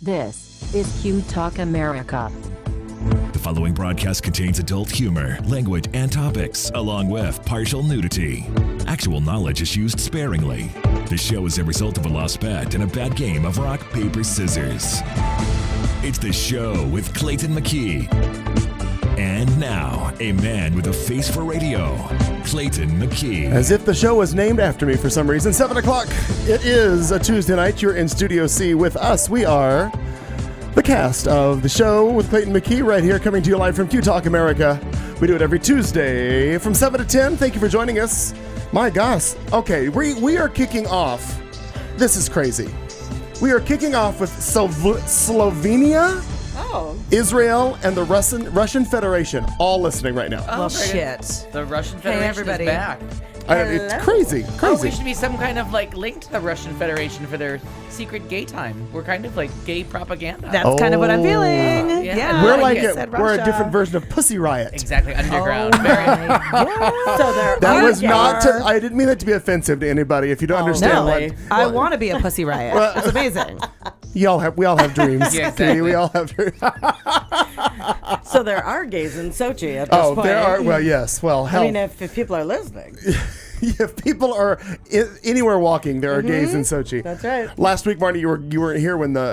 This is Q Talk America. The following broadcast contains adult humor, language, and topics, along with partial nudity. Actual knowledge is used sparingly. The show is a result of a lost bet and a bad game of rock, paper, scissors. It's The Show with Clayton McKee. And now, a man with a face for radio, Clayton McKee. As if the show was named after me for some reason. 7 o'clock. It is a Tuesday night. You're in Studio C with us. We are the cast of The Show with Clayton McKee right here, coming to you live from Q Talk America. We do it every Tuesday from 7 to 10. Thank you for joining us. My gosh. Okay, we are kicking off. This is crazy. We are kicking off with Slovenia, Israel, and the Russian Federation all listening right now. Oh, shit. The Russian Federation is back. It's crazy. Oh, we should be some kind of link to the Russian Federation for their secret gay time. We're kind of like gay propaganda. That's kind of what I'm feeling. Yeah. We're we're a different version of Pussy Riot. Exactly, underground. So there That was not. I didn't mean that to be offensive to anybody. If you don't understand what I want to be a Pussy Riot. It's amazing. we all have dreams. Yeah, exactly. We all have dreams. So there are gays in Sochi at this point. Oh, there are. Well, yes. Well, hell. I mean, if people are listening. If people are anywhere walking, there are gays in Sochi. That's right. Last week, Marty, you weren't here when one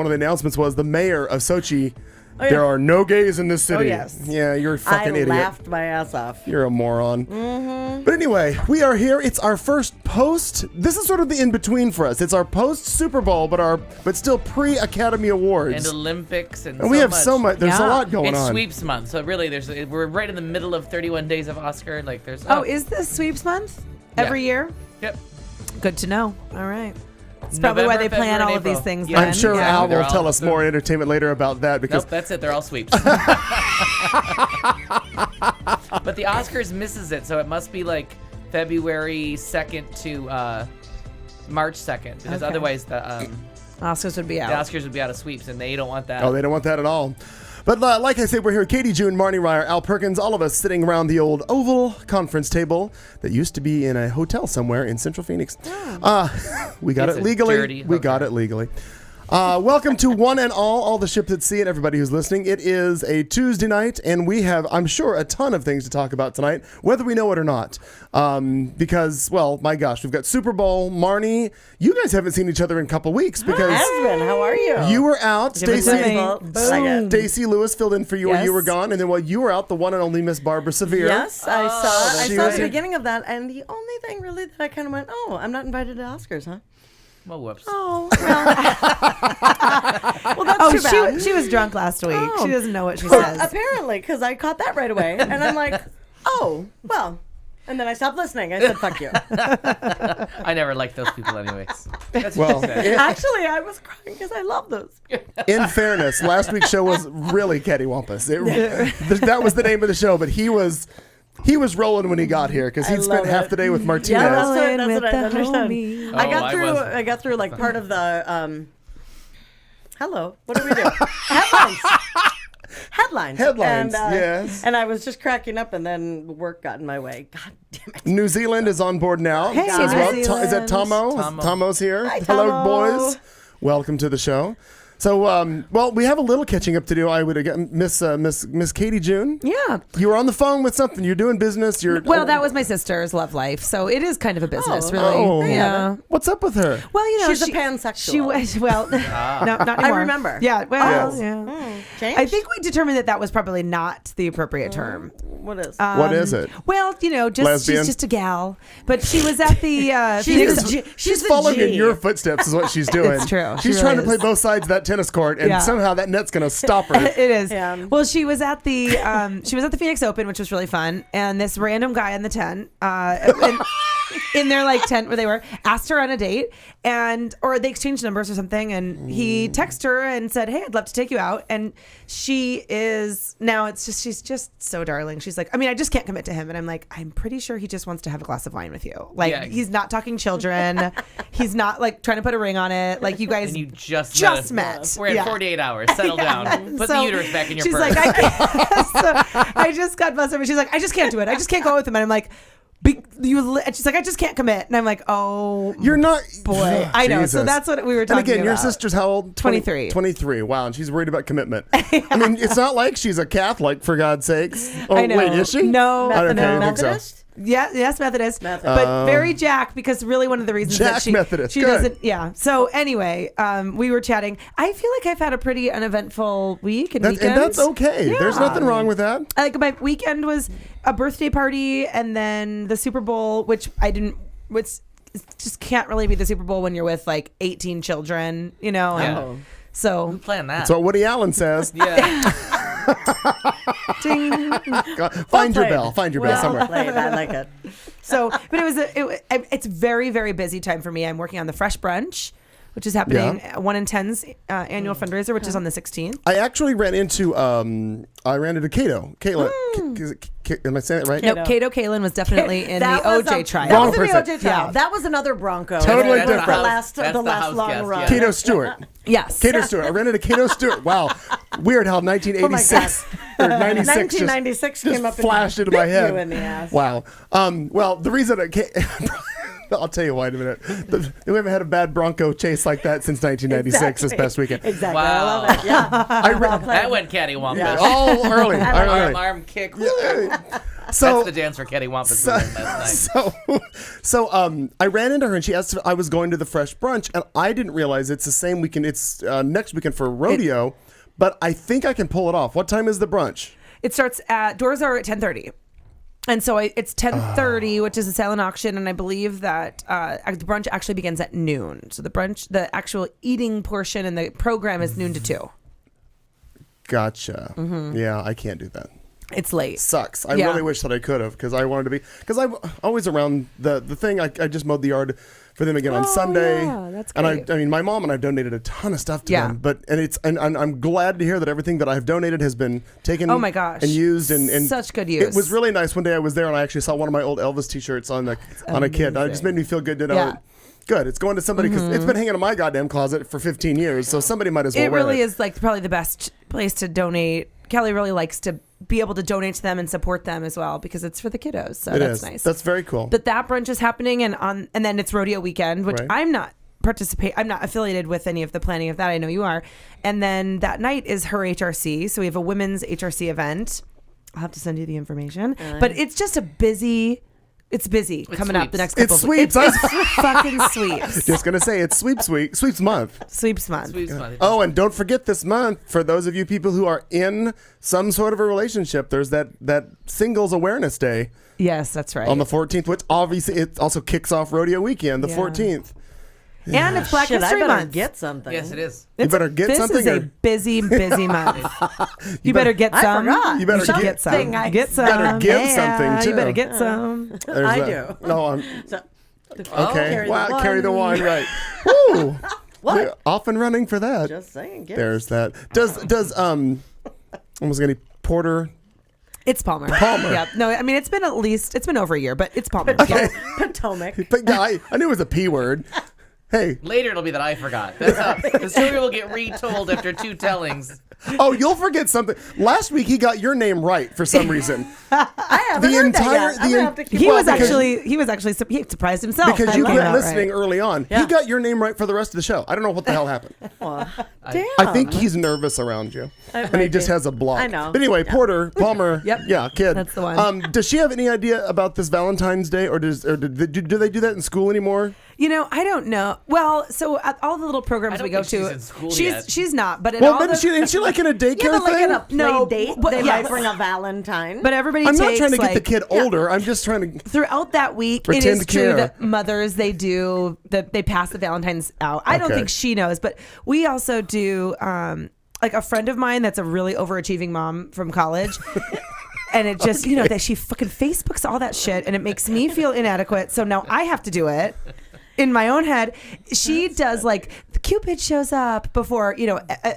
of the announcements was the mayor of Sochi. Oh, yeah. There are no gays in this city. Oh, yes. Yeah, you're a fucking idiot. I laughed my ass off. You're a moron. Mm-hmm. But anyway, we are here. It's our first post. This is sort of the in-between for us. It's our post-Super Bowl, but still pre-Academy Awards. And Olympics and we have so much. There's a lot going on. It's sweeps month, so really we're right in the middle of 31 days of Oscar. Is this sweeps month? Every year? Yep. Good to know. All right. It's probably why they plan all of these things. Yeah. Then. I'm sure Al will tell us all more entertainment later about that because that's it. They're all sweeps. But the Oscars misses it, so it must be like February 2nd to March 2nd, because otherwise the Oscars would be out. The Oscars would be out of sweeps, and they don't want that. Oh, they don't want that at all. But like I said, we're here. Katie June, Marnie Ryer, Al Perkins, all of us sitting around the old Oval conference table that used to be in a hotel somewhere in Central Phoenix. We got it legally. We got it legally. Welcome to one and all the ships at sea and everybody who's listening. It is a Tuesday night, and we have, I'm sure, a ton of things to talk about tonight, whether we know it or not. Because, well, my gosh, we've got Super Bowl. Marnie, you guys haven't seen each other in a couple weeks because Aspen, how are you? You were out. Stacey Lewis filled in for you while you were gone, and then while you were out, the one and only Miss Barbara Severe. Yes, I saw the beginning of that, and the only thing really that I kind of went, I'm not invited to Oscars, huh? Well, whoops. Oh, well. Well, that's too bad. She was drunk last week. She doesn't know what she says. Apparently, because I caught that right away. And I'm like, well. And then I stopped listening. I said, fuck you. I never liked those people anyways. Actually, I was crying because I love those. In fairness, last week's show was really cattywampus. That was the name of the show, but he was rolling when he got here because he'd spent half the day with Martinez. Yeah, that's what I understand. I got through like part of the hello, what do we do? Headlines. And, yes. And I was just cracking up, and then work got in my way. God damn it. New Zealand is on board now. Hey, as well. New Zealand. Is that Tomo? Tomo's here. Hi, Hello, Tomo. boys. Welcome to the show. So, well, we have a little catching up to do. I would again, Miss Katie June. Yeah. You were on the phone with something. You're doing business. That was my sister's love life, so it is kind of a business, really. Oh, yeah. What's up with her? Well, she's a pansexual. She was no, not anymore. I remember. Yeah. Well, Yes. yeah. Changed? I think we determined that was probably not the appropriate term. What is? What is it? Well, just Lesbian? she's just a gal, but she was at the. She's following in your footsteps, is what she's doing. It's true. She's trying to play both sides of that tennis court, and somehow that net's going to stop her. It is. Yeah. Well, she was at the Phoenix Open, which was really fun, and this random guy in the tent, in their tent where they were, asked her on a date, or they exchanged numbers or something, and he texted her and said, "Hey, I'd love to take you out," and she's just so darling. She's like, I just can't commit to him, and I'm like, I'm pretty sure he just wants to have a glass of wine with you. He's not talking children. He's not trying to put a ring on it. You guys, and you just met. We're at 48 hours. Settle down. Put the uterus back in your purse. She's like, I can't. So I just got busted, but she's like, I just can't do it. I just can't go with him, and I'm like, and she's like, I just can't commit. And I'm like, oh, You're not. boy. I know. So Jesus. that's what we were talking And again, about. your sister's how old? 23. 23. Wow. And she's worried about commitment. I mean, it's not like she's a Catholic, for God's sakes. Oh, I know. wait, is she? No. I don't No. think so. Methodist? Yes, Methodist. But very Jack, because really one of the reasons Jack that she Methodist, she good. doesn't. Yeah. So anyway, we were chatting. I feel like I've had a pretty uneventful week and weekend. And that's okay. Yeah. There's nothing wrong with that. Like my weekend was a birthday party and then the Super Bowl, which it just can't really be the Super Bowl when you're with like 18 children, you know. Yeah. Oh. So Plan that. That's what Woody Allen says. Yeah. ding. Find your played. bell. Find your bell Well somewhere. played. I like it. So, but it's very, very busy time for me. I'm working on the Fresh Brunch, which is happening 1 in 10's annual fundraiser, which is on the 16th. I actually ran into Cato. Caitlin. Am I saying it right? No, Cato Kalin was definitely in the That was OJ a- trial. That Wrong was in the person. OJ trial. Yeah. That was another Bronco. Totally That was different. The That's the last house long guest, run. yeah. Cato Stewart. Yes. Cato Stewart. I ran into Cato Stewart. Wow. Weird how 1986 or 96 1996 just came up and flashed into my bit head. you in the ass. Wow. Well, the reason I'll tell you why in a minute. We haven't had a bad Bronco chase like that since 1996 this past weekend. Exactly. Wow. I love it. Yeah. That went cattywampus. Yeah. All early. Arm kick. So That's the dance for cattywampus last night. So I ran into her and she asked if I was going to the Fresh Brunch, and I didn't realize it's the same weekend. It's next weekend for rodeo, but I think I can pull it off. What time is the brunch? It starts doors are at 10:30. And so it's 10:30, which is a silent auction, and I believe that the brunch actually begins at noon. So the actual eating portion and the program is noon to 2. Gotcha. Mm-hmm. Yeah, I can't do that. It's late. Sucks. I Yeah. really wish that I could have, because I wanted to be, because I'm always around the thing. I just mowed the yard for them again on Sunday. yeah, that's and great. I mean, my mom and I donated a ton of stuff to Yeah. them, and I'm glad to hear that everything that I've donated has been taken. Oh my gosh. and used and Such good It use. was really nice. One day I was there and I actually saw one of my old Elvis T-shirts on a kid. It just made me feel good to know. Yeah. That, good. It's going to somebody because it's been hanging in my goddamn closet for 15 years, so somebody might as well It wear really it. is like probably the best place to donate. Kelly really likes to be able to donate to them and support them as well because it's for the kiddos. So It that's is. nice. That's very cool. But that brunch is happening and then it's rodeo weekend, which Right. I'm not affiliated with any of the planning of that. I know you are. And then that night is her HRC. So we have a women's HRC event. I'll have to send you the information. But it's just it's busy coming up the next couple It's of weeks. sweeps. It's fucking sweeps. Just gonna say it's sweeps month. Sweeps month. Sweet month. Oh, and don't forget this month, for those of you people who are in some sort of a relationship, there's that Singles Awareness Day Yes, that's right. on the 14th, which obviously it also kicks off rodeo weekend, the Yeah. 14th. And it's Black Shit, I History better Month. get something. Yes, it is. You better get this something. This is a or- busy month. You better get I some. forgot. You better should get some. something. I Get some. better get Yeah, something, You better too. get some. there's I that. do. No, So, okay. carry the Wow, wine. carry the wine, right? Woo! What? We're off and running for that. just saying. Get There's that. Does almost gonna Porter? It's Palmer. Palmer. Yeah. No, I mean it's been over a year, but it's Palmer. Okay. Potomac. But yeah, I knew it was a P word. Hey, Later it'll be that I forgot. That's how the story will get retold after 2 tellings. oh, you'll forget something. Last week he got your name right for some reason. I haven't The heard entire- that yet. I'm the gonna have to keep He Well, was because- actually he surprised himself. Because that you it came quit out listening right. early on. He Yeah. got your name right for the rest of the show. I don't know what the hell happened. Damn. I think he's nervous around you. It And he might just be. has a block. I know. But anyway, Porter, Palmer, Yep. yeah, kid. That's the one. Does she have any idea about this Valentine's Day, or do they do that in school anymore? You know, I don't know. Well, so at all the little programs I don't we go think she's to, in school yet. she's not. But at Well, all but the, isn't she like in a daycare Yeah, but like thing? in a play No, date, but they yes. might bring a Valentine. but everybody I'm takes not trying to get like, the kid older. I'm just trying to. throughout that week, it Pretend is to true care. that mothers they pass the Valentines out. I don't Okay. think she knows, but we also do. Like a friend of mine that's a really overachieving mom from college. And it just, that she fucking Facebooks all that shit and it makes me feel inadequate. So now I have to do it in my own head. She does like the Cupid shows up before,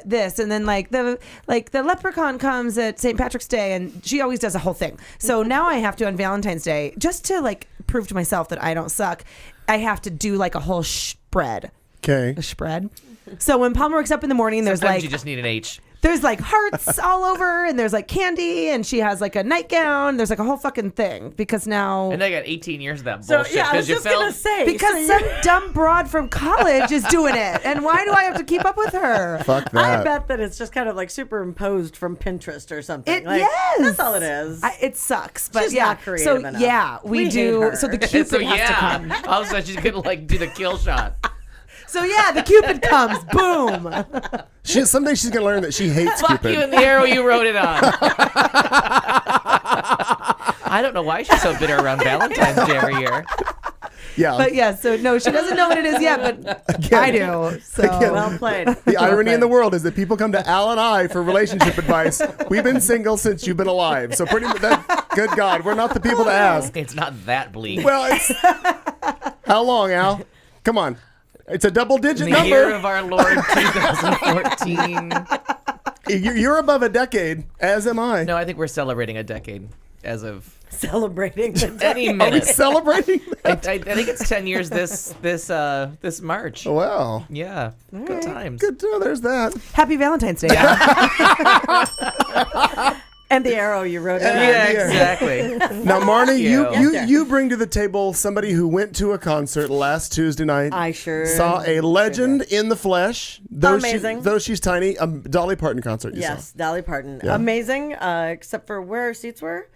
this. And then like the leprechaun comes at St. Patrick's Day and she always does a whole thing. So now I have to on Valentine's Day, just to like prove to myself that I don't suck, I have to do like a whole spread. Okay. A spread. So when Palmer wakes up in the morning, there's Sometimes like you just need an H. There's like hearts all over, and there's like candy, and she has like a nightgown. There's like a whole fucking thing because now. And I got 18 years of that So bullshit. yeah, I was you just gonna say Because some dumb broad from college is doing it, and why do I have to keep up with her? Fuck I that. bet that it's just kind of like superimposed from Pinterest or something. Yes, That's all it is. It sucks, but She's yeah. not creative so enough. yeah, we We do. hate her. So the Cupid so has to come. all of a sudden she's gonna like do the kill shot. So yeah, the Cupid comes. Boom. Someday she's gonna learn that she hates Fuck Cupid. you and the arrow you wrote it on. I don't know why she's so bitter around Valentine's Day every year. Yeah. But yeah, so no, she doesn't know what it is yet, but I do. So Again. Well played. The irony in the world is that people come to Al and I for relationship advice. We've been single since you've been alive. So pretty much, good God, we're not the people to ask. It's not that bleak. Well, it's, how long, Al? Come on. It's a double-digit In the year number. of our Lord 2014. You're above a decade, as am I. No, I think we're celebrating a decade as of Celebrating the any Are we minute. celebrating? I think it's 10 years this March. Wow. Yeah, good times. Good to know there's that. happy Valentine's Day. and the arrow you wrote it on. Yeah, exactly. Now, Marnie, you Yeah. you bring to the table somebody who went to a concert last Tuesday night. I sure saw a legend in the flesh. Though Amazing. Though she's tiny, a Dolly Parton concert. You Yes, saw. Dolly Parton. Yeah. Amazing, except for where our seats were.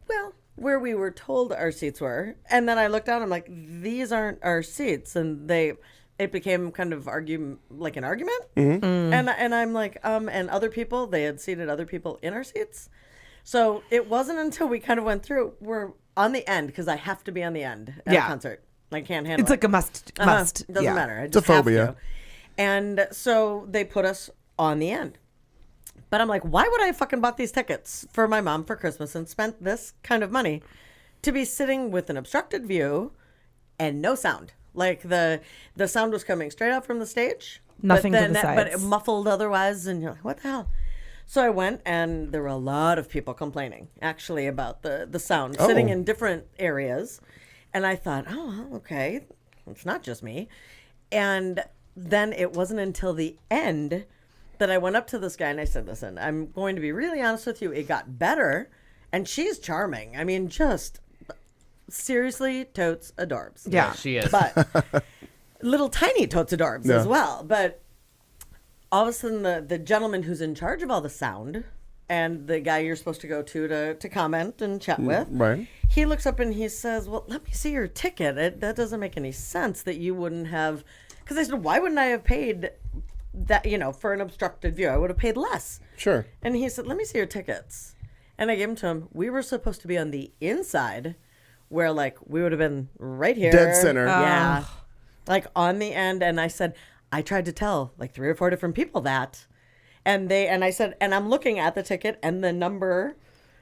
Well, where we were told our seats were. And then I looked down, I'm like, these aren't our seats. And it became kind of an argument. Mm-hmm. And I'm like, and other people, they had seated other people in our seats. So it wasn't until we kind of went through, we're on the end, because I have to be on the end at Yeah. a concert. I can't handle It's it. like a must. Doesn't Yeah. matter. I a just have phobia. to. And so they put us on the end. But I'm like, why would I have fucking bought these tickets for my mom for Christmas and spent this kind of money to be sitting with an obstructed view and no sound? Like the sound was coming straight out from the stage. Nothing to but the but sides. muffled otherwise. And you're like, what the hell? So I went, and there were a lot of people complaining, actually, about the sound, sitting in different areas. And I thought, oh, okay, it's not just me. And then it wasn't until the end that I went up to this guy and I said, listen, I'm going to be really honest with you. It got better. And she's charming. I mean, just seriously, totes adorbs. Yeah. She is. But little tiny totes adorbs as well. But all of a sudden, the gentleman who's in charge of all the sound and the guy you're supposed to go to comment and chat with, Right. he looks up and he says, well, let me see your ticket. That doesn't make any sense that you wouldn't have. Because I said, why wouldn't I have paid that, for an obstructed view? I would have paid less. Sure. And he said, let me see your tickets. And I gave them to him. We were supposed to be on the inside where, we would have been right here. Dead center. Yeah. Like on the end. And I said, I tried to tell 3 or 4 different people that. And I said, and I'm looking at the ticket and the number.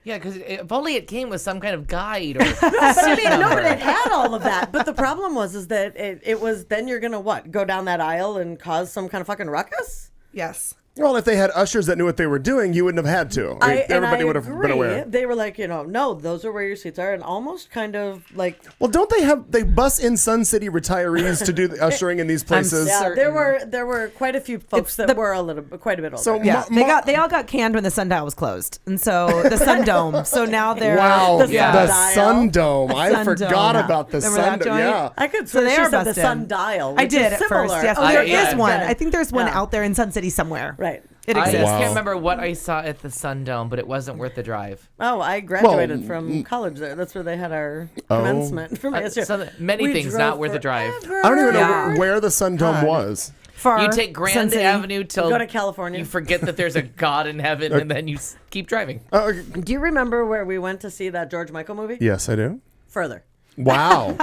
Yeah, because if only it came with some kind of guide or I mean, no, but it had all of that. But the problem was that it was, then you're going to what? Go down that aisle and cause some kind of fucking ruckus? Yes. Well, if they had ushers that knew what they were doing, you wouldn't have had to. Everybody would have been aware. They were like, no, those are where your seats are. And almost kind of like. Well, don't they bus in Sun City retirees to do the ushering in these places? Yeah, Certain. there were quite a few folks It's that were quite a bit older. So Yeah, they all got canned when the sundial was closed, and so the sun dome. So now they're Wow, The the, sundial. Sun Dome. I Sun forgot Dome. about the Remember Sun that Dome. joint? Yeah. I could So swear they she are said the busted. sundial. I which did is at first. similar. Yes, Oh, there yeah, is one. okay. I think there's one Yeah. out there in Sun City somewhere. Right. It I exists. just Wow. can't remember what I saw at the Sun Dome, but it wasn't worth the drive. Oh, I graduated from college there. That's where they had our commencement from ASU. Many We things drove not worth the drive. forever. I don't even know Yeah. where the Sun Dome God. was. Far You take Grand Sun City. Avenue till Go to California. you forget that there's a God in heaven, and then you keep driving. Do you remember where we went to see that George Michael movie? Yes, I do. Further. Wow.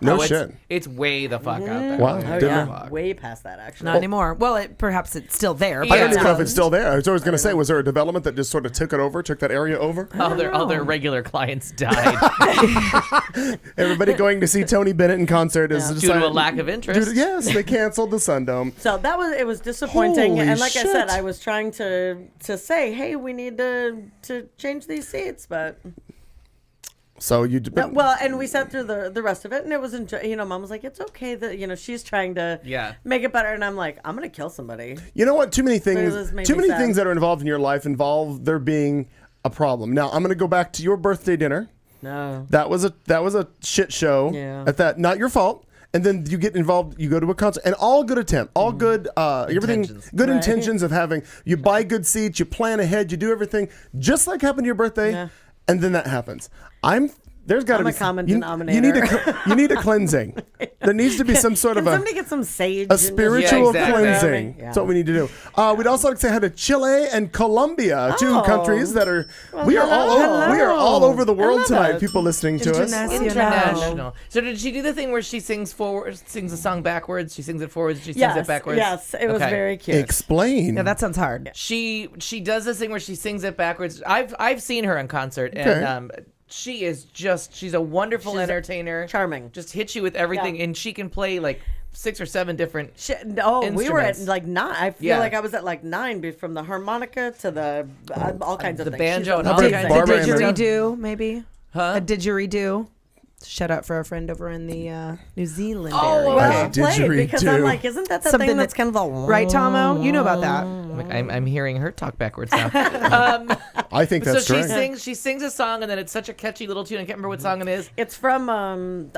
No Oh, shit. It's way the fuck out there. Wow. Oh, Didn't yeah. know. Way past that, actually. Not anymore. Well, perhaps it's still there. I but don't even know if closed. it's still there. I was always going to say, was there a development that just sort of took that area over? All their regular clients died Everybody going to see Tony Bennett in concert is due to a lack of interest. Yes, they canceled the Sun Dome. So it was disappointing. Holy And like I said, shit. I was trying to say, hey, we need to change these seats, but So you. Well, and we sat through the rest of it, and it was Mom was like, "It's okay that she's trying to make it better," and I'm like, "I'm gonna kill somebody." You know what? Too many things sad. that are involved in your life involve there being a problem. Now I'm gonna go back to your birthday dinner. No, that was a shit show. Yeah. At that, not your fault. And then you get involved. You go to a concert, and all good attempt, all good everything, good intentions of having. You buy good seats, you plan ahead, you do everything just like happened to your birthday, and then that happens. There's got to be a common denominator. You need a cleansing. There needs to be some sort of somebody get some sage. A spiritual cleansing. Yeah. That's what we need to do. We'd also like to say hi to Chile and Colombia, two countries that are we are all over the world tonight. People listening to us. International. So did she do the thing where she sings a song backwards? She sings it forwards. She sings it backwards. Yes, it was very cute. Explain. Yeah, that sounds hard. She does this thing where she sings it backwards. I've seen her in concert, and she's a wonderful entertainer. Charming. Just hits you with everything, and she can play like 6 or 7 different we were at instruments. like 9. I feel like I was at like 9, from the harmonica to the all kinds of the things. banjo and How all about kinds Barbara of Amber? Didgeridoo, maybe? Huh? A didgeridoo. Shout out for our friend over in the New Zealand Oh, area. Well, Didgeridoo. played because I'm like, isn't that the Something thing that's that- kind of a Right, Tomo? You know about that. I'm hearing her talk backwards now. I think that's so correct. she sings a song, and then it's such a catchy little tune. I can't remember what song it is. It's from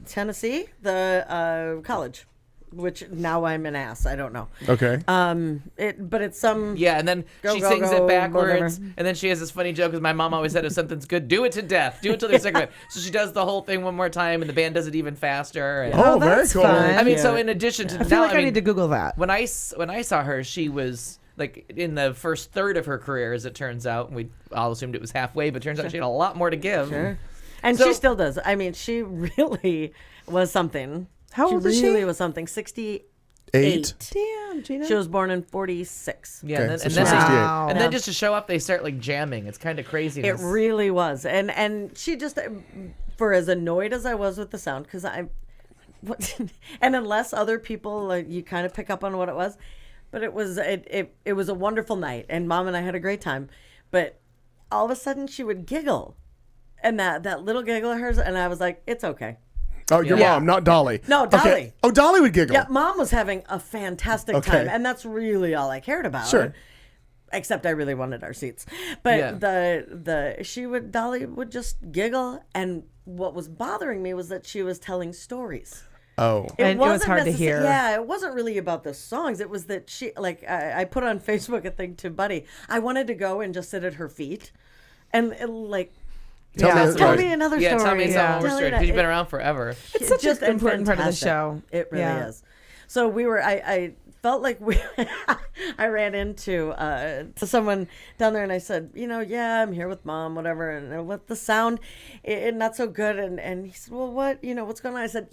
Tennessee, the college, which now I'm an ass. I don't know. Okay. But it's some. Yeah, and then she go, sings go, it backwards, whatever. and then she has this funny joke because my mom always said if something's good, do it to death, do it till they're sick of it. So she does the whole thing one more time, and the band does it even faster. And, Oh, very that's cool. fun. I mean, so in addition to I feel now, like I need to Google that. when I saw her, she was like in the first third of her career, as it turns out. And we all assumed it was halfway, but it turns out she had a lot more to give. Sure. And So- she still does. I mean, she really was something. How old is she? really was something. 68. 8. Damn, Gina. She was born in 46. Yeah, Okay, and then, so and she's then, 68. Wow. and then just to show up, they start like jamming. It's kind of crazy. It really was. And she just, for as annoyed as I was with the sound, because and unless other people, you kind of pick up on what it was, but it was a wonderful night, and Mom and I had a great time. But all of a sudden, she would giggle, and that little giggle of hers, and I was like, it's okay. Oh, your Yeah. mom, not Dolly. No, Dolly. Okay. Oh, Dolly would giggle. Yeah, Mom was having a fantastic Okay. time, and that's really all I cared about. Sure. Except I really wanted our seats. But Yeah. Dolly would just giggle, and what was bothering me was that she was telling stories. Oh. And it was wasn't hard to hear. Yeah, it wasn't really about the songs. It was that she, I put on Facebook a thing to Buddy. I wanted to go and just sit at her feet, and Tell me another Yeah, story. tell me some more Tell me story that- because you've been around forever. It's such just an important part of the fantastic. show. It really Yeah. is. So we were. I felt like I ran into to someone down there, and I said, I'm here with Mom, whatever, and what the sound, not so good. And he said, well, what's going on? I said,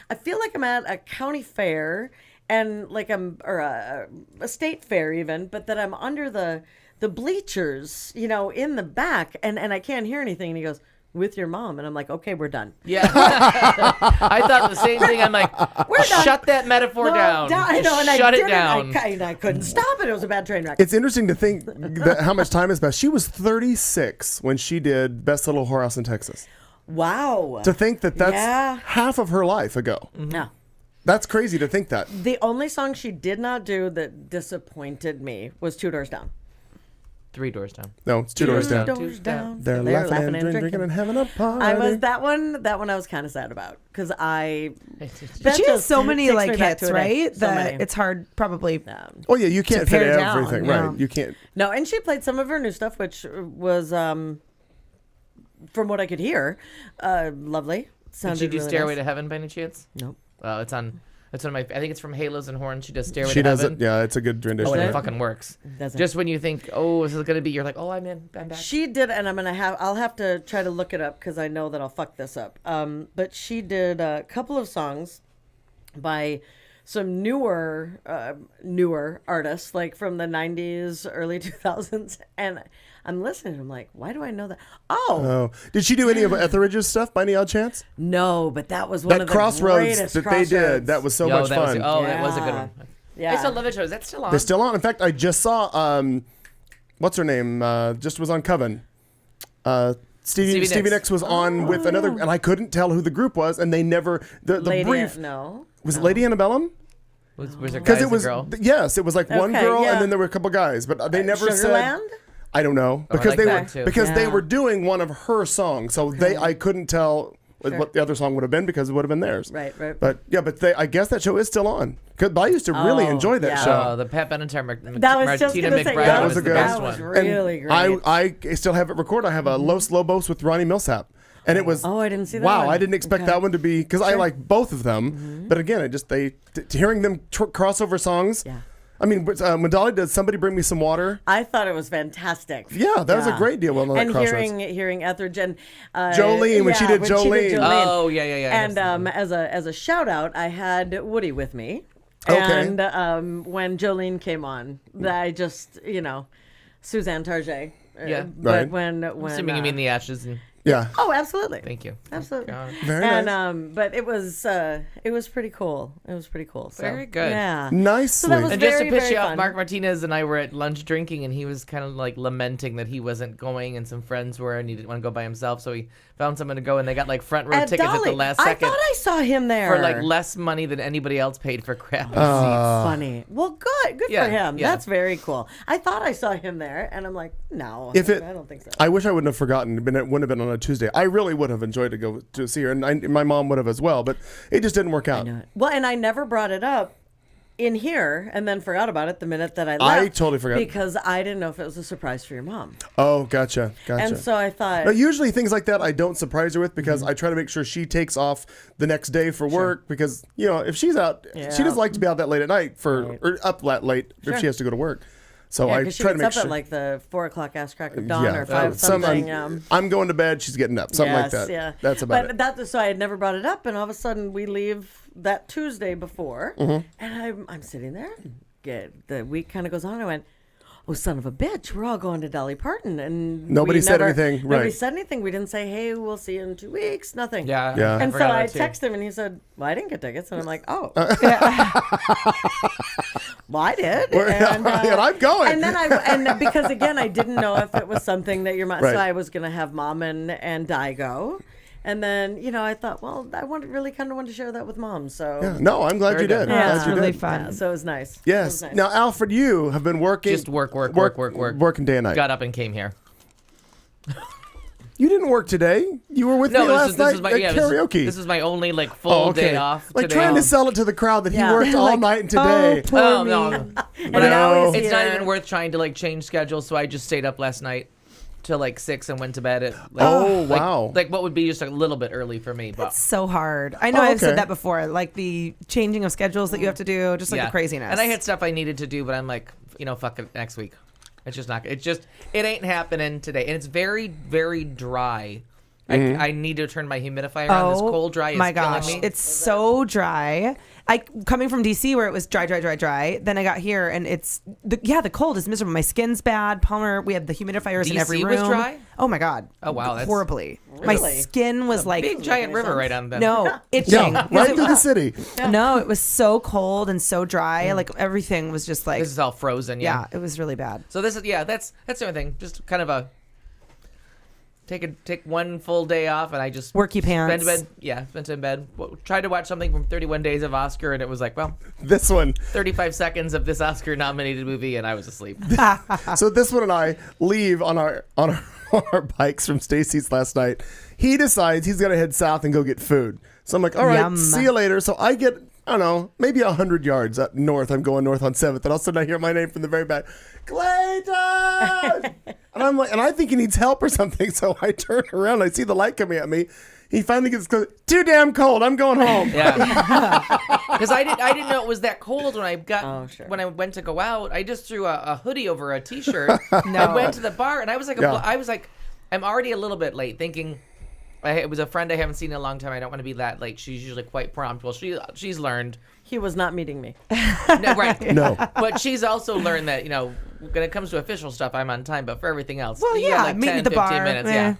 I feel like I'm at a county fair, and or a state fair even, but that I'm under the bleachers, in the back, and I can't hear anything. And he goes, with your mom. And I'm like, okay, we're done. Yeah. I thought the same thing. I'm like, shut that metaphor down. I know, and Shut I it didn't. down. I couldn't stop it. It was a bad train wreck. It's interesting to think that how much time has passed. She was 36 when she did Best Little Whorehouse in Texas. Wow. To think that that's Yeah. half of her life ago. No. That's crazy to think that. The only song she did not do that disappointed me was Two Doors Down. 3 doors down. No, it's two doors down. Doors down. They're laughing and drinking and having a party. I was that one I was kind of sad about because I. But that she has just so many takes like me back hits, to a day. right? So That many. it's hard probably. Oh yeah, you can't fit pare down, everything, yeah. right? You can't. No, and she played some of her new stuff, which was, from what I could hear, lovely. Did Sounded she do really Stairway nice. to Heaven by any chance? Nope. It's on. It's one of my. I think it's from Halos and Horns. She does Stairway She to does Heaven. it. Yeah, it's a good rendition. Oh, and of it it. fucking works. Does it? Just when you think, oh, this is gonna be, you're like, oh, I'm in. I'm back. She did, and I'll have to try to look it up because I know that I'll fuck this up. But she did a couple of songs by some newer artists, like from the 90s, early 2000s, and I'm listening. I'm like, why do I know that? Oh, did she do any of Etheridge's stuff by any odd chance? No, but that was one That of the Crossroads greatest that they did, Crossroads. that was so Yo, much that was- fun. that was a good Yeah. one. Yeah. I still love it. Show. Is that still on? They're still on. In fact, I just saw what's her name? Just was on Coven. Stevie Nicks was on with another, and I couldn't tell who the group was, and they never the Lady, brief was it Lady Antebellum. Was there Because guys it was and girl? yes, it was like one Okay, girl yeah. and then there were a couple guys, but they never said. Sugarland? I don't know I because like they that were too. because they Yeah. were doing one of her songs, so I couldn't tell what the other song would have been because it would have been theirs. Right. But yeah, I guess that show is still on. But I used to really enjoy that yeah. show. Oh, the Pat Benatar, That was just Martina gonna say, McBride that was was a the good- best that was one. really great. I still have it recorded. I have a Los Lobos with Ronnie Millsap. And it was. Oh, I didn't see that Wow, one. I didn't expect Okay. that one to be because I like both of them. But again, hearing them crossover songs. Yeah. I mean, when Dolly did "Somebody Bring Me Some Water," I thought it was fantastic. Yeah, that was a great deal on that And Crossroads. hearing Etheridge and Jolene, when she did Jolene. Oh, yeah. And as a shout out, I had Woody with me. Okay. And when Jolene came on, I just Suzanne Target. Yeah. But Right. when Assuming you mean the Ashes. And Yeah. oh, absolutely. thank you. Absolutely. God. Very And nice. but it was pretty cool. It was pretty cool. So, Very good. Yeah. Nicely. that was And just to very, piss very you off, fun. Mark Martinez and I were at lunch drinking, and he was kind of like lamenting that he wasn't going, and some friends were, and he didn't want to go by himself, so he found someone to go, and they got like front row At tickets at Dolly. the last I second thought I saw him there for like less money than anybody else paid for crappy seats. Funny. Well, good Yeah, for him. yeah. That's very cool. I thought I saw him there, and I'm like, no, If it, I don't think so. I wish I wouldn't have forgotten. It wouldn't have been on a Tuesday. I really would have enjoyed to go to see her, and my mom would have as well. But it just didn't work out. Well, and I never brought it up in here, and then forgot about it the minute that I left. I totally forgot. because I didn't know if it was a surprise for your mom, Oh, gotcha. and so I thought, Now, usually things like that I don't surprise her with because I try to make sure she takes off the next day for work because if she's out, she Yeah. doesn't like to be out that late at night or up that late if she has to go to work. So yeah, I because she try to gets make up sure. at like the 4:00 ass crack of dawn or 5 some- something. I'm going to bed. She's getting up. Something like Yes, that. Yeah, That's about but it. That so I had never brought it up, and all of a sudden we leave that Tuesday before, Mm-hmm. and I'm sitting there. The week kind of goes on. I went, oh, son of a bitch, we're all going to Dolly Parton, and Nobody we said never- anything, Nobody right. said anything. We didn't say, hey, we'll see you in 2 weeks. Nothing. Yeah. Yeah. And so forgot I that too. texted him, and he said, well, I didn't get tickets, and I'm like, oh. Well, I did. And I'm going. And then because again, I didn't know if it was something that your mom. Right. So I was going to have mom and Di go, and then I thought, well, I really kind of wanted to share that with mom. So Yeah. No, I'm glad Very you did. good. I'm Yeah, glad it's you really did. fun. Yeah, so it was nice. It Yes. was nice. Now, Alfred, you have been working. Just work. Working day and night. Got up and came here. You didn't work today. You were with me last night at karaoke. This is my only like full day off Like today. trying to sell it to the crowd that he Yeah. worked all Like, night and today. Oh no! And now he's It's not here. even worth trying to like change schedules. So I just stayed up last night till like 6 and went to bed at. Like, Oh, like- wow. Like what would be just a little bit early for me, but So hard. I know Oh, I've okay. said that before, like the changing of schedules that you have to do, just like the craziness. And I had stuff I needed to do, but I'm like, fuck it, next week. It's just not. It ain't happening today, and it's very, very dry. I need to turn my humidifier on. This cold dry is my killing gosh, me. it's so dry. Coming from DC where it was dry. Then I got here and it's the cold is miserable. My skin's bad. Palmer, we have the humidifiers in every DC room. was dry? Oh my god. Oh, wow, that's- horribly. My Really? skin was like Big giant river right on them. no itching. Yeah, right through the city. No, it was so cold and so dry. Like everything was just like This is all frozen. yeah, it was really bad. So this is that's the only thing. Just kind of a take one full day off, and I just Worky pants. spent in bed. Tried to watch something from 31 Days of Oscar, and it was like, well, This one. 35 seconds of this Oscar-nominated movie, and I was asleep. So this one and I leave on our on our bikes from Stacy's last night. He decides he's gonna head south and go get food. So I'm like, all right, Yum. see you later. So I get, I don't know, maybe 100 yards up north. I'm going north on 7th, and all of a sudden I hear my name from the very back, Clayton! And I'm like, and I think he needs help or something. So I turn around, I see the light coming at me. He finally gets close. Too damn cold. I'm going home. Yeah, because I didn't know it was that cold when I got when I went to go out. I just threw a hoodie over a t-shirt. I went to the bar, and I was like, I'm already a little bit late, thinking. It was a friend I haven't seen in a long time. I don't want to be that late. She's usually quite prompt. Well, she's learned. He was not meeting me. No, right. No. But she's also learned that, when it comes to official stuff, I'm on time. But for everything else, Well, you yeah, got like meet 10, at the 15 bar, minutes. eh. Yeah.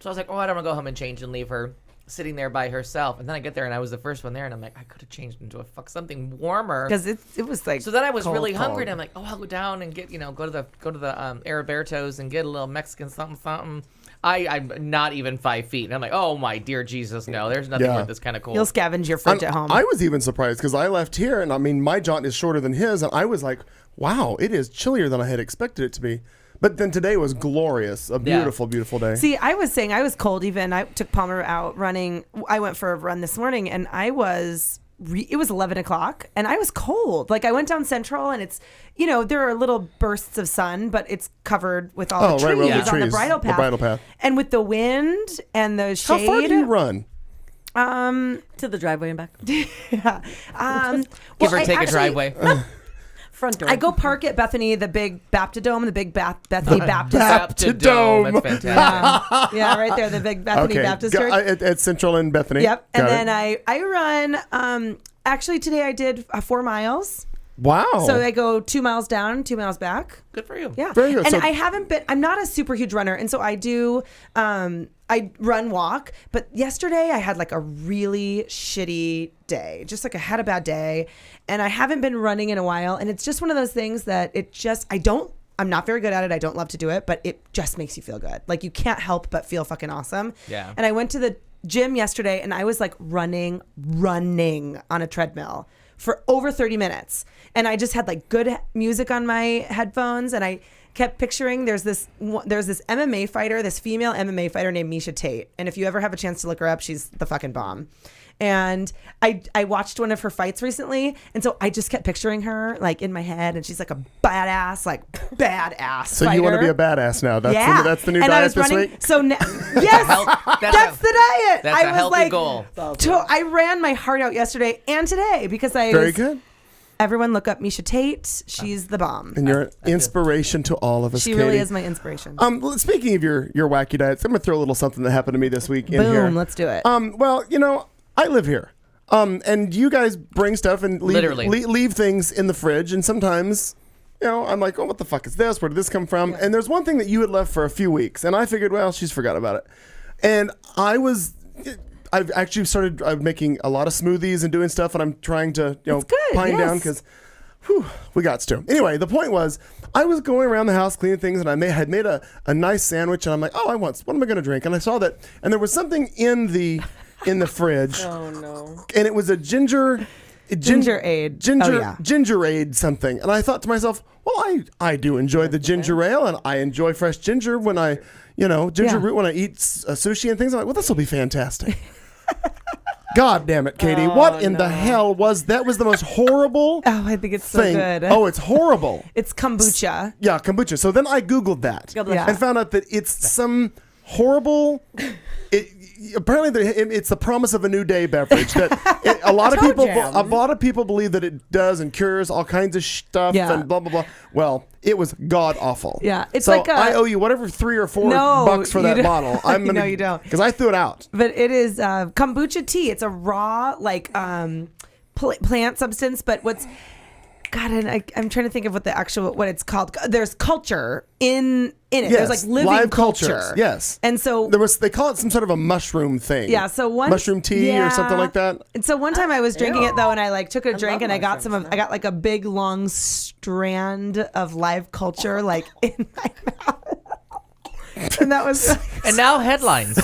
So I was like, I don't want to go home and change and leave her sitting there by herself. And then I get there, and I was the first one there. And I'm like, I could have changed into something warmer. Because it was like So then I was cold, really cold. hungry, and I'm like, I'll go down and get, go to the Araberto's and get a little Mexican something. I'm not even 5 feet. And I'm like, oh my dear Jesus, no, there's nothing Yeah. worth this kind of cold. You'll scavenge your fridge at home. I was even surprised because I left here, and I mean, my jaunt is shorter than his, and I was like, wow, it is chillier than I had expected it to be. But then today was glorious. A beautiful, beautiful day. See, I was saying I was cold even. I took Palmer out running. I went for a run this morning, and I was... it was 11 o'clock and I was cold. Like I went down Central and it's, there are little bursts of sun, but it's covered with all the trees on the bridle path. And with the wind and the shade. How far do you run? To the driveway and back. Yeah. Give or take a driveway. Front door. I go park at Bethany, the big Baptidome, the big Bethany Baptist. Baptidome. That's fantastic. Yeah, right there, the big Bethany Baptist Church. At Central and Bethany. Yep. And then I run, actually today I did 4 miles. Wow. So I go 2 miles down, 2 miles back. Good for you. Yeah. Very good. And So- I'm not a super huge runner. And so I do, I run walk. But yesterday I had like a really shitty day. Just like I had a bad day. And I haven't been running in a while. And it's just one of those things that I'm not very good at it. I don't love to do it, but it just makes you feel good. Like you can't help but feel fucking awesome. Yeah. And I went to the gym yesterday and I was like running on a treadmill for over 30 minutes. And I just had like good music on my headphones. And I kept picturing there's this MMA fighter, this female MMA fighter named Misha Tate. And if you ever have a chance to look her up, she's the fucking bomb. And I watched one of her fights recently. And so I just kept picturing her like in my head. And she's like a badass So fighter. you want to be a badass now? That's the new and diet I was this running, week? So yes, that's the diet. That's I a was healthy like, goal. I ran my heart out yesterday and today because Very good. Everyone look up Misha Tate. She's the bomb. And you're an inspiration to all of us, She Katie. really is my inspiration. Speaking of your wacky diets, I'm going to throw a little something that happened to me this week in here. Boom, let's do it. Well, I live here. And you guys bring stuff and leave things in the fridge. And sometimes, I'm like, oh, what the fuck is this? Where did this come from? And there's one thing that you had left for a few weeks. And I figured, well, she's forgot about it. And I've actually started making a lot of smoothies and doing stuff. And I'm trying to, pine down because we got to. Anyway, the point was I was going around the house cleaning things and I had made a nice sandwich. And I'm like, what am I going to drink? And I saw that. And there was something in the fridge. Oh no! And it was a gingerade. Gingerade something. And I thought to myself, well, I do enjoy the ginger ale, and I enjoy fresh ginger when I, root when I eat sushi and things. I'm like, well, this will be fantastic. God damn it, Katie! What in the hell was that? Was the most horrible? Oh, I think it's so good. Oh, it's horrible. It's kombucha. Yeah, kombucha. So then I Googled that and found out that it's some horrible. Apparently, it's the promise of a new day beverage that a lot of people believe that it does and cures all kinds of stuff and blah blah blah. Well, it was god awful. Yeah, it's so like I owe you whatever $3 or $4 for that bottle. I'm gonna, no, you don't, because I threw it out. But it is kombucha tea. It's a raw plant substance. But what's God, and I'm trying to think of what it's called. There's culture in it. Yes, there's like living live culture. cultures. Yes. And so they call it some sort of a mushroom thing. Yeah. So mushroom tea or something like that. And so one time I was drinking it though, and I took a drink and I got I got like a big long strand of live culture in my mouth. And that was and now headlines.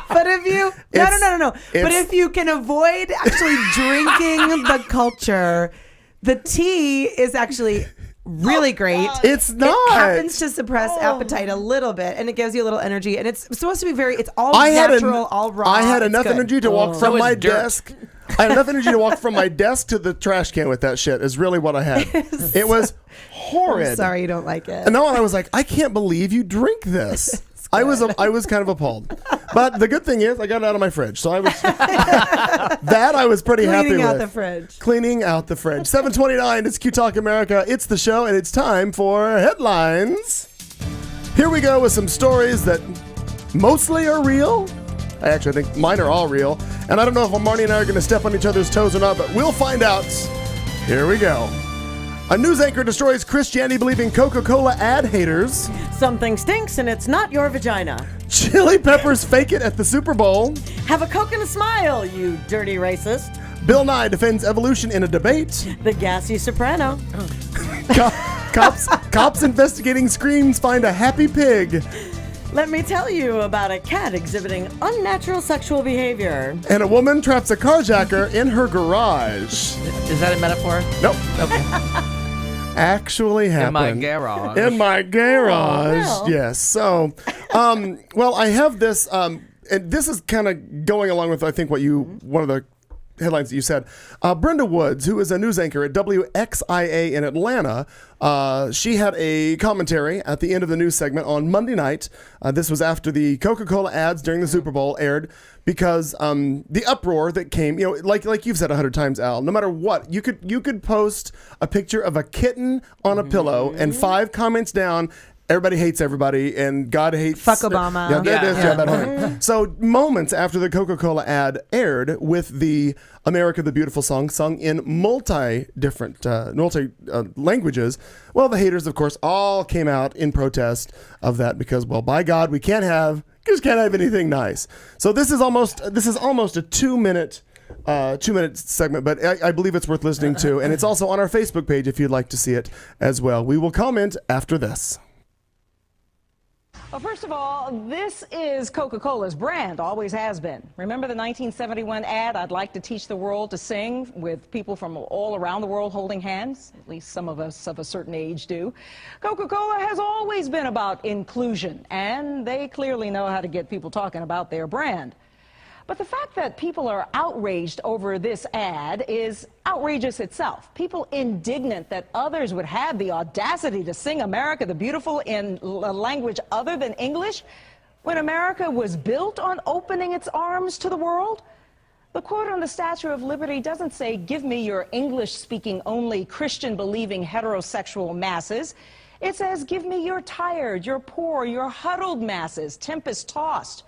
But if you no. But if you can avoid actually drinking the culture, the tea is actually really great. It's not. It happens to suppress appetite a little bit, and it gives you a little energy. And it's supposed to be it's all natural, all raw. I had enough energy to walk from my desk. I had enough energy to walk from my desk to the trash can with that shit. Is really what I had. It was horrid. I'm sorry you don't like it. And now I was like, I can't believe you drink this. I was kind of appalled. But the good thing is I got it out of my fridge. So I was pretty happy with. Cleaning out the fridge. Cleaning out the fridge. 7:29, it's Q Talk America. It's the show, and it's time for headlines. Here we go with some stories that mostly are real. I actually think mine are all real. And I don't know if Marnie and I are going to step on each other's toes or not, but we'll find out. Here we go. A news anchor destroys Christianity-believing Coca-Cola ad haters. Something stinks and it's not your vagina. Chili Peppers fake it at the Super Bowl. Have a Coke and a smile, you dirty racist. Bill Nye defends evolution in a debate. The gassy soprano. Cops investigating screams find a happy pig. Let me tell you about a cat exhibiting unnatural sexual behavior. And a woman traps a carjacker in her garage. Is that a metaphor? Nope. Okay. Actually happened. In my garage. In my garage. Oh, well. Yes. So, well, I have this, and this is kind of going along with, I think, one of the headlines that you said. Brenda Woods, who is a news anchor at WXIA in Atlanta, she had a commentary at the end of the news segment on Monday night. This was after the Coca-Cola ads during the Super Bowl aired, because the uproar that came, like you've said 100 times, Al, no matter what, you could post a picture of a kitten on a pillow and 5 comments down, everybody hates everybody, and God hates... Fuck Obama. Yeah, that whole. So moments after the Coca-Cola ad aired with the America the Beautiful song sung in multi languages, well, the haters, of course, all came out in protest of that because, well, by God, we just can't have anything nice. So this is almost a 2-minute 2-minute segment, but I believe it's worth listening to, and it's also on our Facebook page if you'd like to see it as well. We will comment after this. Well, first of all, this is Coca-Cola's brand, always has been. Remember the 1971 ad, I'd like to teach the world to sing, with people from all around the world holding hands? At least some of us of a certain age do. Coca-Cola has always been about inclusion, and they clearly know how to get people talking about their brand. But the fact that people are outraged over this ad is outrageous itself. People indignant that others would have the audacity to sing America the Beautiful in a language other than English when America was built on opening its arms to the world. The quote on the Statue of Liberty doesn't say, "Give me your English-speaking only Christian-believing heterosexual masses." It says, "Give me your tired, your poor, your huddled masses, tempest-tossed."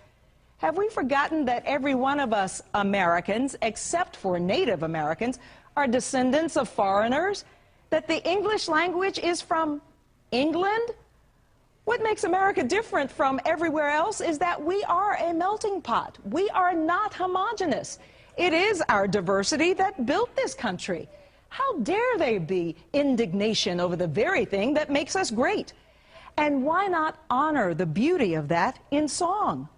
Have we forgotten that every one of us Americans, except for Native Americans, are descendants of foreigners? That the English language is from England? What makes America different from everywhere else is that we are a melting pot. We are not homogenous. It is our diversity that built this country. How dare there be indignation over the very thing that makes us great? And why not honor the beauty of that in song?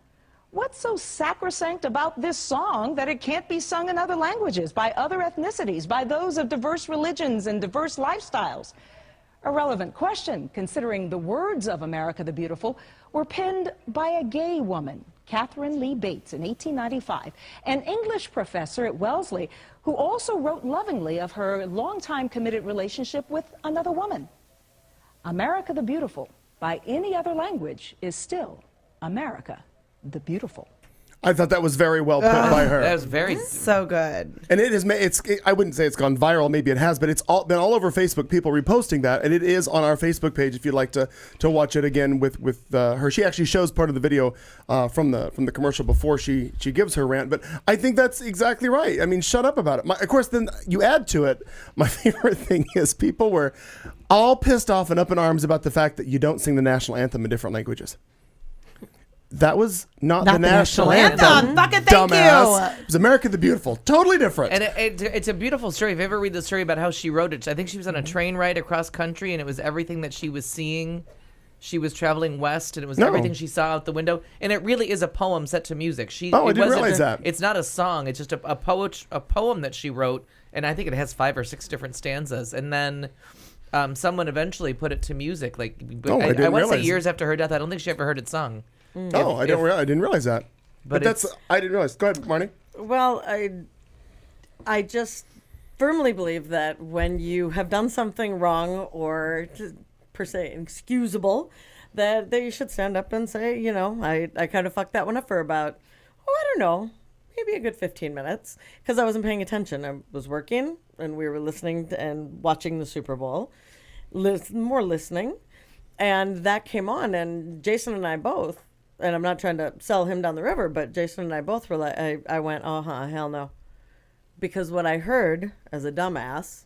What's so sacrosanct about this song that it can't be sung in other languages, by other ethnicities, by those of diverse religions and diverse lifestyles? A relevant question, considering the words of America the Beautiful were penned by a gay woman, Catherine Lee Bates, in 1895, an English professor at Wellesley, who also wrote lovingly of her longtime committed relationship with another woman. America the Beautiful, by any other language, is still America the Beautiful. I thought that was very well put by her. That was very so good. And it is. I wouldn't say it's gone viral. Maybe it has, but it's been all over Facebook. People reposting that, and it is on our Facebook page if you'd like to watch it again with her. She actually shows part of the video from the commercial before she gives her rant. But I think that's exactly right. I mean, shut up about it. Of course, then you add to it. My favorite thing is people were all pissed off and up in arms about the fact that you don't sing the national anthem in different languages. That was not the national anthem. Fucking thank dumbass. you. It was America the Beautiful. Totally different. And it's a beautiful story. If you ever read the story about how she wrote it, I think she was on a train ride across country, and it was everything that she was seeing. She was traveling west, and it was everything she saw out the window. And it really is a poem set to music. I didn't realize that. It's not a song. It's just a poem that she wrote, and I think it has 5 or 6 different stanzas. And then someone eventually put it to music. I want to say years after her death. I don't think she ever heard it sung. I didn't realize that. But I didn't realize. Go ahead, Marnie. Well, I just firmly believe that when you have done something wrong or per se excusable, that you should stand up and say, I kind of fucked that one up for about, I don't know, maybe a good 15 minutes, because I wasn't paying attention. I was working, and we were listening and watching the Super Bowl, more listening, and that came on, and Jason and I both, and I'm not trying to sell him down the river, but Jason and I both were like, I went, hell no. Because what I heard as a dumbass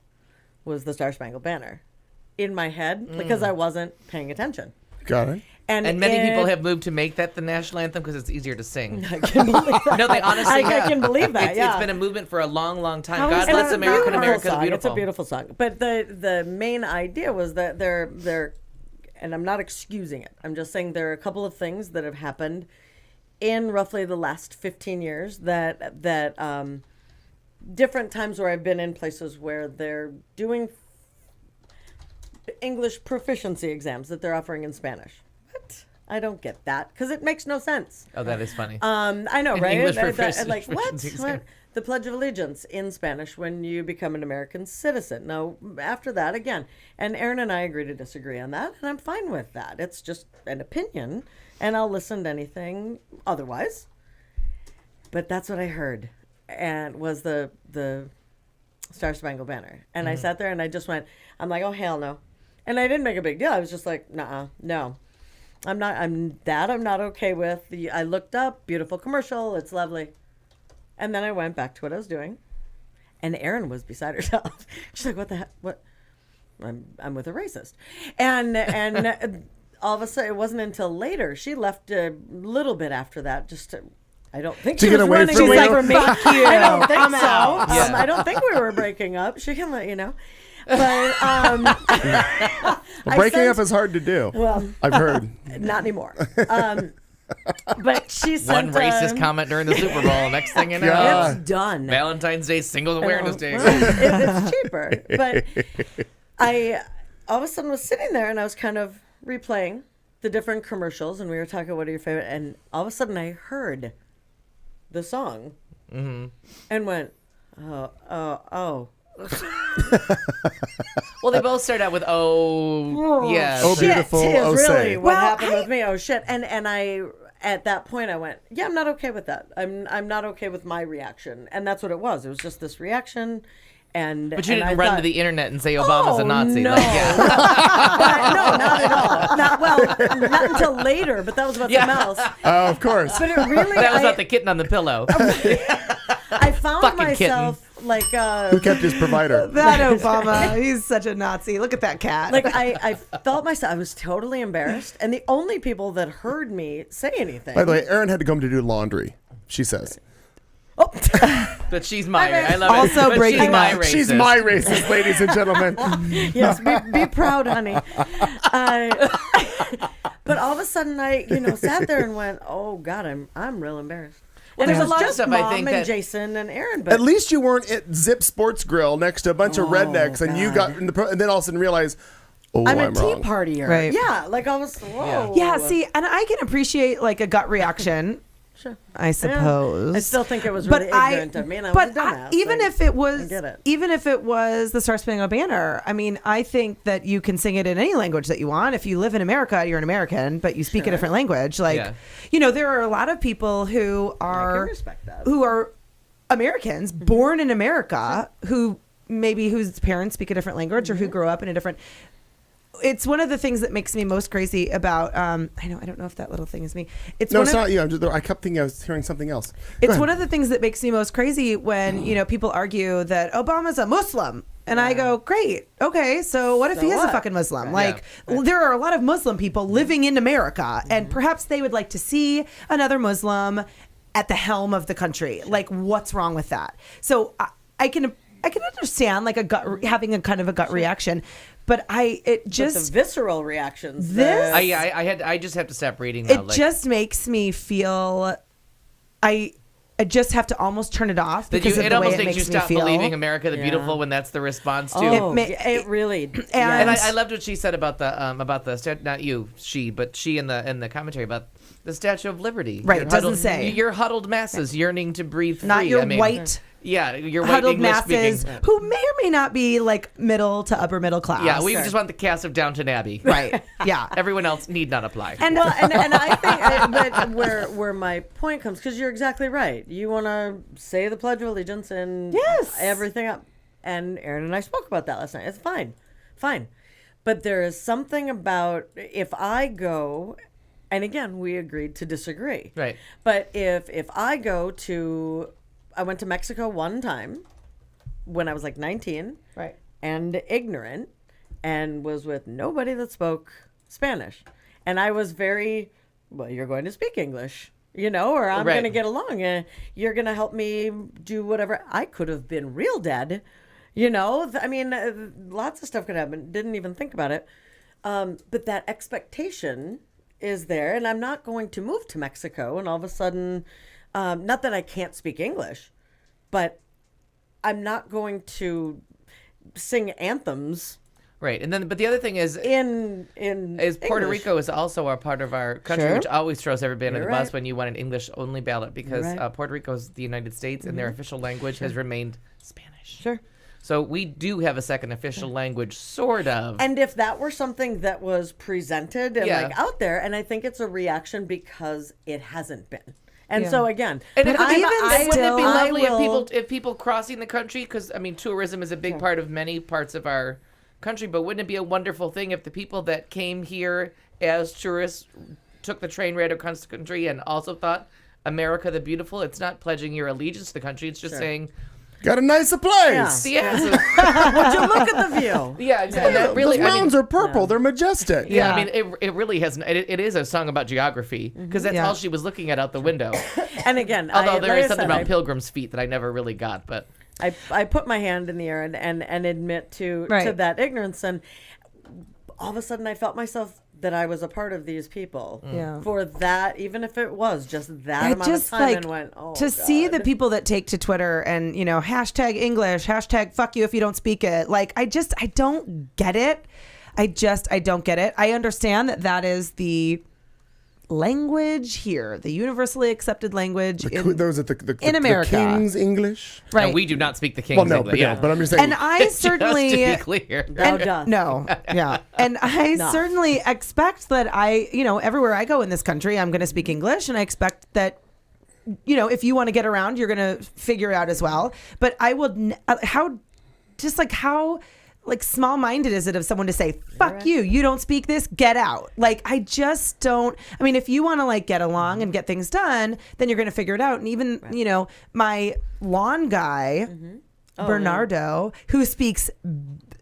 was the Star Spangled Banner in my head because I wasn't paying attention. Got it. And many people have moved to make that the national anthem because it's easier to sing. I can believe that. No, they honestly I can believe that, It's been a movement for a long, long time. God And bless it's a America and beautiful America the song. Beautiful. It's a beautiful song. But the main idea was that they're and I'm not excusing it. I'm just saying there are a couple of things that have happened in roughly the last 15 years that different times where I've been in places where they're doing English proficiency exams that they're offering in Spanish. What? I don't get that because it makes no sense. Oh, that is funny. I know, right? English proficiency Like what? exam. The Pledge of Allegiance in Spanish when you become an American citizen. Now, after that, again, and Aaron and I agree to disagree on that, and I'm fine with that. It's just an opinion, and I'll listen to anything otherwise. But that's what I heard, and was the Star Spangled Banner. And I sat there and I just went, I'm like, oh, hell no. And I didn't make a big deal. I was just like, nuh-uh, no. I'm not okay with. I looked up, beautiful commercial, it's lovely. And then I went back to what I was doing. And Erin was beside herself. She's like, what the heck? What? I'm with a racist. And all of a sudden, it wasn't until later. She left a little bit after that just to... I don't think to she get was away running. from She's you. like, fuck you. I don't think so. Yeah. I don't think we were breaking up. She can let you know. But breaking up is hard to do. Well, I've heard. not anymore. But she One sent racist comment during the Super Bowl. Next thing you know, God. It's done. Valentine's Day Single Awareness Day. It's cheaper. But I all of a sudden was sitting there and I was kind of replaying the different commercials and we were talking, what are your favorite? And all of a sudden I heard the song and went, oh. Well, they both start out with yeah. Oh, Shit beautiful. is Oh, really say. what happened with me. Oh shit. And I at that point I went, yeah, I'm not okay with that. I'm not okay with my reaction. And that's what it was. It was just this reaction. But you and didn't I run thought, to the internet and say Obama's a Nazi. No. Like, yeah. No, not at all. Not until later, but that was about something else. Oh, of course. But it really, That was about the kitten on the pillow. I found fucking myself like, Who kept his provider? That Obama, he's such a Nazi. Look at that cat. like I felt myself, I was totally embarrassed. And the only people that heard me say anything. By the way, Erin had to come to do laundry, she says. But she's my. I love Also it. But breaking she's my up. racist. She's my racist, ladies and gentlemen. Yes, be proud, honey. But all of a sudden, I sat there and went, "Oh God, I'm real embarrassed." Well, And there's it a was lot of just stuff Mom I think and that Jason and Aaron. But At least you weren't at Zip Sports Grill next to a bunch of rednecks, and you got and then all of a sudden realize, oh, I'm a I'm tea wrong. partier. Right. Yeah, like I was. Whoa. yeah, see, and I can appreciate like a gut reaction. Sure. I suppose. I still think it was really ignorant of me, and I was a dumbass. even Like, if it I was, get it. even if it was the Star Spangled Banner, I mean, I think that you can sing it in any language that you want. If you live in America, you're an American, but you speak a different language. Like, there are a lot of people who are respect that. who are Americans born in America who maybe whose parents speak a different language or who grew up in a different. It's one of the things that makes me most crazy about. I don't know if that little thing is me. It's not you. I kept thinking I was hearing something else. It's one of the things that makes me most crazy when people argue that Obama's a Muslim, and I go, great, okay, so what if he is a fucking Muslim? Like, there are a lot of Muslim people living in America, and perhaps they would like to see another Muslim at the helm of the country. Like, what's wrong with that? So I can understand like having a kind of a gut reaction. But the visceral reactions. I just have to stop reading now. It just makes me feel. I just have to almost turn it off because of the way almost it makes makes you me stop feel. Believing America the Beautiful when that's the response to. Oh, it really. And I loved what she said about the not you, she, but she in the commentary about the Statue of Liberty. Right, it doesn't say. Your huddled masses yearning to breathe free. Not your white. Yeah, your white huddled English masses speaking. who may or may not be like middle to upper middle class. Yeah, we just want the cast of Downton Abbey. Right. Yeah. Everyone else need not apply. And I think but where my point comes, because you're exactly right. You want to say the Pledge of Allegiance and everything up. And Aaron and I spoke about that last night. It's fine. But there is something about if I go, and again, we agreed to disagree. Right. But if I go to, I went to Mexico one time when I was like 19. Right. And ignorant, and was with nobody that spoke Spanish. And I was very, well, you're going to speak English, or I'm going to get along. You're going to help me do whatever. I could have been real dead, I mean, lots of stuff could happen. Didn't even think about it. But that expectation is there, and I'm not going to move to Mexico and all of a sudden, not that I can't speak English, but I'm not going to sing anthems. Right, and then but the other thing is in Puerto English. Rico is also a part of our country, Sure. which always throws everybody under the You're bus right. when you want an English only ballot because You're right. Puerto Rico is the United States and their official language has remained Spanish. Sure. So we do have a second official language, sort of. And if that were something that was presented and Yeah. like out there, and I think it's a reaction because it hasn't been. And Yeah. so again, And but wouldn't it be I lovely will- if people crossing the country? Because I mean, tourism is a big part of many parts of our country. But wouldn't it be a wonderful thing if the people that came here as tourists took the train right across the country and also thought America the Beautiful? It's not pledging your allegiance to the country. It's just saying, Got a nicer place. yeah, so- would you look at the view? yeah, exactly. That really, Those I mean, mountains are purple. They're majestic. yeah, I mean, it really has. It is a song about geography because that's Yeah. all she was looking at out the window. And again, Although there is like I something said, about Pilgrim's feet that I never really got, but. I put my hand in the air and admit to Right. that ignorance, and all of a sudden I felt myself that I was a part of these people. Yeah. For that, even if it was just that I amount just of time, like and went, oh, to see the God. people that take to Twitter and hashtag English, hashtag fuck you if you don't speak it. Like I don't get it. I don't get it. I understand that is the language here, the universally accepted language Those are the in America. The King's English. right. And we do not speak the King's Well, no, English. but, Yeah. no, but I'm just saying. And I certainly Just to be clear. Thou dost. No, yeah. And I No. certainly expect that everywhere I go in this country, I'm going to speak English. And I expect that, if you want to get around, you're going to figure it out as well. But I will, how small-minded is it of someone to say, fuck you don't speak this, get out. Like, I just don't, I mean, if you want to get along and get things done, then you're going to figure it out. And even, my lawn guy, Bernardo, who speaks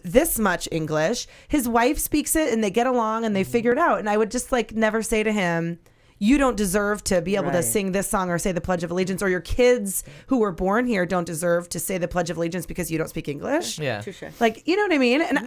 this much English, his wife speaks it and they get along and they figure it out. And I would just never say to him, you don't deserve to be able to Right. sing this song or say the Pledge of Allegiance, or your kids who were born here don't deserve to say the Pledge of Allegiance because you don't speak English. Yeah. Touche. You know what I mean? And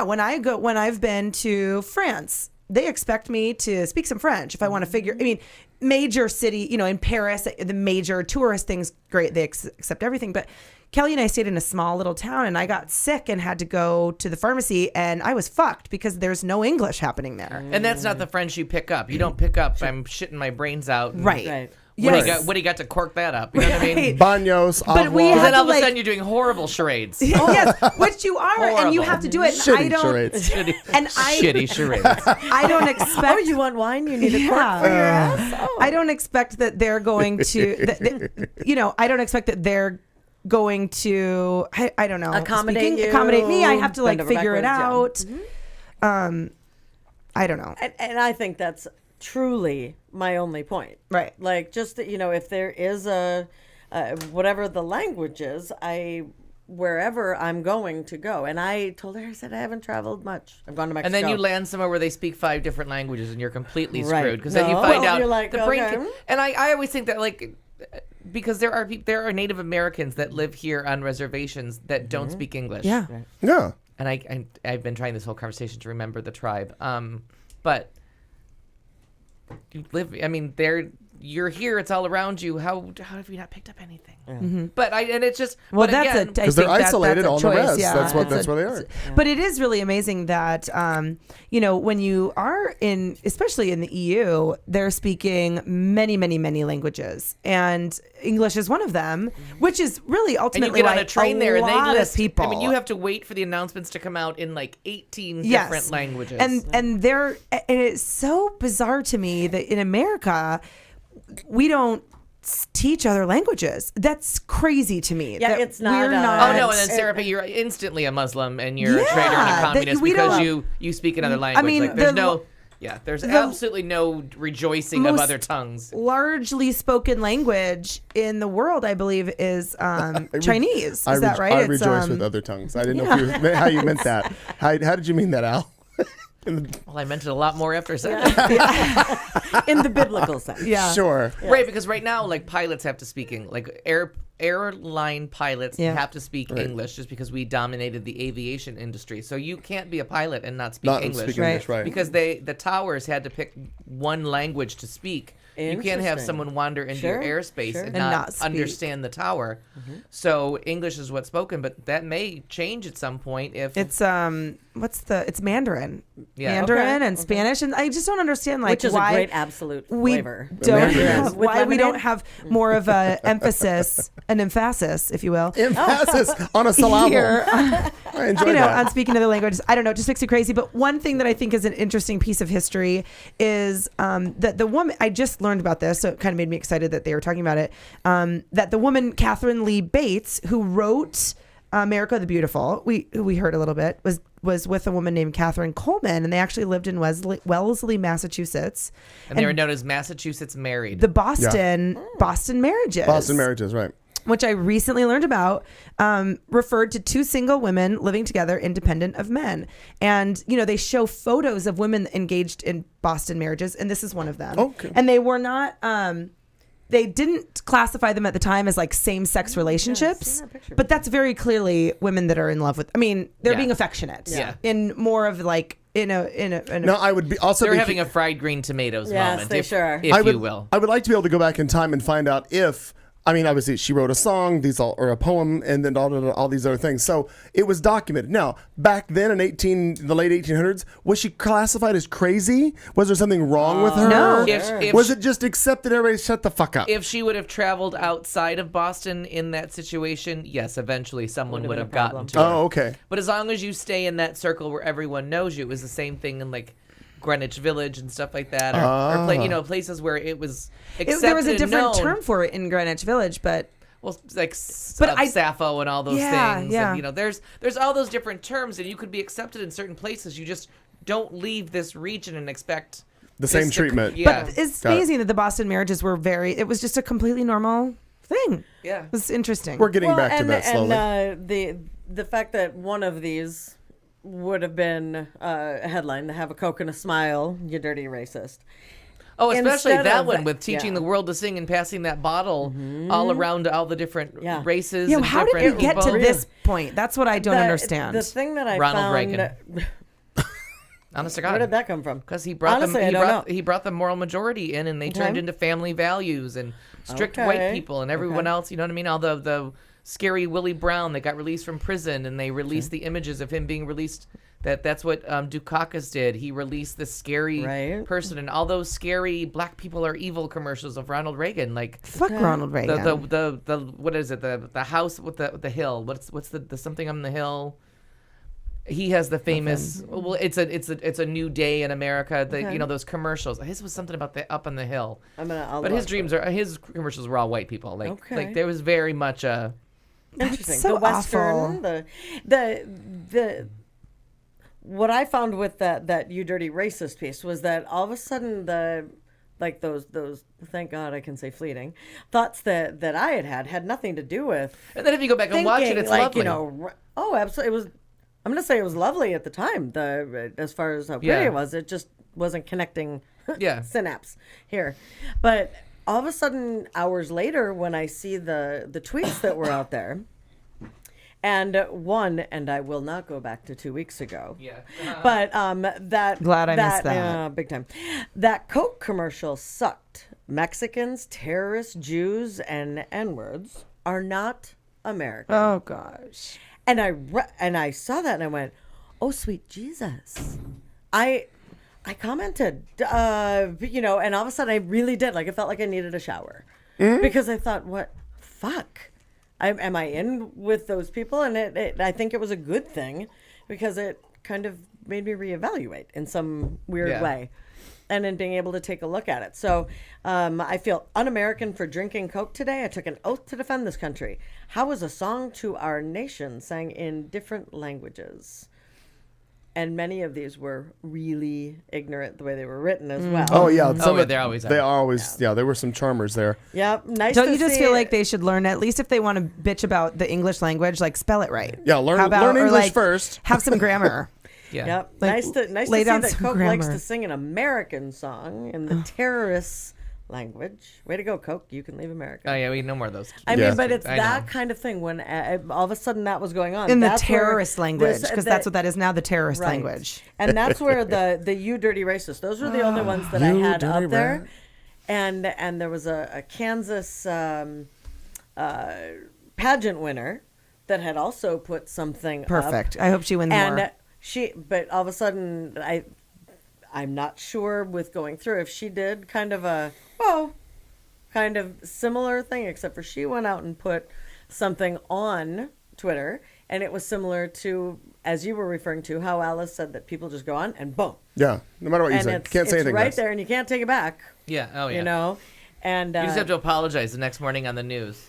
when I've been to France, they expect me to speak some French if I want to figure. I mean, major city, in Paris, the major tourist things, great, they accept everything. But Kelly and I stayed in a small little town, and I got sick and had to go to the pharmacy, and I was fucked because there's no English happening there. And that's not the French you pick up. You don't pick up, I'm shitting my brains out. and Right. Right. Yes. What do you got to cork that up? You know what I mean? Banos, But we avoir. Because then had all of to, a sudden you're doing horrible charades. Yes, which you are, and you Horrible. have to do it. And Shitty I don't. charades. Shitty charades. I don't expect. Oh, you want wine? You need a cork for your ass? Oh. I don't expect that they're going to. I don't expect that they're going to. I don't know. Accommodate you, accommodate me. I have to bend over figure it backwards, out. I don't know. And I think that's truly my only point. Right. Like, just that, if there is a whatever the language is, wherever I'm going to go. And I told her, I said, I haven't traveled much. I've gone to Mexico. And then you land somewhere where they speak 5 different languages and you're completely Right. screwed. Because then you No. find Well, out you're like, the brain. okay. And I always think that because there are Native Americans that live here on reservations that don't speak English. Yeah. Yeah. And I've been trying this whole conversation to remember the tribe. But you live. I mean, you're here. It's all around you. How have you not picked up anything? But it's just. Well, but that's again, Because they're isolated that's a on the choice, rest. yeah. That's where they are. But it is really amazing that, when you are especially in the EU, they're speaking many, many, many languages. And English is one of them, which is really and ultimately you get on why a train there, and they lot list of people. I mean, you have to wait for the announcements to come out in 18 Yes. different languages. And it's so bizarre to me that in America, we don't teach other languages. That's crazy to me. Yeah, that it's not, we're Oh no! And then It- Sarah, but you're instantly a Muslim and you're a Yeah, traitor and a that communist we because don't- you speak another language. mean, there's the- there's absolutely no rejoicing of most other tongues. largely spoken language in the world, I believe, is Chinese. Is that right? I It's, rejoice with other tongues. I didn't know how you meant that. How did you mean that, Al? Well, I meant it a lot more after a second. In the biblical sense. Yeah. Sure. Right, because right now, like, pilots have to speak like airline pilots have to speak English just because we dominated the aviation industry. So you can't be a pilot and not speak English. Speak English, right. Because the towers had to pick one language to speak. You can't have someone wander into your airspace and not understand the tower. So English is what's spoken, but that may change at some point if it's it's Mandarin. Yeah. Mandarin and Spanish, and I just don't understand Which is why a great absolute we flavor. don't Mandarin. have, why we don't have more of an emphasis, if you will. Emphasis on a syllable. Here, I enjoy that. on speaking other languages. I don't know, it just makes me crazy. But one thing that I think is an interesting piece of history is that the woman, I just learned about this, so it kind of made me excited that they were talking about it, that the woman, Catherine Lee Bates, who wrote America the Beautiful, we heard a little bit, was with a woman named Catherine Coleman, and they actually lived in Wellesley, Massachusetts. And they were known as Massachusetts Married. The Boston marriages. Boston marriages, right. Which I recently learned about, referred to two single women living together independent of men. And, they show photos of women engaged in Boston marriages, and this is one of them. Okay. And they were not, they didn't classify them at the time as like same-sex relationships, but that's very clearly women that are in love with, they're being affectionate. Yeah. In more of like, in a No, I would be also. They're having a fried green tomatoes moment, they sure are. if you will. I would like to be able to go back in time and find out if. Obviously, she wrote a song, or a poem, and then all these other things. So it was documented. Now, back then in the late 1800s, was she classified as crazy? Was there something wrong with her? No. Was it just accepted? Everybody shut the fuck up. If she would have traveled outside of Boston in that situation, yes, eventually someone would have gotten to her. Oh, okay. But as long as you stay in that circle where everyone knows you, it was the same thing in like Greenwich Village and stuff like that, or places where it was accepted. There was a different known. term for it in Greenwich Village, but like Sappho and all those things. Yeah. And, there's all those different terms, and you could be accepted in certain places. You just don't leave this region and expect the same treatment. But it's amazing that the Boston marriages were it was just a completely normal thing. Yeah. It was interesting. We're getting back to that slowly. And the fact that one of these would have been a headline to have a Coke and a smile, you dirty racist. Oh, especially Instead that of one with teaching the world to sing and passing that bottle all around all the different races. Yeah, and how did you different get to people. this point? That's what I don't understand. The thing that I Ronald found, Reagan. Honest to God. Where did that come from? Because he brought Honestly, I don't know. he brought the moral majority in, and they turned into family values and strict white people and everyone else. You know what I mean? All the scary Willie Brown that got released from prison, and they released the images of him being released. That's what Dukakis did. He released this scary person, and all those scary black people are evil commercials of Ronald Reagan. Like fuck Ronald Reagan. The what is it? The house with the hill. What's the something on the hill? He has the famous. Well, it's a new day in America. Those commercials. His was something about the up on the hill. But his commercials were all white people. Like there was very much a interesting. So the Western, awful. the what I found with that you dirty racist piece was that all of a sudden those thank God I can say fleeting thoughts that I had nothing to do with. And then if you go back and watch it, it's lovely. Oh, absolutely. It was. I'm going to say it was lovely at the time. As far as how pretty it was, it just wasn't connecting synapse here. But all of a sudden, hours later, when I see the tweets that were out there, and I will not go back to 2 weeks ago. Yeah. But Glad I missed that. big time. That Coke commercial sucked. Mexicans, terrorists, Jews, and N-words are not American. Oh gosh. And I saw that and I went, "Oh sweet Jesus!" I commented, and all of a sudden I really did. Like, it felt like I needed a shower because I thought, "What fuck? Am I in with those people?" And I think it was a good thing because it kind of made me reevaluate in some weird way, and in being able to take a look at it. So I feel un-American for drinking Coke today. I took an oath to defend this country. How was a song to our nation sang in different languages? And many of these were really ignorant the way they were written as well. Oh yeah, they always are. They are always there were some charmers there. Yep, nice. Don't you just feel like they should learn, at least if they want to bitch about the English language, like spell it right? Yeah, learn English first. Have some grammar. Yeah. Yep. Like, nice to lay see down that some Coke likes grammar. to sing an American song in the terrorist language. Way to go, Coke. You can leave America. Oh yeah, we need no more of those. I Yeah. mean, but it's I that know. kind of thing when all of a sudden that was going on. In the That's where terrorist language, this- because that's what that is now, the terrorist Right. language. And that's where the you dirty racist. Those were the only ones that I You had dirty up there. rat. And there was a Kansas pageant winner that had also put something up. Perfect. I hope she wins And more. but all of a sudden I'm not sure with going through if she did kind of similar thing, except for she went out and put something on Twitter, and it was similar to, as you were referring to, how Alice said that people just go on and boom. Yeah, no matter what you And say, it's, can't say it's anything right nice. there, and you can't take it back. Yeah. Oh yeah. You know, and You just have to apologize the next morning on the news.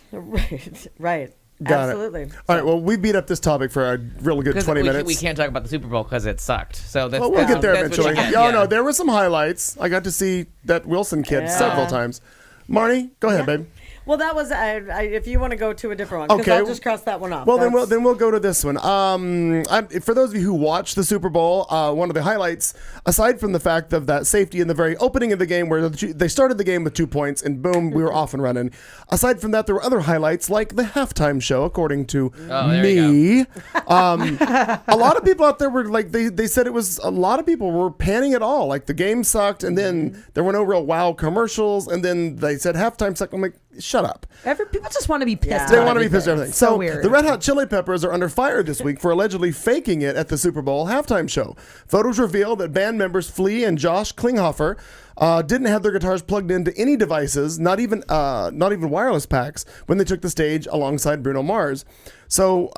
right. Got Absolutely. it. All right, well, we beat up this topic for a real good 20 minutes. We can't talk about the Super Bowl because it sucked. So that's Well, we'll get there that's what you eventually. get, No, there were some highlights. I got to see that Wilson kid Yeah. several times. Marnie, go ahead, babe. Well, that was if you want to go to a different one, because Okay. I'll just cross that one off. Well, That's- then we'll go to this one. For those of you who watched the Super Bowl, one of the highlights, aside from the fact of that safety in the very opening of the game, where they started the game with 2 points and boom, we were off and running. Aside from that, there were other highlights like the halftime show, according to there me. A lot of people out there were like, they said it was, a lot of people were panning it all. Like the game sucked, and then there were no real wow commercials, and then they said halftime sucked. I'm like, shut up. People just want to be pissed. Yeah. They about want to be pissed at everything. everything. So So weird. the Red Hot Chili Peppers are under fire this week for allegedly faking it at the Super Bowl halftime show. Photos reveal that band members Flea and Josh Klinghoffer didn't have their guitars plugged into any devices, not even wireless packs, when they took the stage alongside Bruno Mars. So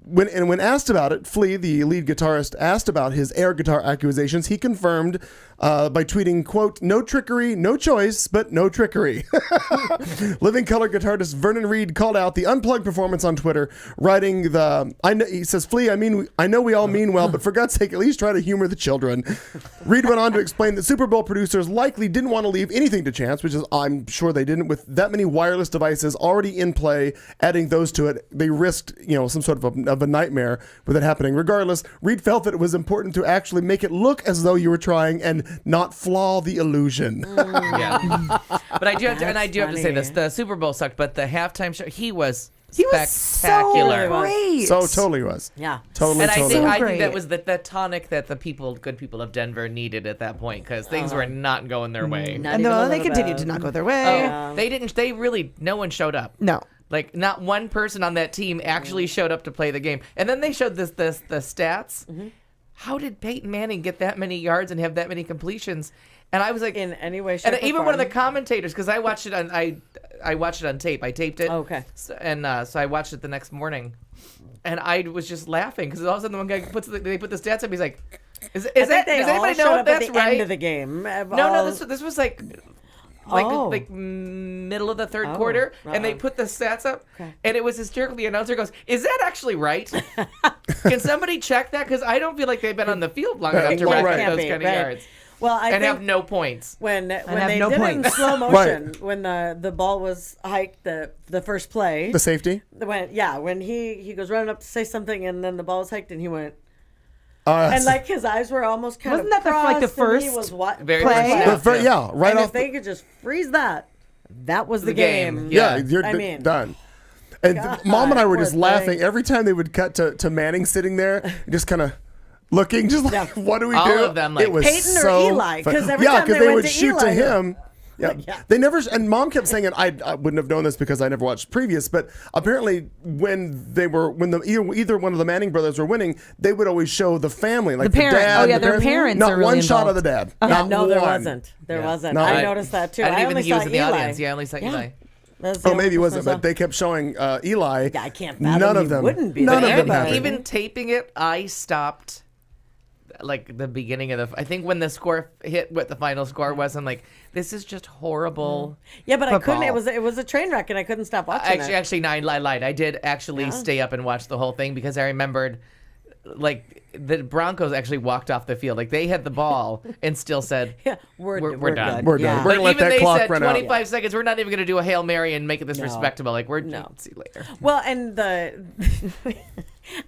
when asked about it, Flea, the lead guitarist, asked about his air guitar accusations. He confirmed by tweeting, quote, "No trickery, no choice, but no trickery." Living Color guitarist Vernon Reed called out the unplugged performance on Twitter, writing he says, "Flea, I know we all mean well, but for God's sake, at least try to humor the children." Reed went on to explain that Super Bowl producers likely didn't want to leave anything to chance, which is, I'm sure they didn't. With that many wireless devices already in play, adding those to it, they risked, some sort of a nightmare with it happening. Regardless, Reed felt that it was important to actually make it look as though you were trying and not flaw the illusion. Yeah. But I do have to, and I That's do have to say funny. this: the Super Bowl sucked, but the halftime show, he was He was spectacular. so great. So totally was. Yeah. Totally, And I totally. think, So I think great. that was the tonic that the good people of Denver needed at that point, because things were not going their way. Not And even a they little continued bit. to not go their way. Oh, they didn't. No one showed up. No. Like not one person on that team actually showed up to play the game. And then they showed the stats. How did Peyton Manning get that many yards and have that many completions? And I was like, In any way, shape, and or even one of the form. commentators, because I watched it on I watched it on tape. I taped it. Okay. So I watched it the next morning, and I was just laughing because all of a sudden the one guy they put the stats up. He's like, "Is I think that? they Does all anybody showed know if up at that's the right?" end of the game. No. This was like. Oh. Like middle of the third Oh, quarter, and they uh-uh. put the stats up, Okay. and it was hysterical. The announcer goes, "Is that actually right? Can somebody check that? Because I don't feel like they've been on the field long enough to Well, rack right. up those kind of yards Well, I and think have no points." when have they no did it in points. slow motion, when the ball was hiked, the first play, The safety? when he goes running up to say something, and then the ball was hiked, and he went, And and like his eyes were almost kind Wasn't of that like the crossed, and he first was what Very play? first snap, yeah. right and off if they could just freeze that, that was the The game. game. Yeah, Yeah. you're I mean, done. And God, Mom and I were poor just laughing thing. every time they would cut to Manning sitting there, just kind of looking, just like, what do we All do? of them, like, it was Peyton or so Eli, 'cause fun. every yeah, time they they went would to shoot to Eli, him. Yeah. Yeah. They never, and Mom kept saying, and I wouldn't have known this because I never watched previous, but apparently when either one of the Manning brothers were winning, they would always show the family, like The parent. dad. Oh, yeah, the their parents Not are really one shot of involved. the dad. Yeah, Not no, there one. wasn't. There Yeah. wasn't. No. I I- noticed that too. I didn't even only think he was saw in the Eli. audience. Yeah, I only saw Eli. That's the Oh, only maybe he person I wasn't, saw. but they kept showing Eli. Yeah, I can't fathom None of he them. wouldn't be. None there. of them And happened. even taping it, I stopped like the beginning of I think when the score hit what the final score was. I'm like, this is just horrible. Yeah, but I couldn't. football. It was a train wreck, and I couldn't stop watching it. Actually, no, I lied. I did actually stay up and watch the whole thing because I remembered, like, the Broncos actually walked off the field. Like, they had the ball and still said, Yeah, we're we're done. good. We're done. Yeah. We're gonna let even that they clock said run out. 25 seconds. We're not even going to do a Hail Mary and make it this No. respectable. Like, we're No. see you later. Well, and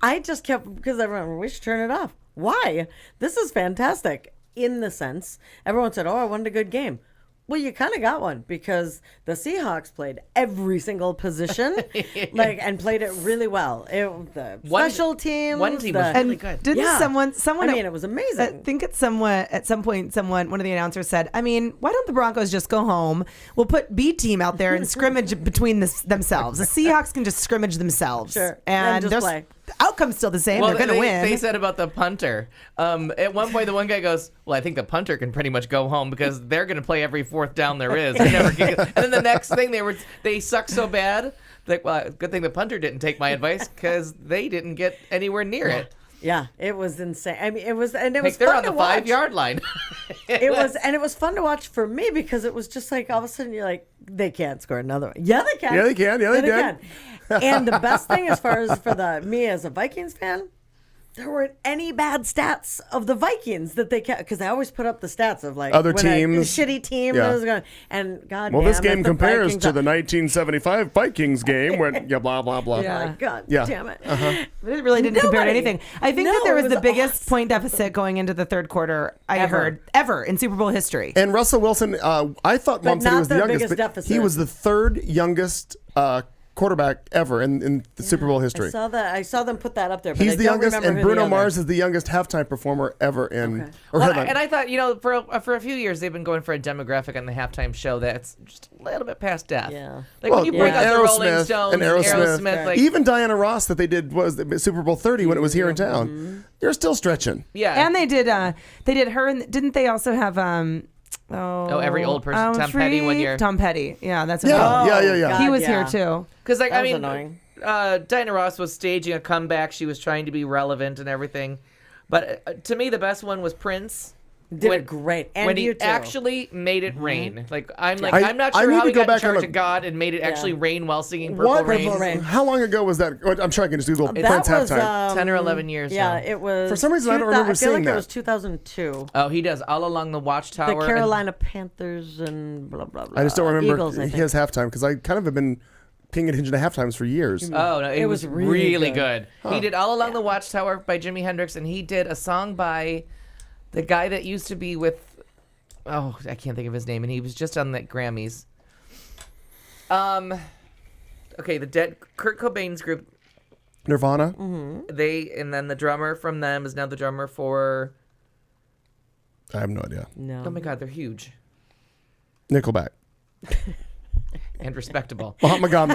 I just kept because everyone we should turn it off. why? This is fantastic. In the sense, everyone said, "Oh, I wanted a good game." Well, you kind of got one because the Seahawks played every single position, and played it really well. The special teams, one team was really good. Didn't someone? I mean, it was amazing. I think at some point, one of the announcers said, "I mean, why don't the Broncos just go home? We'll put B team out there and scrimmage between themselves. The Seahawks can just scrimmage themselves, sure, and just play." The outcome's still the same. Well, they're going to win. They said about the punter. At one point, the one guy goes, "Well, I think the punter can pretty much go home because they're going to play every fourth down there is." And then the next thing they suck so bad. Like, well, good thing the punter didn't take my advice because they didn't get anywhere near it. Yeah, it was insane. I mean, it was They're fun on the to watch. 5-yard line. It was fun to watch for me because it was just like all of a sudden you're like, they can't score another one. Yeah, they can. Yeah, they can. Yeah, they did. And the best thing, as far as for me as a Vikings fan, there weren't any bad stats of the Vikings that they kept, because I always put up the stats of like other when teams, a shitty team yeah. that was going. And God, well, damn this game it, the compares Vikings to the 1975 Vikings game when blah blah blah. Yeah, God Yeah. damn it. It really didn't compare to anything. I think that there was it the was biggest point deficit going into the third quarter I heard ever in Super Bowl history. And Russell Wilson, I thought Mom said he not was the the youngest, biggest but deficit. he was the third youngest quarterback ever in the Super Bowl history. I saw them put that up there. But He's I the don't youngest, remember and who the Bruno other- Mars is the youngest halftime performer ever in. Okay. Or Well, headline. and I thought, for a few years, they've been going for a demographic on the halftime show that's just a little bit past death. Yeah. Like when you bring yeah. out the Rolling Aerosmith Stones, and Aerosmith, like, even Diana Ross that they did was the Super Bowl 30 when it was here in town. They're still stretching. yeah. And they did her, and didn't they also have every old person, Tom Petty, one year. Tom Petty, yeah, that's what Yeah, it was. yeah. He was yeah. here too. Because That was annoying. Diana Ross was staging a comeback. She was trying to be relevant and everything. But to me, the best one was Prince. Did it great. And when you he too. actually made it rain. I'm not I sure need how to he go got in back on charge a- of God and made it actually rain while singing Purple What? Rain. Purple Rain. How long ago was that? I'm sure I can just Google That Prince was halftime. 10 or 11 years Yeah, now. it was. For some reason, I don't remember I feel seeing like that. it was 2002. Oh, he does All Along the Watchtower. The Carolina Panthers and blah blah blah. I just don't remember Eagles, I think. his halftime because I kind of have been paying attention to halftimes for years. Oh, no, it was really good. Huh. He did All Along the Watchtower by Jimi Hendrix, and he did a song by the guy that used to be with, I can't think of his name, and he was just on the Grammys. Okay, the dead Kurt Cobain's group, Nirvana. and then the drummer from them is now the drummer for, I have no idea. No. oh my God, they're huge Nickelback. and respectable. Mahatma Gandhi.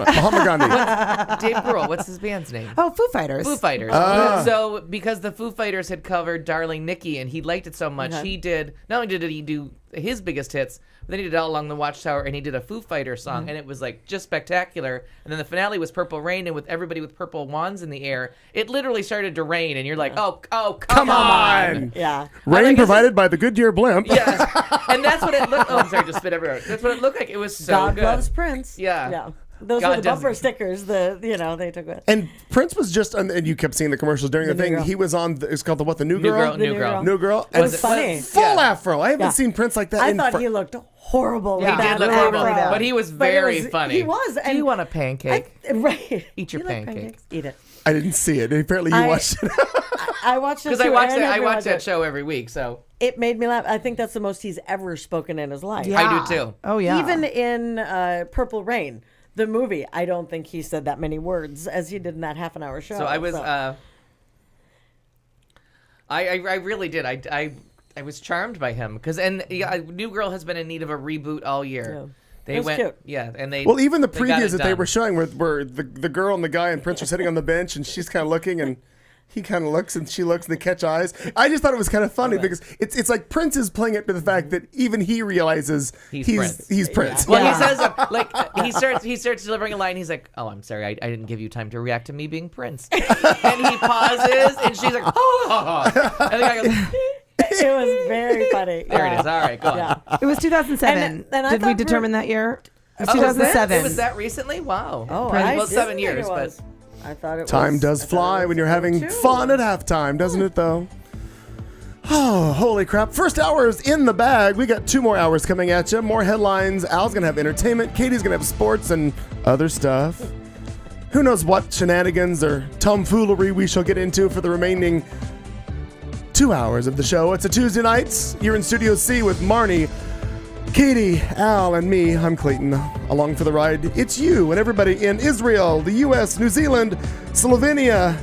Dave Grohl, what's his band's name? Oh, Foo Fighters. Foo Fighters. Ah. So because the Foo Fighters had covered Darling Nikki and he liked it so much, he did, not only did he do his biggest hits, but then he did All Along the Watchtower and he did a Foo Fighters song and it was like just spectacular. And then the finale was Purple Rain, and with everybody with purple wands in the air, it literally started to rain and you're like, oh, come on. Yeah. Rain like, provided by the Goodyear blimp. Yeah. And that's what it looked, I'm sorry, just spit everywhere. That's what it looked like. It was so God good. loves Prince. Yeah. Yeah. Those God were the bumper doesn't. stickers that they took with. And Prince was just, and you kept seeing the commercials during the New thing. Girl. He was on, it's called the New Girl. New Girl. It was funny. Full Yeah. afro. I haven't Yeah. seen Prince like that I in thought he looked horrible. He with did that look afro. horrible, but he was very was- funny. He was. Do And you want a pancake? right. Eat your You like pancake. Eat it. I didn't see it. Apparently you watched it. I watched it Because I too, watch and that. I everyone watch that did. show every week. So It made me laugh. I think that's the most he's ever spoken in his life. I do too. Oh yeah. Even in Purple Rain, the movie, I don't think he said that many words as he did in that half an hour show. So I was. I really did. I was charmed by him because New Girl has been in need of a reboot all year. Yeah. They It was went, cute. yeah, and they. Well, even the they got previews it that they done. were showing where the girl and the guy and Prince are sitting on the bench and she's kind of looking and he kind of looks and she looks and they catch eyes. I just thought it was kind of funny because it's like Prince is playing it to the fact that even he realizes He's Prince. Prince. Well, Yeah. he says he starts delivering a line. He's like, "Oh, I'm sorry, I didn't give you time to react to me being Prince." And he pauses, and she's like, "Oh," and the guy goes, It was very funny. "There it is. All right, go on." Yeah. it was 2007. And I Did we thought determine that year? It was Oh, was that- 2007. It was that recently? Wow. Oh, Well, I 7 didn't years, think it but. was. I thought it Time was. does I thought fly it when you're having 02. fun at halftime, doesn't it, though? Oh, holy crap. First hour is in the bag. We got 2 more hours coming at you. More headlines. Al's going to have entertainment. Katie's going to have sports and other stuff. Who knows what shenanigans or tomfoolery we shall get into for the remaining 2 hours of the show. It's a Tuesday night. You're in Studio C with Marnie, Katie, Al, and me. I'm Clayton. Along for the ride, it's you and everybody in Israel, the U.S., New Zealand, Slovenia,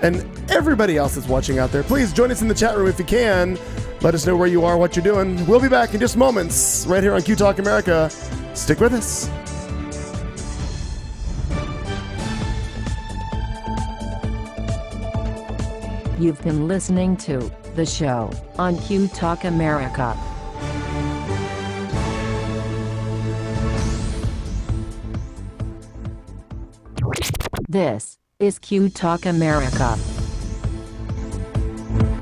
and everybody else that's watching out there. Please join us in the chat room if you can. Let us know where you are, what you're doing. We'll be back in just moments right here on Q Talk America. Stick with us. You've been listening to The Show on Q Talk America. This is Q Talk America.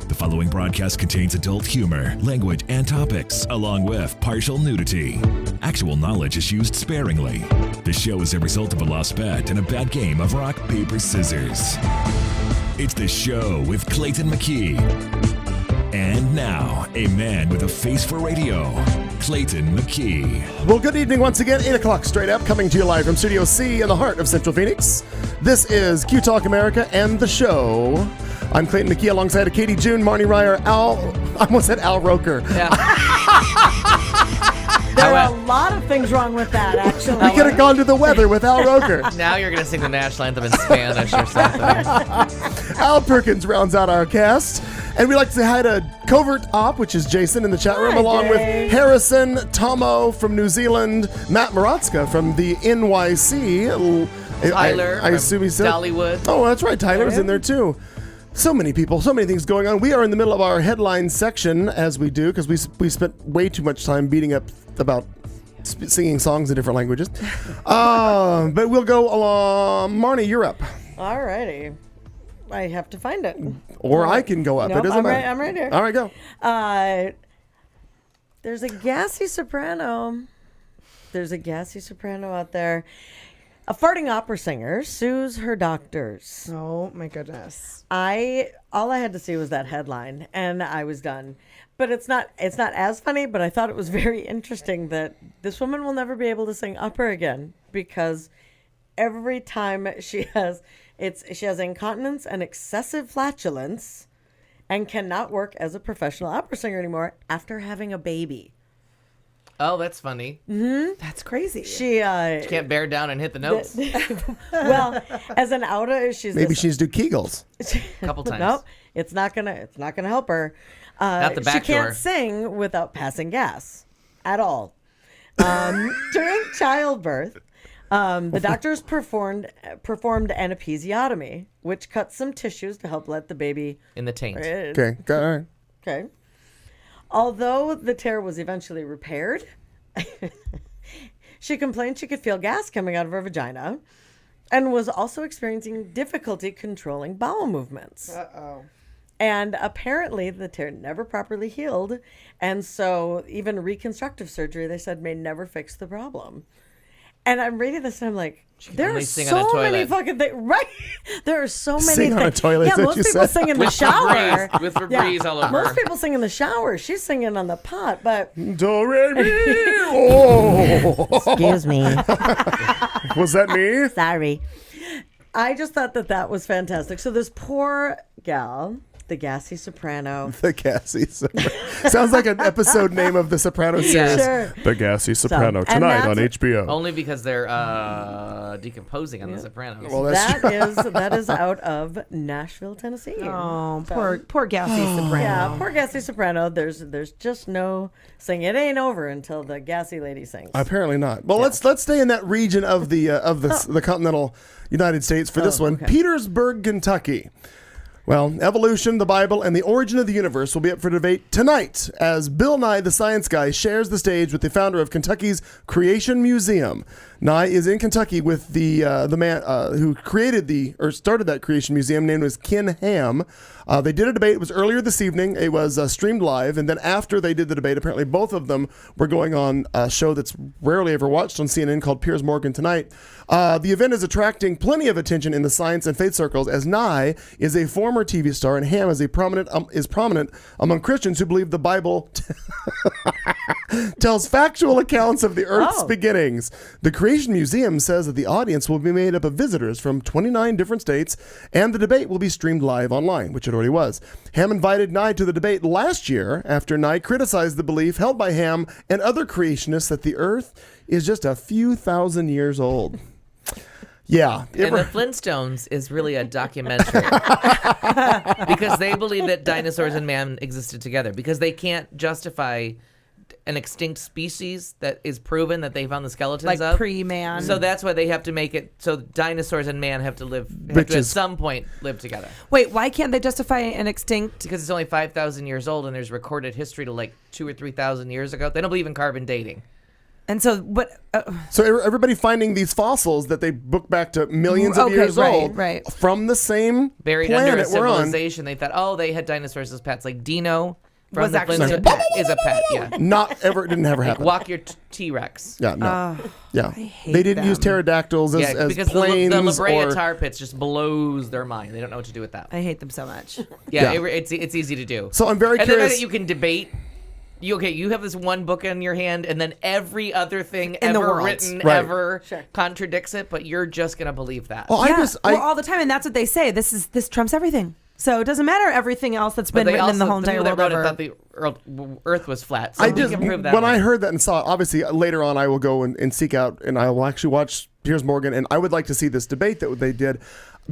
The following broadcast contains adult humor, language, and topics, along with partial nudity. Actual knowledge is used sparingly. The show is a result of a lost bet and a bad game of rock, paper, scissors. It's The Show with Clayton McKee. And now, a man with a face for radio, Clayton McKee. Well, good evening once again. 8 o'clock straight up, coming to you live from Studio C in the heart of Central Phoenix. This is Q Talk America and The Show. I'm Clayton McKee alongside of Katie June, Marnie Ryer, Al. I almost said Al Roker. Yeah. There are a lot of things wrong with that, actually. We could have gone to the weather with Al Roker. Now you're going to sing the national anthem in Spanish or something. Al Perkins rounds out our cast. And we'd like to say hi to Covert Op, which is Jason in the chat room, Hi, along with Dave. Harrison, Tomo from New Zealand, Matt Maratska from the NYC. Tyler I assume he said Dollywood. Oh, that's right. Tyler's in there too. So many people, so many things going on. We are in the middle of our headline section, as we do, because we spent way too much time beating up about singing songs in different languages. But we'll go along. Marnie, you're up. All righty. I have to find it. Or I can go up. Nope, It doesn't matter. I'm right here. All right, go. There's a gassy soprano. There's a gassy soprano out there. A farting opera singer sues her doctors. Oh my goodness. All I had to see was that headline, and I was done. But it's not as funny, but I thought it was very interesting that this woman will never be able to sing opera again, because every time she has incontinence and excessive flatulence and cannot work as a professional opera singer anymore after having a baby. Oh, that's funny. That's crazy. She Can't bear down and hit the notes. well, as an outa, Maybe she needs to do Kegels. A couple times. Nope, it's not gonna help her. Not the back she can't door. sing without passing gas at all. During childbirth, the doctors performed an episiotomy, which cut some tissues to help let the baby In the taint. Okay, all right. Okay. Although the tear was eventually repaired, she complained she could feel gas coming out of her vagina and was also experiencing difficulty controlling bowel movements. Uh-oh. And apparently the tear never properly healed. And so even reconstructive surgery, they said, may never fix the problem. And I'm reading this and I'm like, there are only sing on a so many toilet. fucking things. Right. There are so many Sing things. on a toilet, Yeah, is what most you people said. sing in the shower. With Febreze all over. Most people sing in the shower. She's singing on the pot, but Do, re, mi. Oh. excuse me. Was that me? Sorry. I just thought that was fantastic. So this poor gal, the gassy soprano. The Gassy Soprano. Sounds like an episode name of the Soprano series. Sure. The Gassy Soprano and tonight on that's- HBO. Only because they're decomposing on The Sopranos. Well, that's true. That is out of Nashville, Tennessee. Oh, poor gassy soprano. Yeah, poor gassy soprano. There's just no singing. It ain't over until the gassy lady sings. Apparently not. Well, let's stay in that region of the continental United States for this one. okay. Petersburg, Kentucky. Well, evolution, the Bible, and the origin of the universe will be up for debate tonight as Bill Nye, the science guy, shares the stage with the founder of Kentucky's Creation Museum. Nye is in Kentucky with the man who started that Creation Museum, named was Ken Ham. They did a debate. It was earlier this evening. It was streamed live, and then after they did the debate, apparently both of them were going on a show that's rarely ever watched on CNN called Piers Morgan Tonight. The event is attracting plenty of attention in the science and faith circles, as Nye is a former TV star and Ham is prominent among Christians who believe the Bible tells factual accounts of the Earth's beginnings. The Creation Museum says that the audience will be made up of visitors from 29 different states, and the debate will be streamed live online, which it already was. Ham invited Nye to the debate last year after Nye criticized the belief held by Ham and other creationists that the Earth is just a few thousand years old. Yeah. And the Flintstones is really a documentary because they believe that dinosaurs and man existed together because they can't justify an extinct species that is proven that they found the skeletons of. Pre-man. So that's why they have to make it so dinosaurs and man have to at some point live together. Wait, why can't they justify an extinct? Because it's only 5,000 years old and there's recorded history to like 2,000 or 3,000 years ago. They don't believe in carbon dating. And so, what? So everybody finding these fossils that they book back to millions of years old, from the same buried planet under a we're on. Civilization. They thought, they had dinosaurs as pets. Like Dino from Was the actually Flintstones a pet. is a pet. Yeah, It didn't ever happen. walk your T-Rex. Yeah, no. Yeah, hate they didn't use them. pterodactyls as because planes the La Brea or tar pits just blows their mind. They don't know what to do with that. I hate them so much. Yeah, Yeah. it's easy to do. So I'm very and curious. then you can debate. You have this one book in your hand, and then every other thing In the ever world. written Right. ever contradicts it, but you're just gonna believe that. Well, all the time, and that's what they say. This trumps everything. So it doesn't matter everything else that's been But they written in the whole the entire people world that wrote ever. it thought the Earth was flat. So I we just can prove that when one. I heard that and saw it, obviously later on I will go and seek out and I will actually watch Piers Morgan, and I would like to see this debate that they did,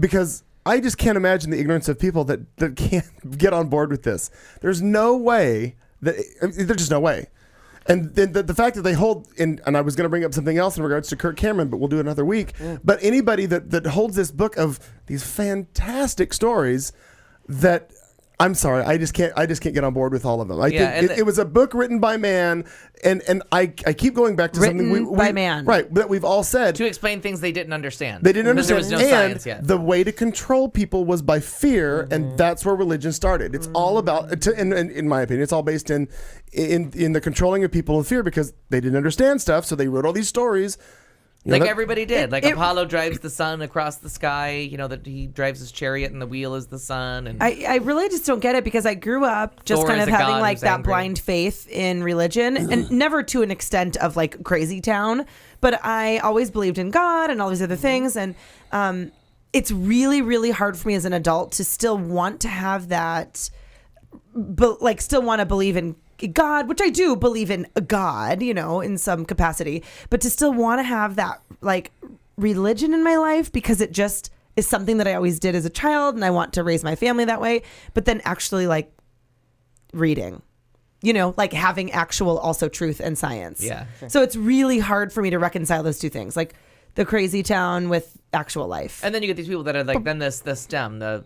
because I just can't imagine the ignorance of people that can't get on board with this. There's no way there's just no way. And then the fact that they hold and I was going to bring up something else in regards to Kirk Cameron, but we'll do it another week. But anybody that holds this book of these fantastic stories, that I'm sorry, I just can't get on board with all of them. I think it was a book written by man, and I keep going back to something by man, right? That we've all said to explain things they didn't understand. They didn't understand, because there was no science yet. The way to control people was by fear, and that's where religion started. It's all about, in my opinion, it's all based in the controlling of people in fear, because they didn't understand stuff, so they wrote all these stories. Everybody did. Apollo drives the sun across the sky, that he drives his chariot and the wheel is the sun. And I really just don't get it, because I grew up just Thor kind is of a having god like who's that angry. blind faith in religion, and never to an extent of like Crazy Town, but I always believed in God and all these other things. And it's really, really hard for me as an adult to still want to have that, but like still want to believe in God, which I do believe in a God, in some capacity, but to still want to have that like religion in my life, because it just is something that I always did as a child, and I want to raise my family that way. But then actually like reading, like having actual also truth and science. Yeah. So it's really hard for me to reconcile those two things, like the Crazy Town with actual life. And then you get these people that are like, then the stem, not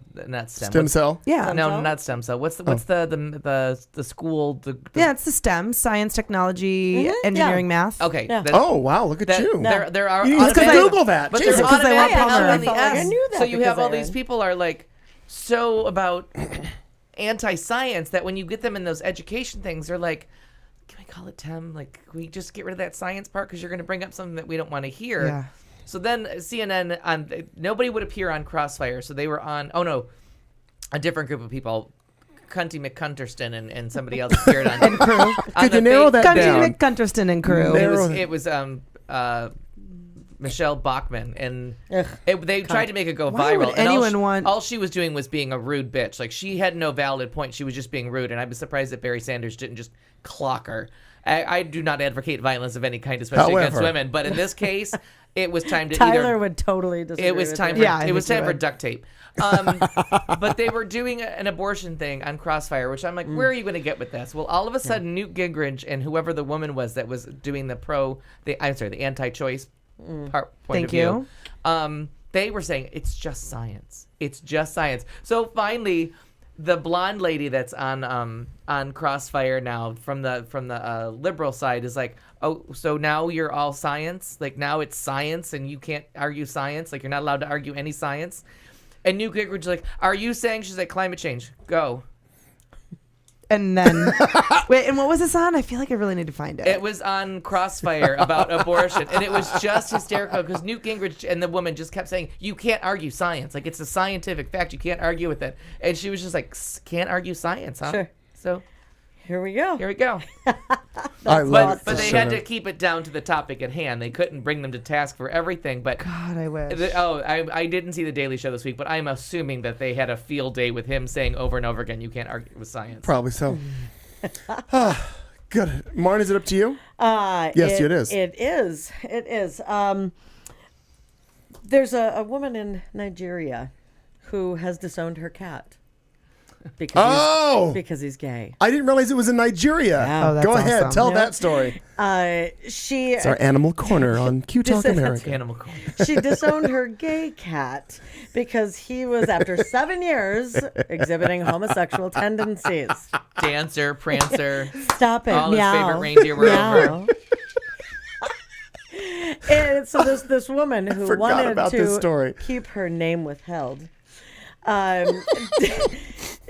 stem. Stem cell. Yeah. No, not stem cell. What's the school? Yeah, it's the STEM: science, technology, engineering, math. Okay. Yeah. Oh wow! Look at you. There are. You can Google that. But Jesus. there's Because I want automatic Palmer. L and the I felt like I S. knew that So you because have all I these read. people are like so about anti-science that when you get them in those education things, they're like, can we call it TEM? Like, can we just get rid of that science part because you're going to bring up something that we don't want to hear? Yeah. So then CNN, nobody would appear on Crossfire. So they were on, a different group of people. Cunty McCunterston and somebody else appeared on. And crew. Could you narrow that Cunty down? McCunterston and crew. It was Michelle Bachmann, and they tried to make it go Why viral. would and anyone want- all she was doing was being a rude bitch. Like, she had no valid point. She was just being rude, and I was surprised that Barry Sanders didn't just clock her. I do not advocate violence of any kind, especially against However. women. But in this case, it was time to Tyler would totally disagree. it was with time you. for Yeah, I it was think you time for would. duct tape. But they were doing an abortion thing on Crossfire, which I'm like, where are you going to get with this? Well, all of a sudden, Newt Gingrich and whoever the woman was that was doing the anti-choice point Thank of view, they were saying it's just science. It's just science. So finally, the blonde lady that's on Crossfire now from the liberal side is like, oh, so now you're all science? Like, now it's science and you can't argue science? Like, you're not allowed to argue any science? And Newt Gingrich is like, are you saying? She's like, climate change. Go. And then, wait, and what was this on? I feel like I really need to find it. It was on Crossfire about abortion, and it was just hysterical because Newt Gingrich and the woman just kept saying, you can't argue science. Like, it's a scientific fact. You can't argue with it. And she was just like, can't argue science, huh? Sure. So here we go. Here we go. I love it. But they had to keep it down to the topic at hand. They couldn't bring them to task for everything. But God, I wish. I didn't see the Daily Show this week, but I'm assuming that they had a field day with him saying over and over again, "You can't argue with science." Probably so. Good. Marn, is it up to you? Yes, it is. It is. It is. There's a woman in Nigeria who has disowned her cat because he's gay. I didn't realize it was in Nigeria. Yeah. Oh, that's Go ahead, awesome. tell that story. It's our Animal Corner on Q Talk America. Animal Corner. She disowned her gay cat because he was, after 7 years, exhibiting homosexual tendencies. Dancer, prancer. Stop it. All his Meow. favorite reindeer were over. And so there's this woman who forgot wanted about this story. to keep her name withheld.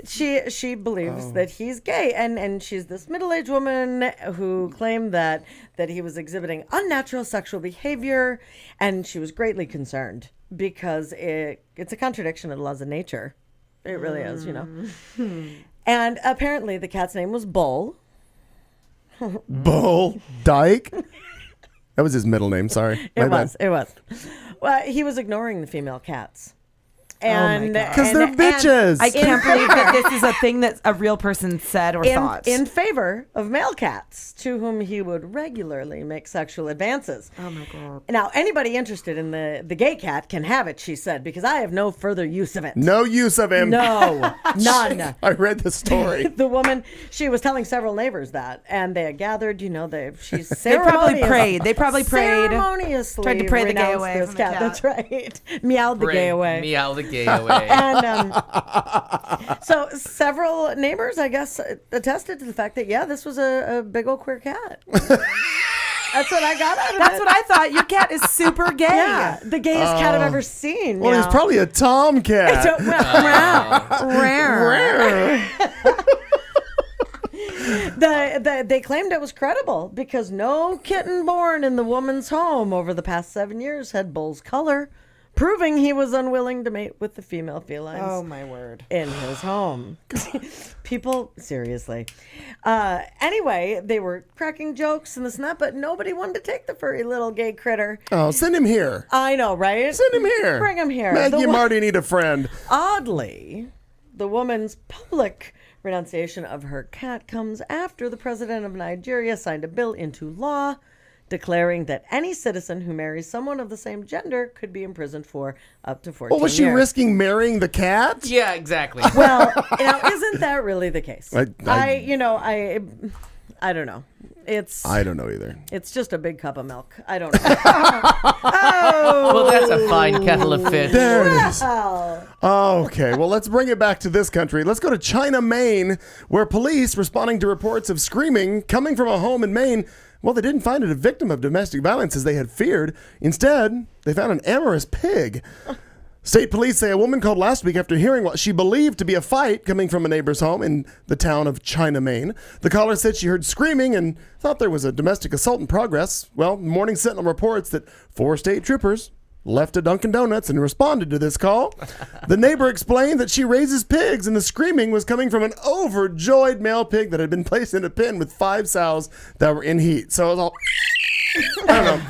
She believes that he's gay, and she's this middle-aged woman who claimed that he was exhibiting unnatural sexual behavior, and she was greatly concerned because it's a contradiction of the laws of nature. It really is, you know. And apparently the cat's name was Bull. Bull Dyke. That was his middle name. Sorry. It was. Well, he was ignoring the female cats. And because they're bitches. I can't believe that this is a thing that a real person said or thought. In favor of male cats, to whom he would regularly make sexual advances. Oh my God. Now, anybody interested in the gay cat can have it, she said, because I have no further use of it. No use of him. No, none. I read the story. The woman, she was telling several neighbors that, and they had gathered, she's They probably prayed. ceremoniously Tried to pray the gay renounced away this from the cat. That's right. Meowed the gay away. Meow the gay away. And so several neighbors, I guess, attested to the fact that, this was a big old queer cat. That's what I got out of it. That's what I thought. Your cat is super gay. Yeah, the gayest cat I've ever seen. Well, he's probably a tomcat. Rare. They claimed it was credible because no kitten born in the woman's home over the past 7 years had Bull's color, proving he was unwilling to mate with the female felines. Oh, my word. In his home. People, seriously. Anyway, they were cracking jokes and this and that, but nobody wanted to take the furry little gay critter. Oh, send him here. I know, right? Send him here. Bring him here. Maggie and Marty need a friend. Oddly, the woman's public renunciation of her cat comes after the president of Nigeria signed a bill into law declaring that any citizen who marries someone of the same gender could be imprisoned for up to 14 years. Well, was she risking marrying the cat? Yeah, exactly. Well, isn't that really the case? I don't know. I don't know either. It's just a big cup of milk. I don't know. Well, that's a fine kettle of fish. There it is. Okay, well, let's bring it back to this country. Let's go to China, Maine, where police responding to reports of screaming coming from a home in Maine. Well, they didn't find it a victim of domestic violence as they had feared. Instead, they found an amorous pig. State police say a woman called last week after hearing what she believed to be a fight coming from a neighbor's home in the town of China, Maine. The caller said she heard screaming and thought there was a domestic assault in progress. Well, Morning Sentinel reports that 4 state troopers left a Dunkin' Donuts and responded to this call. The neighbor explained that she raises pigs and the screaming was coming from an overjoyed male pig that had been placed in a pen with 5 sows that were in heat. So it was all... I don't know.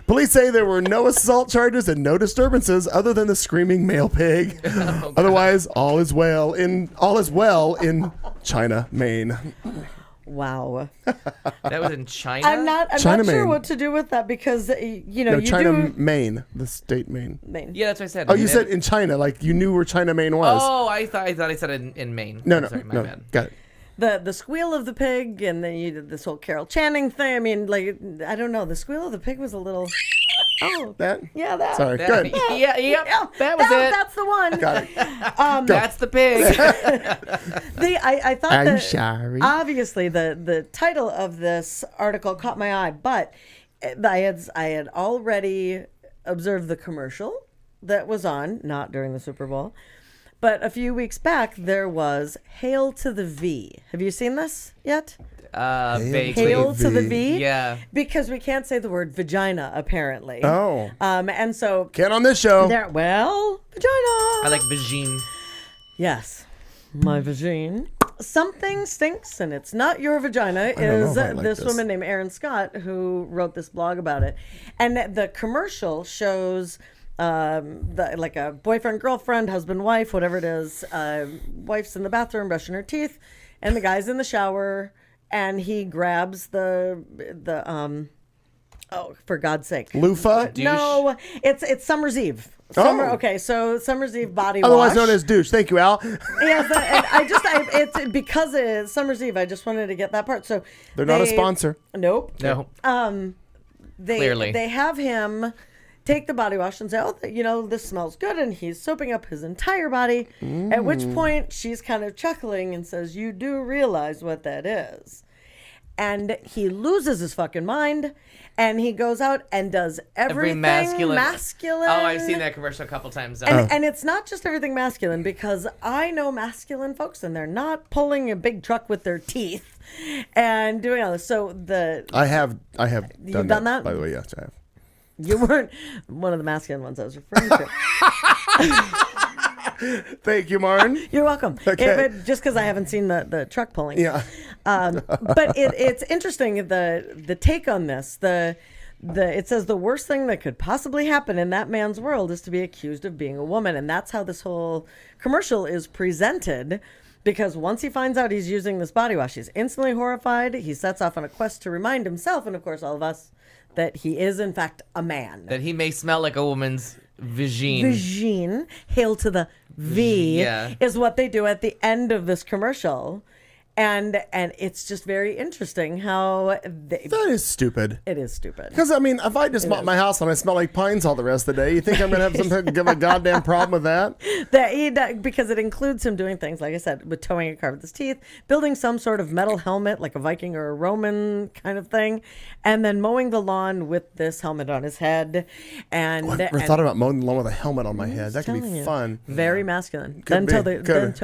Police say there were no assault charges and no disturbances other than the screaming male pig. Oh, otherwise, all is well in China, Maine. Wow. That was in China? I'm not China, sure Maine. what to do with that because, China, Maine, the state Maine. Yeah, that's what I said. Oh, you said in China, like you knew where China, Maine was. Oh, I thought I said in Maine. No, Sorry, my bad. Got it. The squeal of the pig, and then you did this whole Carol Channing thing. I mean, like, I don't know. The squeal of the pig was a little... Oh, that? Yeah, that. Sorry, good. Yeah, that was it. That's the one. Got it. That's the pig. I thought I'm that sorry. obviously the title of this article caught my eye, but I had already observed the commercial that was on, not during the Super Bowl, but a few weeks back there was Hail to the V. Have you seen this yet? Vaguely. Hail to the V? Yeah. Because we can't say the word vagina, apparently. Oh. And so... Can't on this show. Vagina. I like Vajeen. Yes. My Vajeen. Something stinks, and it's not your vagina, is this woman named Erin Scott who wrote this blog about it. And the commercial shows like a boyfriend, girlfriend, husband, wife, whatever it is. Wife's in the bathroom brushing her teeth, and the guy's in the shower, and he grabs the oh, for God's sake, loofah. No, it's Summer's Eve. Okay, so Summer's Eve body wash, otherwise known as douche. Thank you, Al. Yes, and it's because it's Summer's Eve. I just wanted to get that part. So they're not a sponsor. Nope. No. Clearly, they have him take the body wash and say, "Oh, this smells good," and he's soaping up his entire body. At which point, she's kind of chuckling and says, "You do realize what that is?" And he loses his fucking mind, and he goes out and does everything masculine. Oh, I've seen that commercial a couple times. And it's not just everything masculine, because I know masculine folks, and they're not pulling a big truck with their teeth and doing all this. So I have done that? By the way, yes, I have. You weren't one of the masculine ones I was referring to. Thank you, Martin. You're welcome. Okay. Just because I haven't seen the truck pulling. Yeah. But it's interesting, the take on this. It says the worst thing that could possibly happen in that man's world is to be accused of being a woman. And that's how this whole commercial is presented. Because once he finds out he's using this body wash, he's instantly horrified. He sets off on a quest to remind himself, and of course all of us, that he is in fact a man. That he may smell like a woman's vagine. Vagine, hail to the V, is what they do at the end of this commercial. And it's just very interesting how that is stupid. It is stupid. Because, I mean, if I just mop my house and I smell like pines all the rest of the day, you think I'm going to have some give a goddamn problem with that? Because it includes him doing things, like I said, with towing a car with his teeth, building some sort of metal helmet, like a Viking or a Roman kind of thing, and then mowing the lawn with this helmet on his head. And I never thought about mowing the lawn with a helmet on my head. That could be fun. Very masculine. Then tow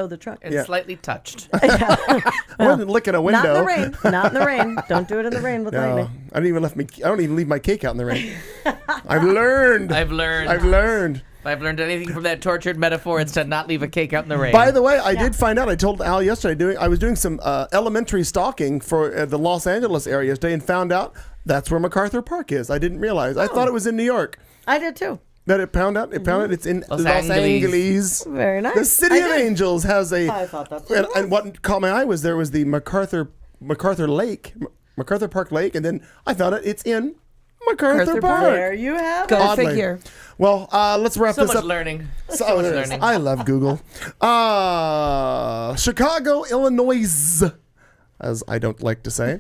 the truck. And slightly touched. I wasn't licking a window. Not in the rain. Not in the rain. Don't do it in the rain with lightning. I don't even leave my cake out in the rain. I've learned. I've learned. If I've learned anything from that tortured metaphor, it's to not leave a cake out in the rain. By the way, I did find out. I told Al yesterday. I was doing some elementary stalking for the Los Angeles area today, and found out that's where MacArthur Park is. I didn't realize. I thought it was in New York. I did too. That it found out. It's in Los Angeles. Very nice. The City of Angels has a. I thought that's what and what caught my eye was there was the MacArthur Park Lake, and then I found it's in MacArthur Park. There you have it. Go figure. Well, let's wrap this up. So much learning. I love Google. Chicago, Illinois, as I don't like to say.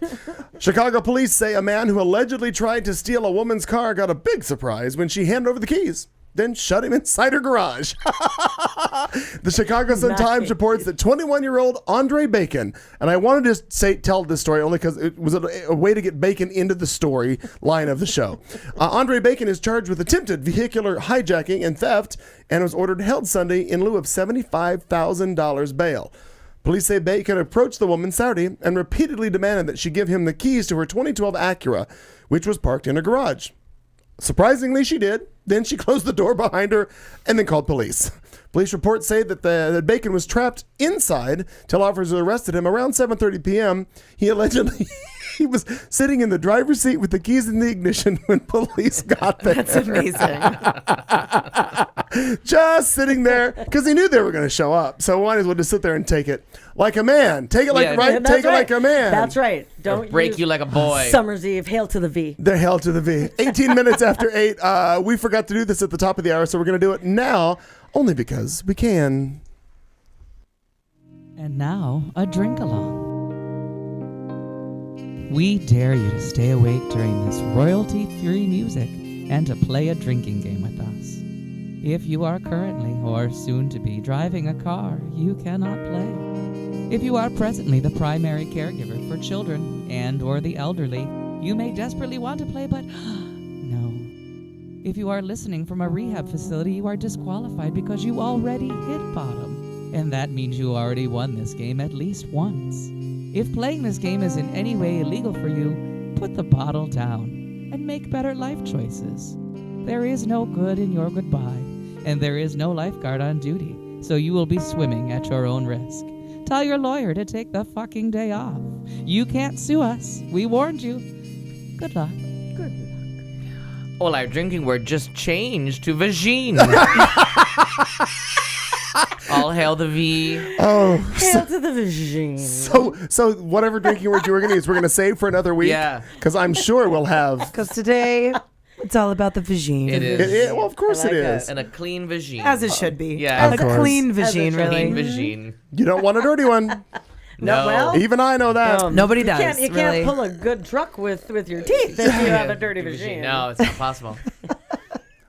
Chicago police say a man who allegedly tried to steal a woman's car got a big surprise when she handed over the keys, then shut him inside her garage. The Chicago Sun-Times reports that 21-year-old Andre Bacon, and I wanted to tell this story only because it was a way to get Bacon into the story line of the show. Andre Bacon is charged with attempted vehicular hijacking and theft and was ordered held Sunday in lieu of $75,000 bail. Police say Bacon approached the woman Saturday and repeatedly demanded that she give him the keys to her 2012 Acura, which was parked in a garage. Surprisingly, she did. Then she closed the door behind her and then called police. Police reports say that Bacon was trapped inside till officers arrested him around 7:30 p.m. He allegedly he was sitting in the driver's seat with the keys in the ignition when police got there. That's amazing. Just sitting there because he knew they were going to show up. So might as well just sit there and take it like a man. Take it like Take it like a man. That's right. Don't break you like a boy. Summer's Eve. Hail to the V. The hail to the V. 18 minutes after 8. We forgot to do this at the top of the hour, so we're going to do it now, only because we can. And now, a drink along. We dare you to stay awake during this royalty-free music and to play a drinking game with us. If you are currently or soon to be driving a car, you cannot play. If you are presently the primary caregiver for children and or the elderly, you may desperately want to play, but no. If you are listening from a rehab facility, you are disqualified because you already hit bottom. And that means you already won this game at least once. If playing this game is in any way illegal for you, put the bottle down and make better life choices. There is no good in your goodbye, and there is no lifeguard on duty, so you will be swimming at your own risk. Tell your lawyer to take the fucking day off. You can't sue us. We warned you. Good luck. Well, our drinking word just changed to Vajeen. All hail the V. Oh, Hail to the Vajeen. so whatever drinking word you were going to use, we're going to save for another week. Yeah. Because I'm sure we'll have. Because today, it's all about the vagine. It is. Well, of course I like it is. that. And a clean Vajeen. As it should be. Yeah. As Of a course. clean As it vagine, should really. Clean Vajeen. You don't want a dirty one. No, well, Even I know that. Nobody you does. can't, you really. can't pull a good truck with your teeth if you have a dirty Vajeen. No, it's not possible.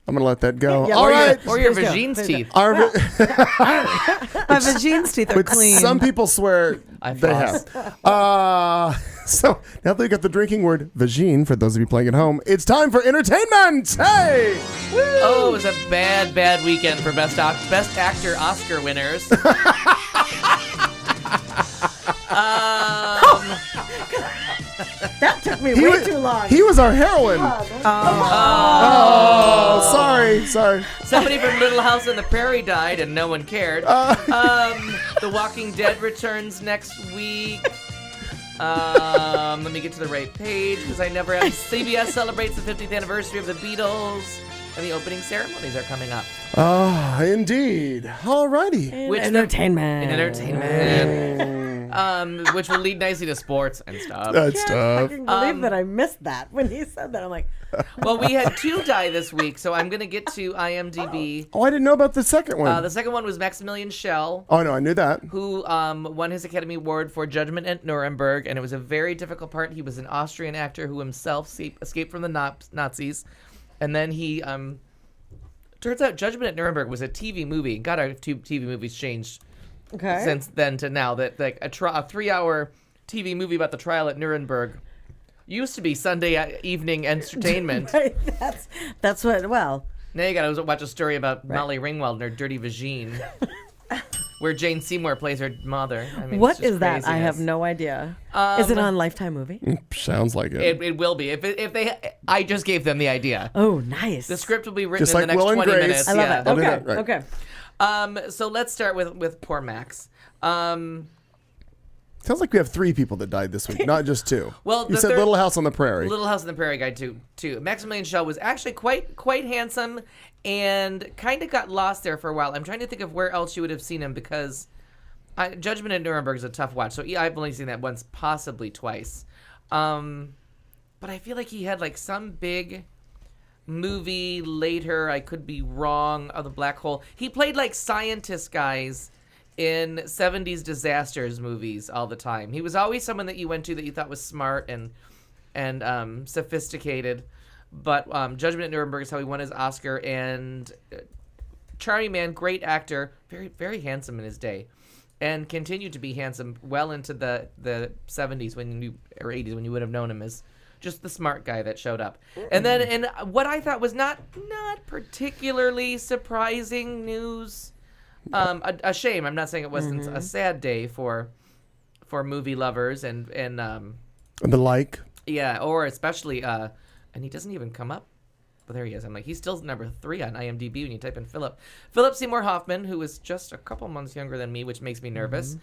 I'm going to let that go. Yeah, All or right. your Please go. Vajeen's teeth. Our, My vagine's teeth are but clean. some people swear I they floss. have. So now that we got the drinking word vagine, for those of you playing at home, it's time for entertainment. Hey! Oh, it was a bad weekend for Best Actor Oscar winners. That took me way too long. He was our heroine. Oh, sorry. Somebody from Little House on the Prairie died and no one cared. The Walking Dead returns next week. Let me get to the right page because I never have. CBS celebrates the 50th anniversary of the Beatles, and the opening ceremonies are coming up. Oh, indeed. Alrighty. Entertainment. Which will lead nicely to sports and stuff. That I stuff. can't believe that I missed that when he said that. I'm like, Well, we had 2 die this week, so I'm going to get to IMDb. Oh, I didn't know about the second one. The second one was Maximilian Schell, Oh, no, I knew that. who won his Academy Award for Judgment at Nuremberg, and it was a very difficult part. He was an Austrian actor who himself escaped from the Nazis, and then he turns out Judgment at Nuremberg was a TV movie. God, our TV movies changed okay. since then to now. That like a 3-hour TV movie about the trial at Nuremberg used to be Sunday evening entertainment. Right, that's what. Well, Now you gotta watch a story about Molly Ringwald and her dirty vagine, where Jane Seymour plays her mother. I mean, what it's just is that? I have craziness. no idea. Is it on Lifetime Movie? Sounds like it. It will be if they. I just gave them the idea. Oh, nice. The script will be written Just in like the next Will and 20 Grace. minutes. I love yeah. it. I'll do Okay. that, right. Okay. So let's start with poor Max. Sounds like we have 3 people that died this week, not just 2. Well, you the said third- Little House on the Prairie. Little House on the Prairie guy too. Maximilian Schell was actually quite handsome and kind of got lost there for a while. I'm trying to think of where else you would have seen him because Judgment at Nuremberg is a tough watch. So I've only seen that once, possibly twice. But I feel like he had like some big movie later. I could be wrong. Of the Black Hole. He played like scientist guys in 70s disasters movies all the time. He was always someone that you went to that you thought was smart and sophisticated. But Judgment at Nuremberg is how he won his Oscar. And charming man, great actor, very, very handsome in his day. And continued to be handsome well into the 70s or 80s when you would have known him as just the smart guy that showed up. And then in what I thought was not particularly surprising news, a shame. I'm not saying it wasn't a sad day for movie lovers and The like. yeah, or especially and he doesn't even come up. But there he is. I'm like, he's still number 3 on IMDb when you type in Philip Seymour Hoffman, who is just a couple months younger than me, which makes me nervous.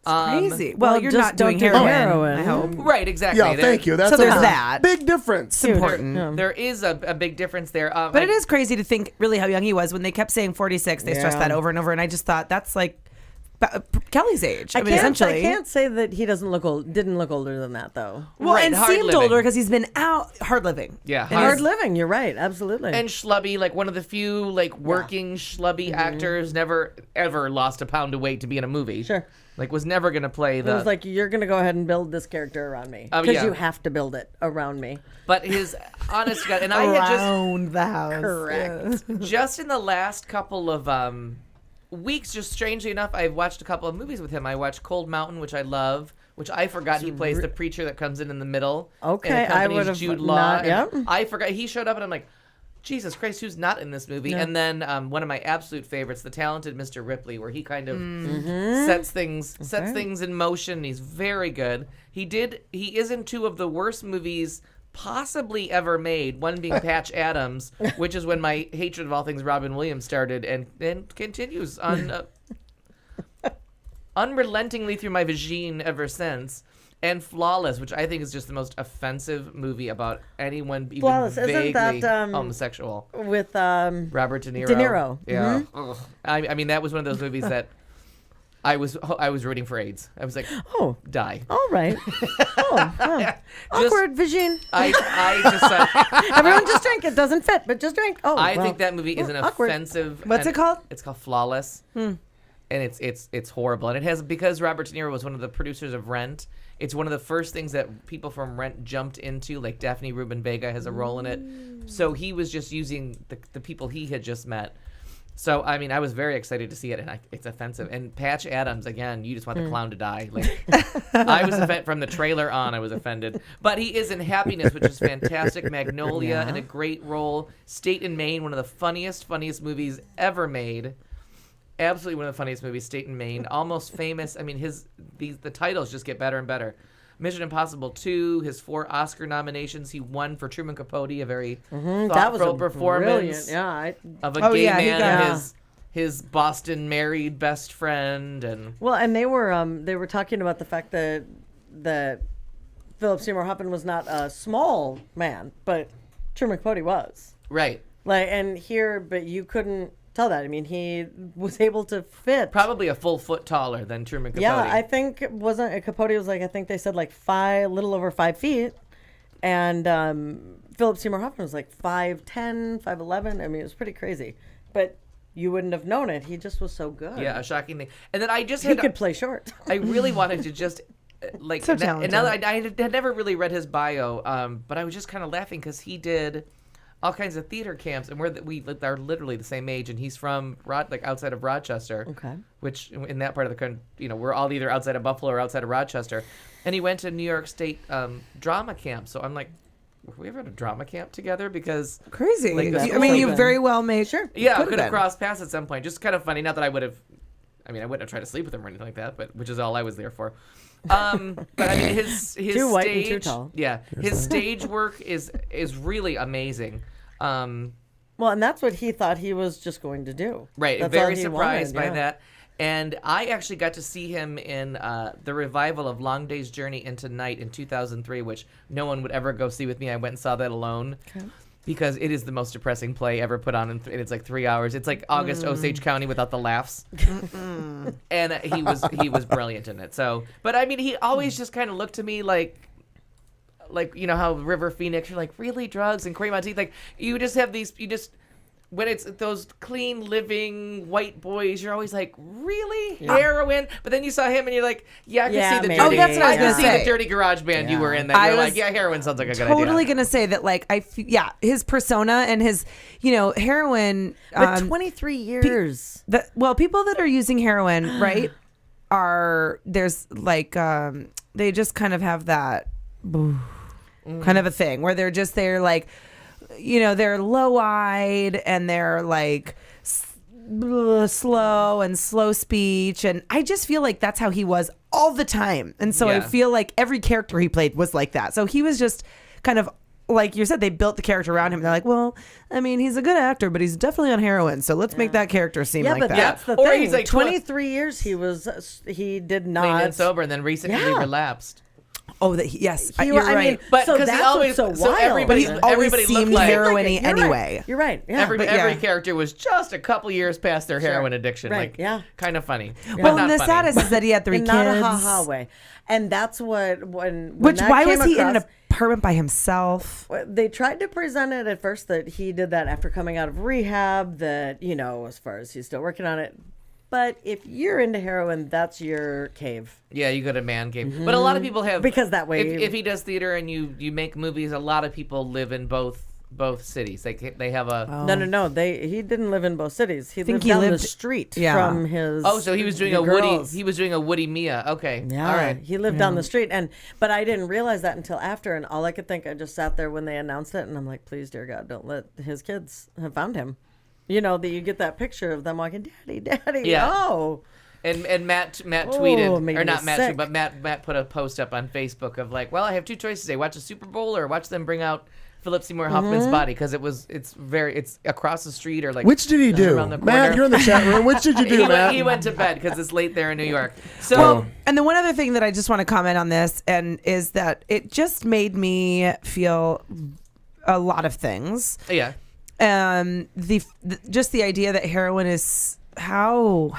Crazy. Well, you're just not doing don't do heroin, heroin. I hope. Right, exactly. Yeah, thank you. That's So there's a that. big difference. It's important. There is a big difference there. But it is crazy to think really how young he was when they kept saying 46. They stressed that over and over, and I just thought that's like Kelly's age. I mean, essentially. I can't say that he didn't look older than that though. Well, Right, and hard seemed living. older because he's been out hard living. Yeah, And Hard he's- living. You're right. Absolutely. and schlubby, like one of the few like working schlubby actors, never ever lost a pound of weight to be in a movie. Sure. Like was never gonna play it the. was like, you're going to go ahead and build this character around me Oh, because yeah. you have to build it around me. But his honest God, and I had around the house. Correct. just in the last couple of weeks, just strangely enough, I've watched a couple of movies with him. I watched Cold Mountain, which I love, which I forgot he plays the preacher that comes in the middle. Okay, and I accompanies would've Jude Law. not- and yep. I forgot he showed up, and I'm like, Jesus Christ, who's not in this movie? And then one of my absolute favorites, The Talented Mr. Ripley, where he kind of sets things in motion. He's very good. He is in 2 of the worst movies possibly ever made, one being Patch Adams, which is when my hatred of all things Robin Williams started and continues on unrelentingly through my Vajeen ever since. And Flawless, which I think is just the most offensive movie about anyone even Flawless, vaguely isn't that homosexual. With Robert De Niro. De Niro. Yeah. I mean, that was one of those movies that I was rooting for AIDS. I was like, die. All right. Awkward, Vajeen. I just said, Everyone just drink. It doesn't fit, but just drink. I think that movie is an awkward. offensive. What's it called? It's called Flawless. And it's horrible. And it has, because Robert De Niro was one of the producers of Rent, it's one of the first things that people from Rent jumped into, like Daphne Rubin Vega has a role in it. So he was just using the people he had just met. So, I mean, I was very excited to see it, and it's offensive. And Patch Adams, again, you just want the clown to die. Like, I was offended from the trailer on, I was offended. But he is in Happiness, which is fantastic. Magnolia, in a great role. State and Maine, one of the funniest movies ever made. Absolutely one of the funniest movies, State and Maine. Almost Famous. I mean, the titles just get better and better. Mission Impossible 2, his 4 Oscar nominations. He won for Truman Capote, a very thoughtful performance of a gay man and his Boston married best friend. And they were talking about the fact that Philip Seymour Hoffman was not a small man, but Truman Capote was. Right. But you couldn't tell that. I mean, he was able to fit probably a full foot taller than Truman Capote. Yeah, I think Capote was I think they said a little over 5 feet, and Philip Seymour Hoffman was 5'10", 5'11". I mean, it was pretty crazy, but you wouldn't have known it. He just was so good. Yeah, a shocking thing. And then he could play short. I really wanted to just so talented. And now that I had never really read his bio, but I was just kind of laughing because he did all kinds of theater camps, and we are literally the same age, and he's from outside of Rochester. Okay. Which in that part of the country, we're all either outside of Buffalo or outside of Rochester. And he went to New York State drama camp. So I'm like, have we ever had a drama camp together? Because crazy. You very well made sure. Yeah, could have crossed paths at some point. Just kind of funny. Not that I would have. I mean, I wouldn't have tried to sleep with him or anything like that, but which is all I was there for. But I mean, his too white and too tall. Yeah, his stage work is really amazing. And that's what he thought he was just going to do. Right, That's very surprised by that. And I actually got to see him in the revival of Long Day's Journey into Night in 2003, which no one would ever go see with me. I went and saw that alone. Okay. Because it is the most depressing play ever put on, and it's 3 hours. It's like August Osage County without the laughs. And he was brilliant in it. So, but I mean, he always just kind of looked to me like how River Phoenix, you're like, really, drugs and Kramer teeth? Like, you just have these, when it's those clean living white boys, you're always like, really? Heroin? But then you saw him and you're like, I can see the dirty. That's what I was going to say. The dirty garage band you were in. That you're like, heroin sounds like a good idea. Totally going to say that, his persona and his, heroin. But 23 years. People that are using heroin, right, there's they just kind of have that kind of a thing where they're low-eyed and they're slow speech, and I just feel like that's how he was all the time. And so I feel like every character he played was like that. So he was just kind of, like you said, they built the character around him. They're like, well, I mean, he's a good actor, but he's definitely on heroin, so let's make that character seem like that. That's the thing. He's 23 years he did not clean and sober, and then recently relapsed. Oh, yes, you're right. Mean, but because he always, so everybody seemed looked heroin-y anyway. You're right. Yeah. Every character was just a couple years past their heroin addiction. Right. Kind of funny. Well, and the saddest is that he had 3 kids. Not a ha-ha way. And that's why was he in an apartment by himself? They tried to present it at first that he did that after coming out of rehab, that, as far as he's still working on it. But if you're into heroin, that's your cave. Yeah, you go to man cave. Mm-hmm. But a lot of people have, because that way, if he does theater and you make movies, a lot of people live in both cities. They have a no. He didn't live in both cities. He lived down the street from his. Oh, so he was doing a Woody Mia. Okay, yeah, all right. He lived down the street, but I didn't realize that until after. And all I could think, I just sat there when they announced it, and I'm like, please, dear God, don't let his kids have found him. That you get that picture of them walking, Daddy. Yeah. Oh. And Matt tweeted, or not Matt, but Matt put a post up on Facebook of well, I have 2 choices today: watch the Super Bowl or watch them bring out Philip Seymour Hoffman's body because it's across the street or like which did he do? around the Matt, corner. you're in the chat room. Which did you do, Matt? He went to bed because it's late there in New York. So Well, and the one other thing that I just want to comment on this and is that it just made me feel a lot of things. yeah. Just the idea that heroin is how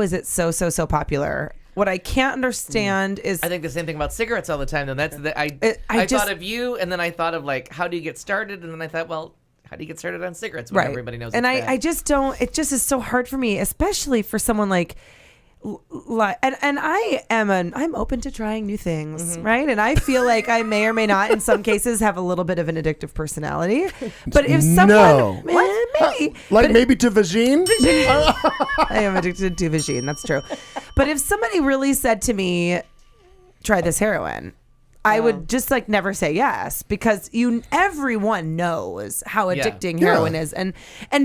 is it so popular? What I can't understand is I think the same thing about cigarettes all the time. Though I thought of you, and then I thought of like, how do you get started? And then I thought, well, how do you get started on cigarettes when everybody knows? And it's bad? I just don't. It just is so hard for me, especially for someone like. And I'm open to trying new things, right? And I feel like I may or may not, in some cases, have a little bit of an addictive personality. But if someone, maybe, maybe to Vajeen. I am addicted to Vajeen. That's true. But if somebody really said to me, "Try this heroin," I would just like never say yes because everyone knows how addicting heroin is, and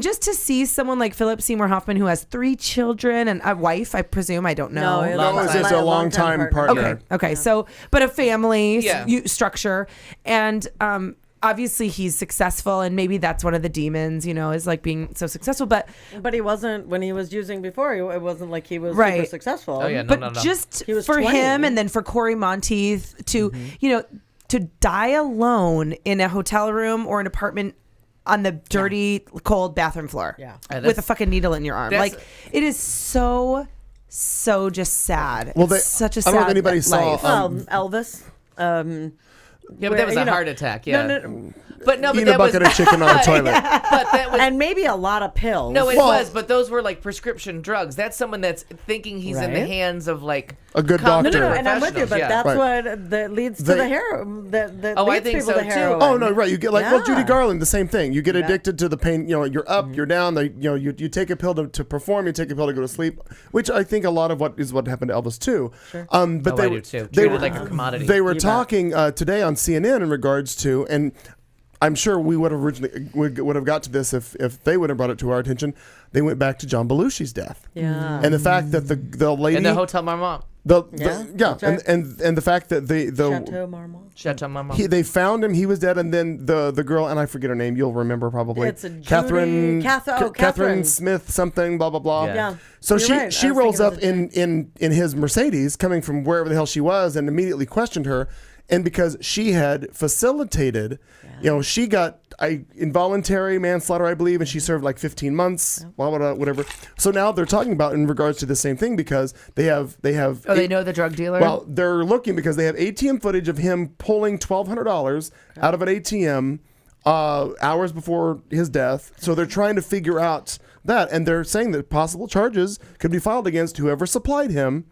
just to see someone like Philip Seymour Hoffman who has 3 children and a wife, I presume, I don't know. No, it's just a long-time partner. Okay, so but a family structure, and obviously he's successful, and maybe that's one of the demons, is like being so successful. But he wasn't when he was using before. It wasn't like he was super successful. Oh yeah, no. Just he was for 20. him, and then for Corey Monteith to to die alone in a hotel room or an apartment on the dirty, cold bathroom floor, with a fucking needle in your arm. Like it is so just sad. Well, it's such a sad I don't know if anybody life. saw Elvis. Yeah, but that was a heart attack. Yeah. No. But no, but eat a that was bucket of chicken on the toilet. But that was and maybe a lot of pills. no, it was. But those were like prescription drugs. That's someone that's thinking he's in the hands of like a good doctor. No, and I'm with you, but that's what that leads to the heroin. That leads I think people so to heroin. too. Oh no, right? You get like Judy Garland, the same thing. You get addicted to the pain. You're up, you're down. You take a pill to perform. You take a pill to go to sleep, which I think a lot of what happened to Elvis too. Sure. But I do too. They Treated were like a commodity. They were talking today on CNN in regards to and. I'm sure we would have originally would have got to this if they would have brought it to our attention. They went back to John Belushi's death, and the fact that the lady in the Hotel Marmont, and the fact that Chateau Marmont, they found him, he was dead, and then the girl, and I forget her name, you'll remember probably. It's a Catherine Smith something, blah blah blah. Yeah. So You're she right. rolls up in his Mercedes, coming from wherever the hell she was, and immediately questioned her. And because she had facilitated, she got involuntary manslaughter, I believe, and she served like 15 months, whatever. So now they're talking about in regards to the same thing because they have. Oh, they know the drug dealer. Well, they're looking because they have ATM footage of him pulling $1,200 out of an ATM hours before his death. So they're trying to figure out that, and they're saying that possible charges could be filed against whoever supplied him.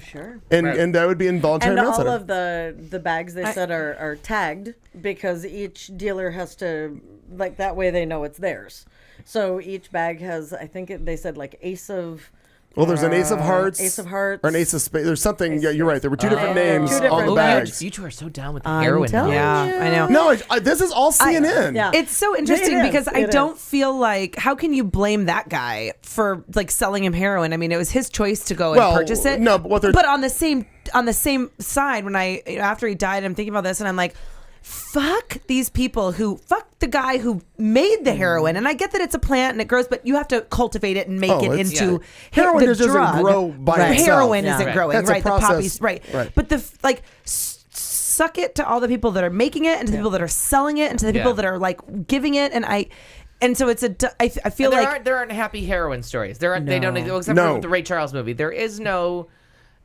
Sure. And that would be involuntary manslaughter. And all of the bags they said are tagged because each dealer has to, like, that way they know it's theirs. So each bag has, I think they said like ace of. Well, there's an ace of hearts. Ace of hearts. Or an ace of spades. There's something. Yeah, you're right. There were two different names on the bags. You two are so down with the heroin. Yeah, I know. No, this is all CNN. It's so interesting because I don't feel like, how can you blame that guy for like selling him heroin? I mean, it was his choice to go and purchase it. No, but on the same side, when after he died, I'm thinking about this and I'm like, fuck these people fuck the guy who made the heroin. And I get that it's a plant and it grows, but you have to cultivate it and make it into heroin. The doesn't grow by itself. Heroin isn't growing, That's right? A process. The poppies, right? But the suck it to all the people that are making it, and to the people that are selling it, and to the people that are like giving it, and so it's I feel like there aren't happy heroin stories. They don't except for the Ray Charles movie. There is no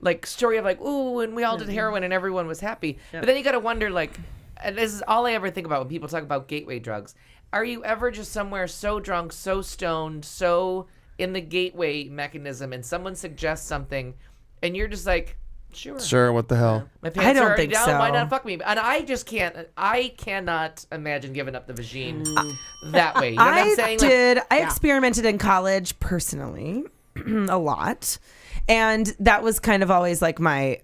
like story of like, ooh, and we all did heroin and everyone was happy. But then you got to wonder like. And this is all I ever think about when people talk about gateway drugs. Are you ever just somewhere so drunk, so stoned, so in the gateway mechanism, and someone suggests something, and you're just like, sure, what the hell? My pants I don't are already think down. so. Why not fuck me? And I just can't. I cannot imagine giving up the Vajeen that way. You know what I'm saying? I experimented in college personally a lot, and that was kind of always like my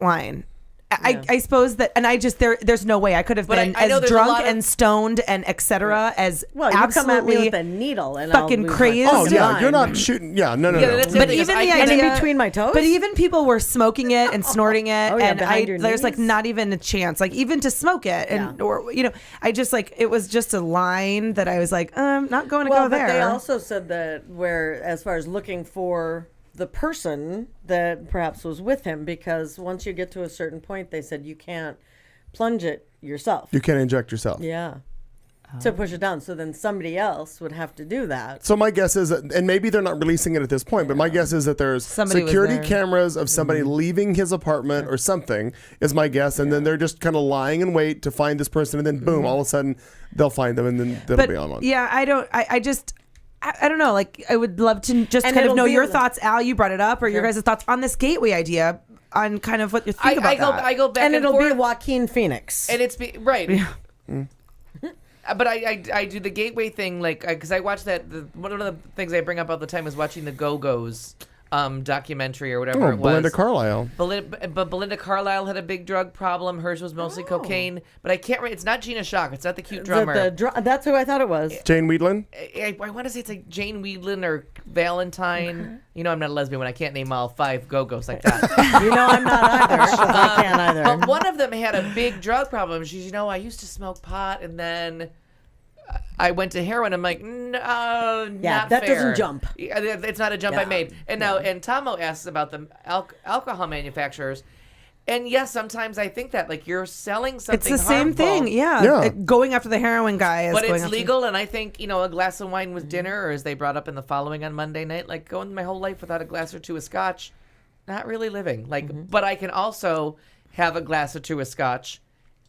line. I suppose that, and I just there's no way I could have been as drunk and stoned and etc. as well. You come at me absolutely with a needle and fucking crazy. Oh yeah, you're not shooting. Yeah, no. But even the and idea in between my toes. But even people were smoking it and snorting it, and there's like knees. not even a chance, like even to smoke it, and or I just like it was just a line that I was like, I'm not going to go there. But they also said that where as far as looking for the person that perhaps was with him, because once you get to a certain point, they said you can't plunge it yourself. You can't inject yourself. Yeah. To push it down. So then somebody else would have to do that. So my guess is that, and maybe they're not releasing it at this point, but my guess is that there's Somebody was security there. cameras of somebody leaving his apartment or something, is my guess. And then they're just kind of lying in wait to find this person. And then boom, all of a sudden they'll find them and then that'll be on. Yeah, I don't know. Like, I would love to just And kind of it'll know be your the- thoughts, Al. You brought it up, or your guys' thoughts on this gateway idea, on kind of what you think about that. I go back And it'll forth. be Joaquin Phoenix. And it's right. But I do the gateway thing, like, because I watch that. One of the things I bring up all the time is watching the Go-Go's documentary or whatever it was. Belinda Carlisle. But Belinda Carlisle had a big drug problem. Hers was mostly cocaine. But I can't. It's not Gina Shock. It's not the cute drummer. That's who I thought it was. Jane Wheatland. I want to say it's like Jane Wheatland or Valentine. You know, I'm not a lesbian when I can't name all 5 Go-Go's like that. You know, I'm not either. 'Cause I can't either. But one of them had a big drug problem. She's, I used to smoke pot, and then I went to heroin. I'm like, no, not that fair. doesn't jump. It's not a jump I made. And now, and Tomo asks about the alcohol manufacturers. And yes, sometimes I think that, like, you're selling something It's the same harmful, thing, yeah. Going after the heroin guy is but going it's after... legal, and I think, a glass of wine with dinner, or as they brought up in the following on Monday night, like, going my whole life without a glass or two of scotch, not really living. Like, but I can also have a glass or two of scotch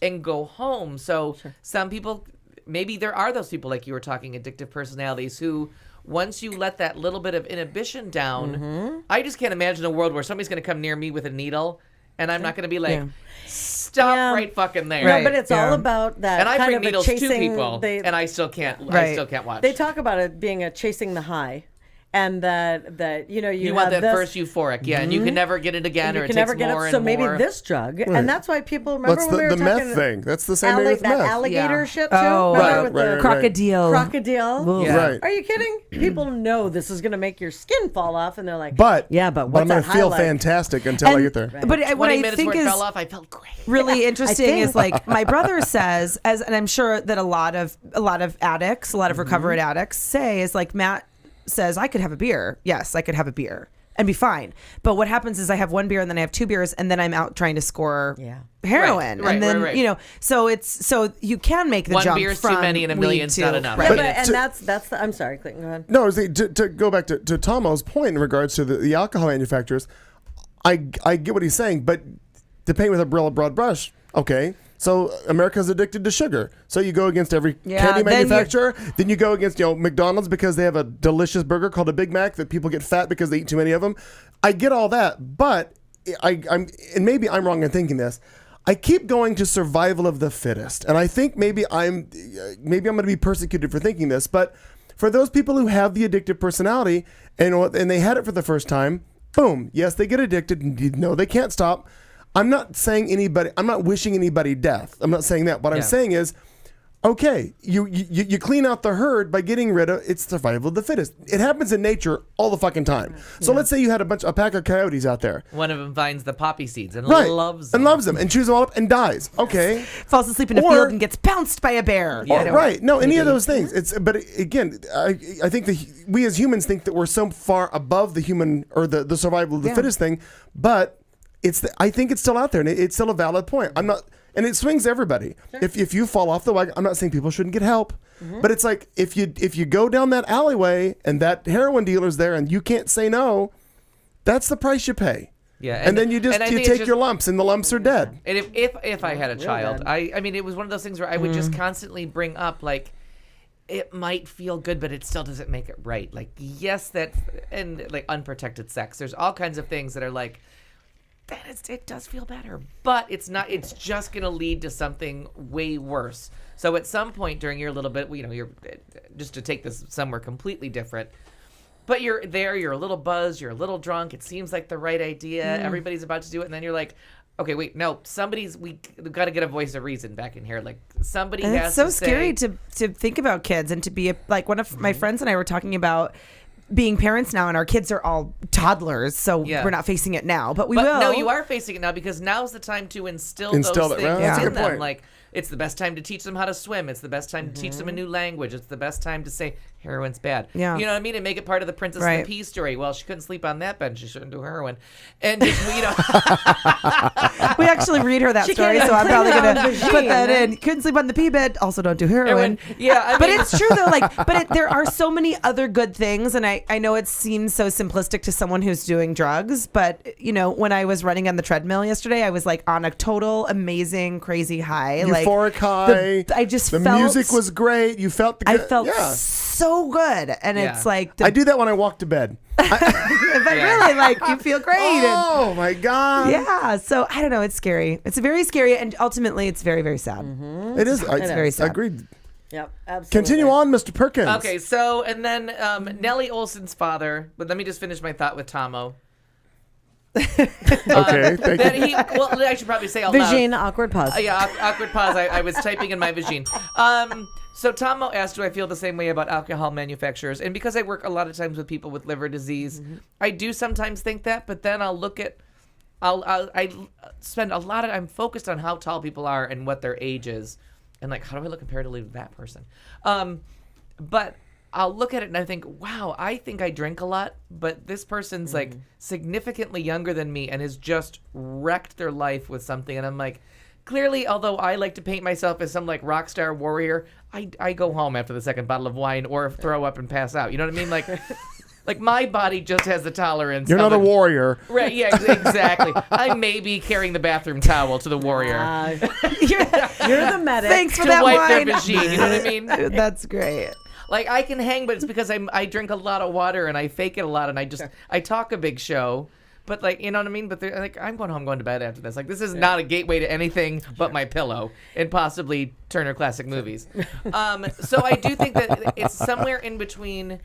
and go home. So some people, maybe there are those people, like you were talking, addictive personalities, who once you let that little bit of inhibition down, I just can't imagine a world where somebody's going to come near me with a needle, and I'm not going to be like, stop right fucking there. No, but it's all about that. And I kind bring of needles chasing, to people, and I still can't. I still can't watch. They talk about it being a chasing the high, and that you want have that this, first euphoric, and you can never get it again, or it can takes never get more it. So and maybe more. this drug, and that's why people remember That's when we were the talking meth thing. That's the same thing with that meth. alligator shit too. Oh, Remember with right. the crocodile. crocodile. Yeah. Right. Are you kidding? People know this is going to make your skin fall off, and they're like, But but what's I'm going that to feel highlight? fantastic until I get there. But what 20 I minutes think where it is fell off, I felt great. really interesting think. is, like, my brother says, and I'm sure that a lot of addicts, a lot of recovered addicts say, is like, Matt says, I could have a beer. Yes, I could have a beer and be fine. But what happens is I have 1 beer and then I have 2 beers and then I'm out trying to score heroin. Right, and then, right. So you can make the 1 jump beer's from too many and a weed million's to- not enough. Yeah, But but, and to- that's the. I'm sorry, Clayton. Go ahead. No, to go back to Tomo's point in regards to the alcohol manufacturers, I get what he's saying, but to paint with a broad brush, okay. So America's addicted to sugar. So you go against every candy manufacturer. Then you go against McDonald's because they have a delicious burger called a Big Mac that people get fat because they eat too many of them. I get all that, but I'm and maybe I'm wrong in thinking this. I keep going to survival of the fittest, and I think maybe I'm going to be persecuted for thinking this. But for those people who have the addictive personality and they had it for the first time, boom, yes, they get addicted. And no, they can't stop. I'm not wishing anybody death. I'm not saying that. What I'm saying is, okay, you clean out the herd by getting rid of it's survival of the fittest. It happens in nature all the fucking time. So let's say you had a pack of coyotes out there. One of them finds the poppy seeds and Right. loves them and chews them all up and dies. Okay. falls asleep in a field and gets pounced by a bear. Right. No, any of those things. But again, I think we as humans think that we're so far above the human or the survival of the fittest thing, but I think it's still out there and it's still a valid point. I'm not. And it swings everybody. Sure. If you fall off the wagon, I'm not saying people shouldn't get help, but it's like if you go down that alleyway and that heroin dealer's there and you can't say no, that's the price you pay. Yeah, and then you take your lumps and the lumps are dead. And if I had a child, I mean, it was one of those things where I would just constantly bring up, like, it might feel good, but it still doesn't make it right. Like, yes, and like unprotected sex. There's all kinds of things that are like, it does feel better, but it's not. It's just going to lead to something way worse. So at some point during your little bit, you're just to take this somewhere completely different. But you're there. You're a little buzzed. You're a little drunk. It seems like the right idea. Everybody's about to do it, and then you're like, okay, wait, no, we've got to get a voice of reason back in here. Like somebody and has it's so to scary say, to think about kids and to be like one of my friends and I were talking about being parents now, and our kids are all toddlers, so we're not facing it now, but will. No, you are facing it now because now's the time to instill those it. things Well, that's a in good them. point. Like it's the best time to teach them how to swim. It's the best time to teach them a new language. It's the best time to say heroin's bad. Yeah. You know what I mean? And make it part of the Princess and the Pea story. Well, she couldn't sleep on that bed. She shouldn't do heroin. And just, we actually read her that story, so I'm probably going to put that in. Couldn't sleep on the pea bed. Also don't do heroin. Yeah. But it's true though. There are so many other good things. And I know it seems so simplistic to someone who's doing drugs, but when I was running on the treadmill yesterday, I was like on a total amazing, crazy high. Euphoric high. I just the felt music was great. You felt I felt so good, and it's like I do that when I walk to bed. but really, you feel great. Oh my god! Yeah, so I don't know. It's scary. It's very scary, and ultimately, it's very, very sad. It is. It's very sad. Agreed. Yep, absolutely. Continue on, Mr. Perkins. Okay, so and then Nellie Olson's father. But let me just finish my thought with Tomo. Okay, thank you. I should probably say out loud. Vajeen, awkward pause. Awkward pause. I was typing in my Vajeen. So Tomo asked, do I feel the same way about alcohol manufacturers? And because I work a lot of times with people with liver disease, I do sometimes think that, but then I'll look at, I spend a lot of time focused on how tall people are and what their age is. And how do I look comparatively to that person? But I'll look at it and I think, wow, I think I drink a lot, but this person's significantly younger than me and has just wrecked their life with something. And I'm like, clearly, although I like to paint myself as some rock star warrior, I go home after the second bottle of wine or throw up and pass out. You know what I mean? Like my body just has the tolerance. You're not a warrior. Right, yeah, exactly. I may be carrying the bathroom towel to the warrior. You're the medic. Thanks for to that wipe wine. their machine, you know what I mean? That's great. I can hang, but it's because I drink a lot of water and I fake it a lot and I talk a big show. But you know what I mean? But I'm going to bed after this. This is not a gateway to anything but my pillow and possibly Turner Classic Movies. So I do think that it's somewhere in between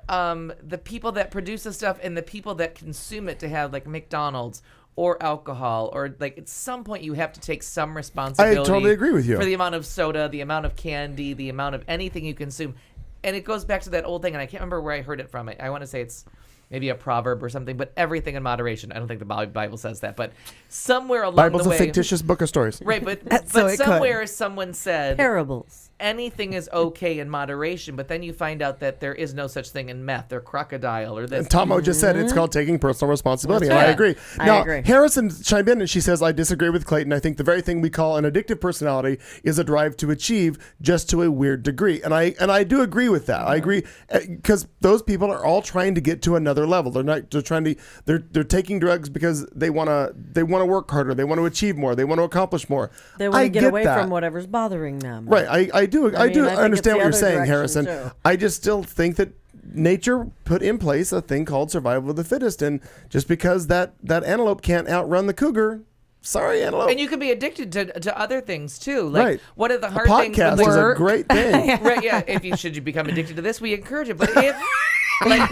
the people that produce the stuff and the people that consume it to have McDonald's or alcohol or at some point you have to take some responsibility. I totally agree with you. For the amount of soda, the amount of candy, the amount of anything you consume. And it goes back to that old thing, and I can't remember where I heard it from. I want to say it's maybe a proverb or something, but everything in moderation. I don't think the Bible says that, but somewhere along Bible's the way. a fictitious book of stories. Right, but So somewhere someone said Parables. anything is okay in moderation, but then you find out that there is no such thing in meth or crocodile or this. And Tomo just said it's called taking personal responsibility, and I Yeah. agree. I Now, agree. Harrison chimed in and she says, I disagree with Clayton. I think the very thing we call an addictive personality is a drive to achieve just to a weird degree. And I do agree with that. I agree because those people are all trying to get to another level. They're taking drugs because they want to work harder. They want to achieve more. They want to accomplish more. They want to get away that. from whatever's bothering them. Right. I do I think understand it's what you're the saying, other Harrison. direction, too. I just still think that nature put in place a thing called survival of the fittest, and just because that antelope can't outrun the cougar, sorry, antelope. And you could be addicted to other things too. Right. What are the hard a things? podcast is a great thing. Right. Yeah. Should you become addicted to this, we encourage it. But if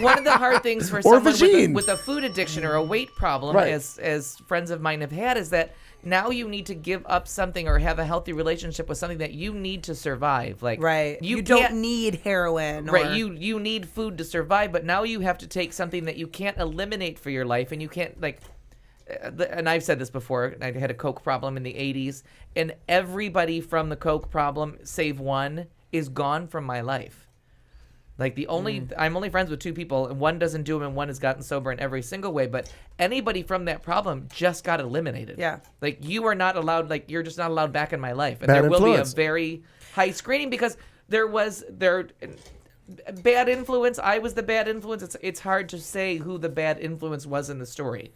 one of the hard things for someone with a food addiction or a weight problem, as friends of mine have had, is that now you need to give up something or have a healthy relationship with something that you need to survive. You don't need heroin. Right. You need food to survive, but now you have to take something that you can't eliminate for your life, and you can't and I've said this before. I had a Coke problem in the 80s, and everybody from the Coke problem, save one, is gone from my life. I'm only friends with two people, and one doesn't do them, and one has gotten sober in every single way. But anybody from that problem just got eliminated. Yeah. You are not allowed. You're just not allowed back in my life, and Bad there will be a influence. very high screening because there bad influence. I was the bad influence. It's hard to say who the bad influence was in the story.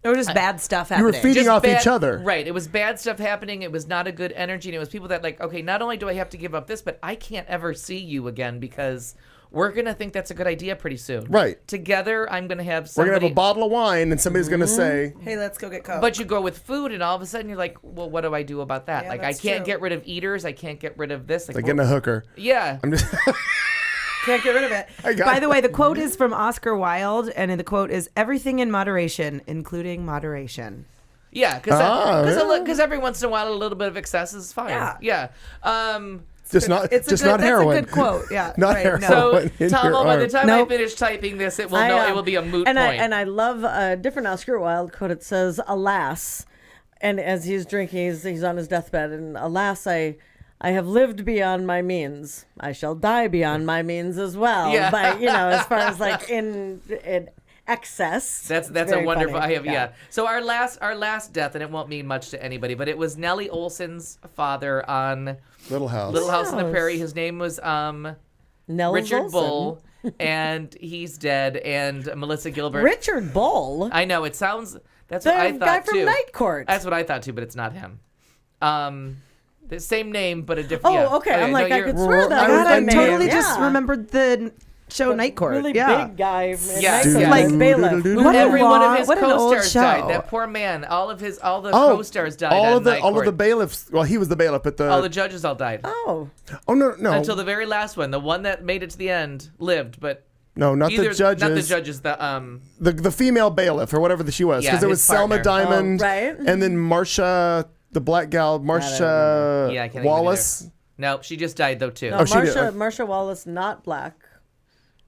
Or just bad stuff You happening. were feeding off each other. Right. It was bad stuff happening. It was not a good energy. And it was people that okay, not only do I have to give up this, but I can't ever see you again because we're going to think that's a good idea pretty soon. Right. Together, I'm going to have We're somebody. going to have a bottle of wine, and somebody's going to say, hey, let's go get Coke. But you go with food, and all of a sudden you're like, well, what do I do about that? Yeah, I that's can't true. get rid of eaters. I can't get rid of this. like getting a hooker. Yeah. I'm just Can't get rid of it. By the way, the quote is from Oscar Wilde, and the quote is, "Everything in moderation, including moderation." Yeah, because every once in a while a little bit of excess is fine. Yeah. Just not heroin. That's a good quote. Yeah. Not heroin. So, Tom, by the time I finish typing this, it will be a moot point. I love a different Oscar Wilde quote. It says, "Alas," and as he's drinking, he's on his deathbed, and alas, I have lived beyond my means. I shall die beyond my means as well. Yeah. But as far as like in excess. That's a wonderful. Funny. So our last death, and it won't mean much to anybody, but it was Nellie Olson's father on Little House on the Prairie. His name was Richard Olson. Bull, and he's dead. And Melissa Gilbert. Richard Bull. I know it sounds. That's what I thought too. The guy from Night Court. That's what I thought too, but it's not him. The same name, but a different. Oh, okay. I'm like, I could swear that. I totally just remembered the show Night Court. Really big guy. Like bailiff. Every one of his co-stars died. That poor man. All the co-stars died. All of the bailiffs. Well, he was the bailiff, but all the judges all died. Oh no. Until the very last one, the one that made it to the end lived, but. No, not the judges. Not the judges. The female bailiff or whatever she was, because it was Selma Diamond, right? And then Marsha, the black gal, Marsha Wallace. No, she just died though too. No, Marsha Wallace, not black.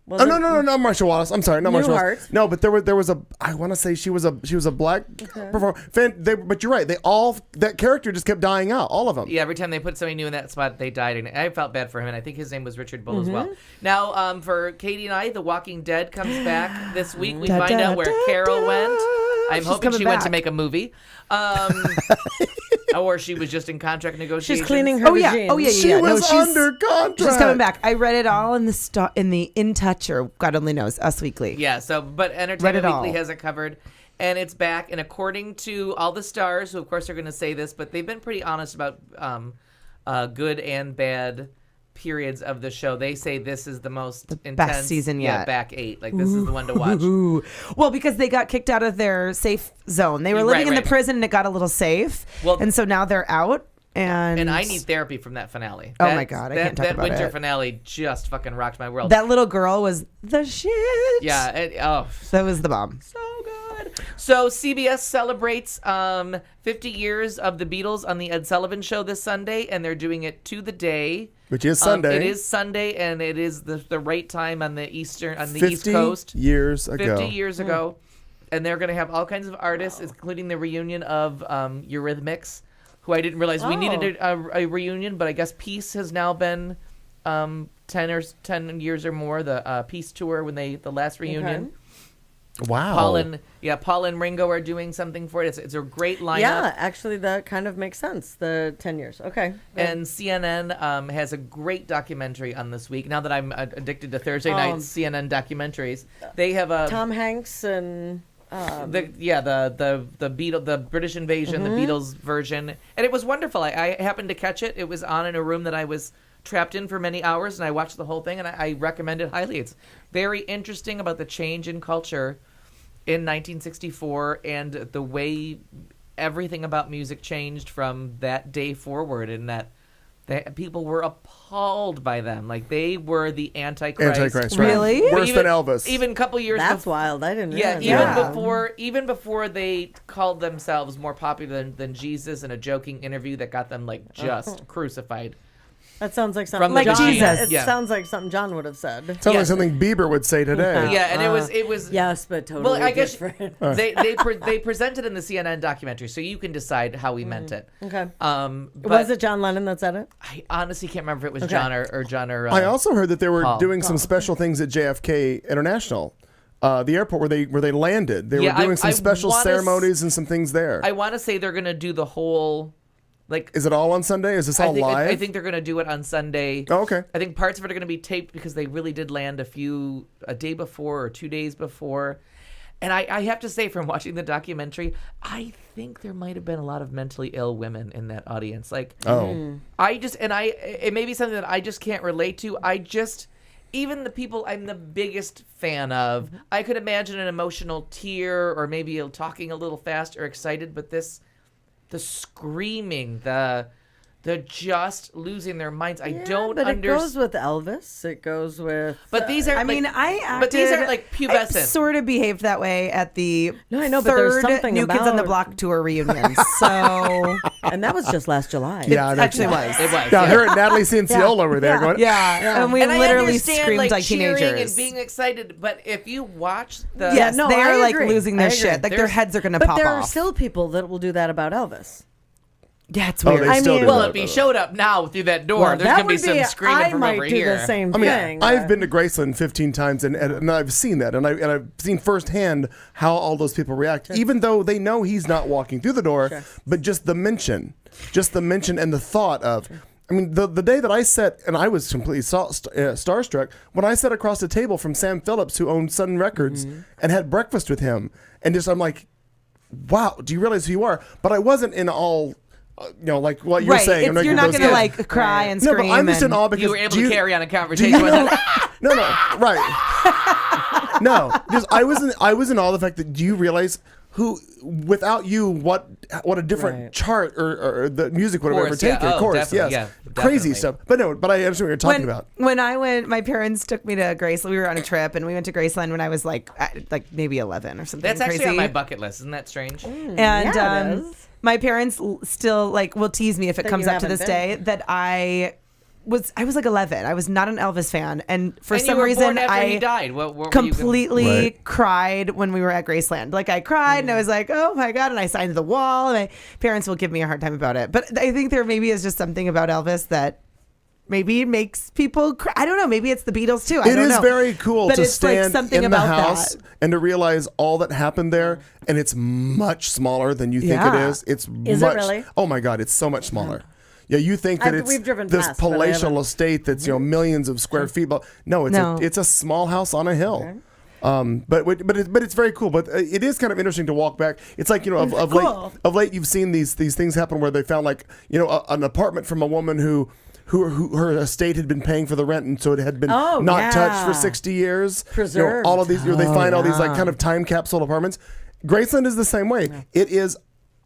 No, not Marsha Wallace. I'm sorry, not Marsha Wallace. No, but there was a. I want to say she was a black performer. But you're right. That character just kept dying out. All of them. Yeah, every time they put somebody new in that spot, they died, and I felt bad for him. And I think his name was Richard Bull as well. Now, for Katie and I, The Walking Dead comes back this week. We find out where Carol went. I'm hoping she went to make a movie. Or she was just in contract negotiations. She's cleaning her Vajeen. Oh yeah. She was under contract. She's coming back. I read it all in the In Touch, or God only knows, Us Weekly. Yeah. So, but Entertainment Weekly has it covered, and it's back. And according to all the stars, who of course are going to say this, but they've been pretty honest about good and bad periods of the show. They say this is the most intense best season yet. Yeah, back 8. Like this is the one to watch. Well, because they got kicked out of their safe zone. They were living in the prison and it got a little safe. Well, and so now they're out. And I need therapy from that finale. My God, I can't talk about it. That winter finale just fucking rocked my world. That little girl was the shit. Yeah. That was the bomb. So good. So CBS celebrates 50 years of the Beatles on the Ed Sullivan Show this Sunday, and they're doing it to the day. Which is Sunday. It is Sunday, and it is the right time on the East Coast. 50 years ago. And they're going to have all kinds of artists, including the reunion of Eurythmics, who I didn't realize we needed a reunion, but I guess Peace has now been 10 years or more. The Peace tour the last reunion. Okay. Wow. Paul and Ringo are doing something for it. It's a great lineup. Yeah, actually, that kind of makes sense. The 10 years. Okay. And CNN has a great documentary on this week. Now that I'm addicted to Thursday night CNN documentaries, they have a Tom Hanks and. The British Invasion, the Beatles version, and it was wonderful. I happened to catch it. It was on in a room that I was trapped in for many hours, and I watched the whole thing, and I recommend it highly. It's very interesting about the change in culture in 1964 and the way everything about music changed from that day forward, and that people were appalled by them. Like, they were the Antichrist. Right. Really? Worse than Elvis. Even a couple years That's wild. I didn't realize that. Even before they called themselves more popular than Jesus in a joking interview that got them, like, just crucified. That sounds like something like Jesus. It sounds like something John would have said. Sounds like something Bieber would say today. Yeah, and it was yes, but totally. Well, I guess different. they presented in the CNN documentary, so you can decide how he meant it. Okay. But was it John Lennon that said it? I honestly can't remember if it was John or John or. I also heard that they were Paul. doing some special things at JFK International. The airport where they landed. They were doing some special ceremonies and some things there. I want to say they're going to do the whole. Like, is it all on Sunday? Is this all live? I think they're going to do it on Sunday. Oh, okay. I think parts of it are going to be taped because they really did land a day before or 2 days before. And I have to say, from watching the documentary, I think there might have been a lot of mentally ill women in that audience. Like, it may be something that I just can't relate to. Even the people I'm the biggest fan of, I could imagine an emotional tear or maybe talking a little fast or excited, but the screaming, the They're just losing their minds. I Yeah, don't but understand. it goes with Elvis. It goes with. But these are. I mean, I acted, But these are like I pubescent. sort of behaved that way at the No, I know, but there's third something New Kids on the about- Block tour reunion. So And that was just last July. Yeah, it actually was. It was. Yeah, her and Natalie Cianciola over there going. Yeah, and we And I literally understand, screamed like cheering teenagers. and being excited. But if you watch the, Yes, no, they're I like agree. losing I their agree. shit. Like their There's- heads are gonna But pop there off. are still people that will do that about Elvis. Yeah, it's Oh, weird. they still do well, that. if he showed up now through that door, Well, there's that gonna be would some screaming I from might over do here. the same I mean, thing. I've been to Graceland 15 times, and I've seen that, and I've seen firsthand how all those people react, even though they know he's not walking through the door, but just the mention and the thought of. I mean, the day that I sat, and I was completely starstruck, when I sat across the table from Sam Phillips, who owned Sun Records, and had breakfast with him, and just I'm like, wow, do you realize who you are? But I wasn't in all. Like what you're right. saying. I'm You're not those gonna kids. like cry and No, scream. but I'm just in and- awe because You were able do to you- carry on a do conversation you with know- it. No, right. No, just I was in awe of the fact that do you realize who without you what a different chart or the music would have Course, overtaken. yeah. Of course, Definitely, yes, yeah, crazy definitely. stuff. But I understand what you're talking about. When I went, my parents took me to Graceland. We were on a trip, and we went to Graceland when I was like maybe 11 or something. That's crazy. actually on my bucket list. Isn't that strange? And Yeah, it is. my parents still like will tease me if it That comes you up to haven't this been. day that I was like 11. I was not an Elvis fan, and for And you some were reason born after he I died. What were you completely Right. cried when we were at Graceland. Like I cried and I was like, oh my God. And I signed the wall. And my parents will give me a hard time about it. But I think there maybe is just something about Elvis that maybe makes people cry. I don't know. Maybe it's the Beatles too. I It don't is know. very cool But to it's like stand something in the about house that. and to realize all that happened there, and it's much smaller than you think it Yeah. is. It's Is it much. really? Oh my God, it's so much smaller. Yeah, you think that it's we've driven this past, but I palatial haven't. estate that's millions of square feet. But no, No. it's a small house on a hill. But it's very cool. But it is kind of interesting to walk back. It's like of late you've seen these things happen where they found like an apartment from a woman who her estate had been paying for the rent, and so it had been not touched for yeah. 60 years. Preserved. All of these, they find all these like kind of time capsule apartments. Graceland is the same way. It is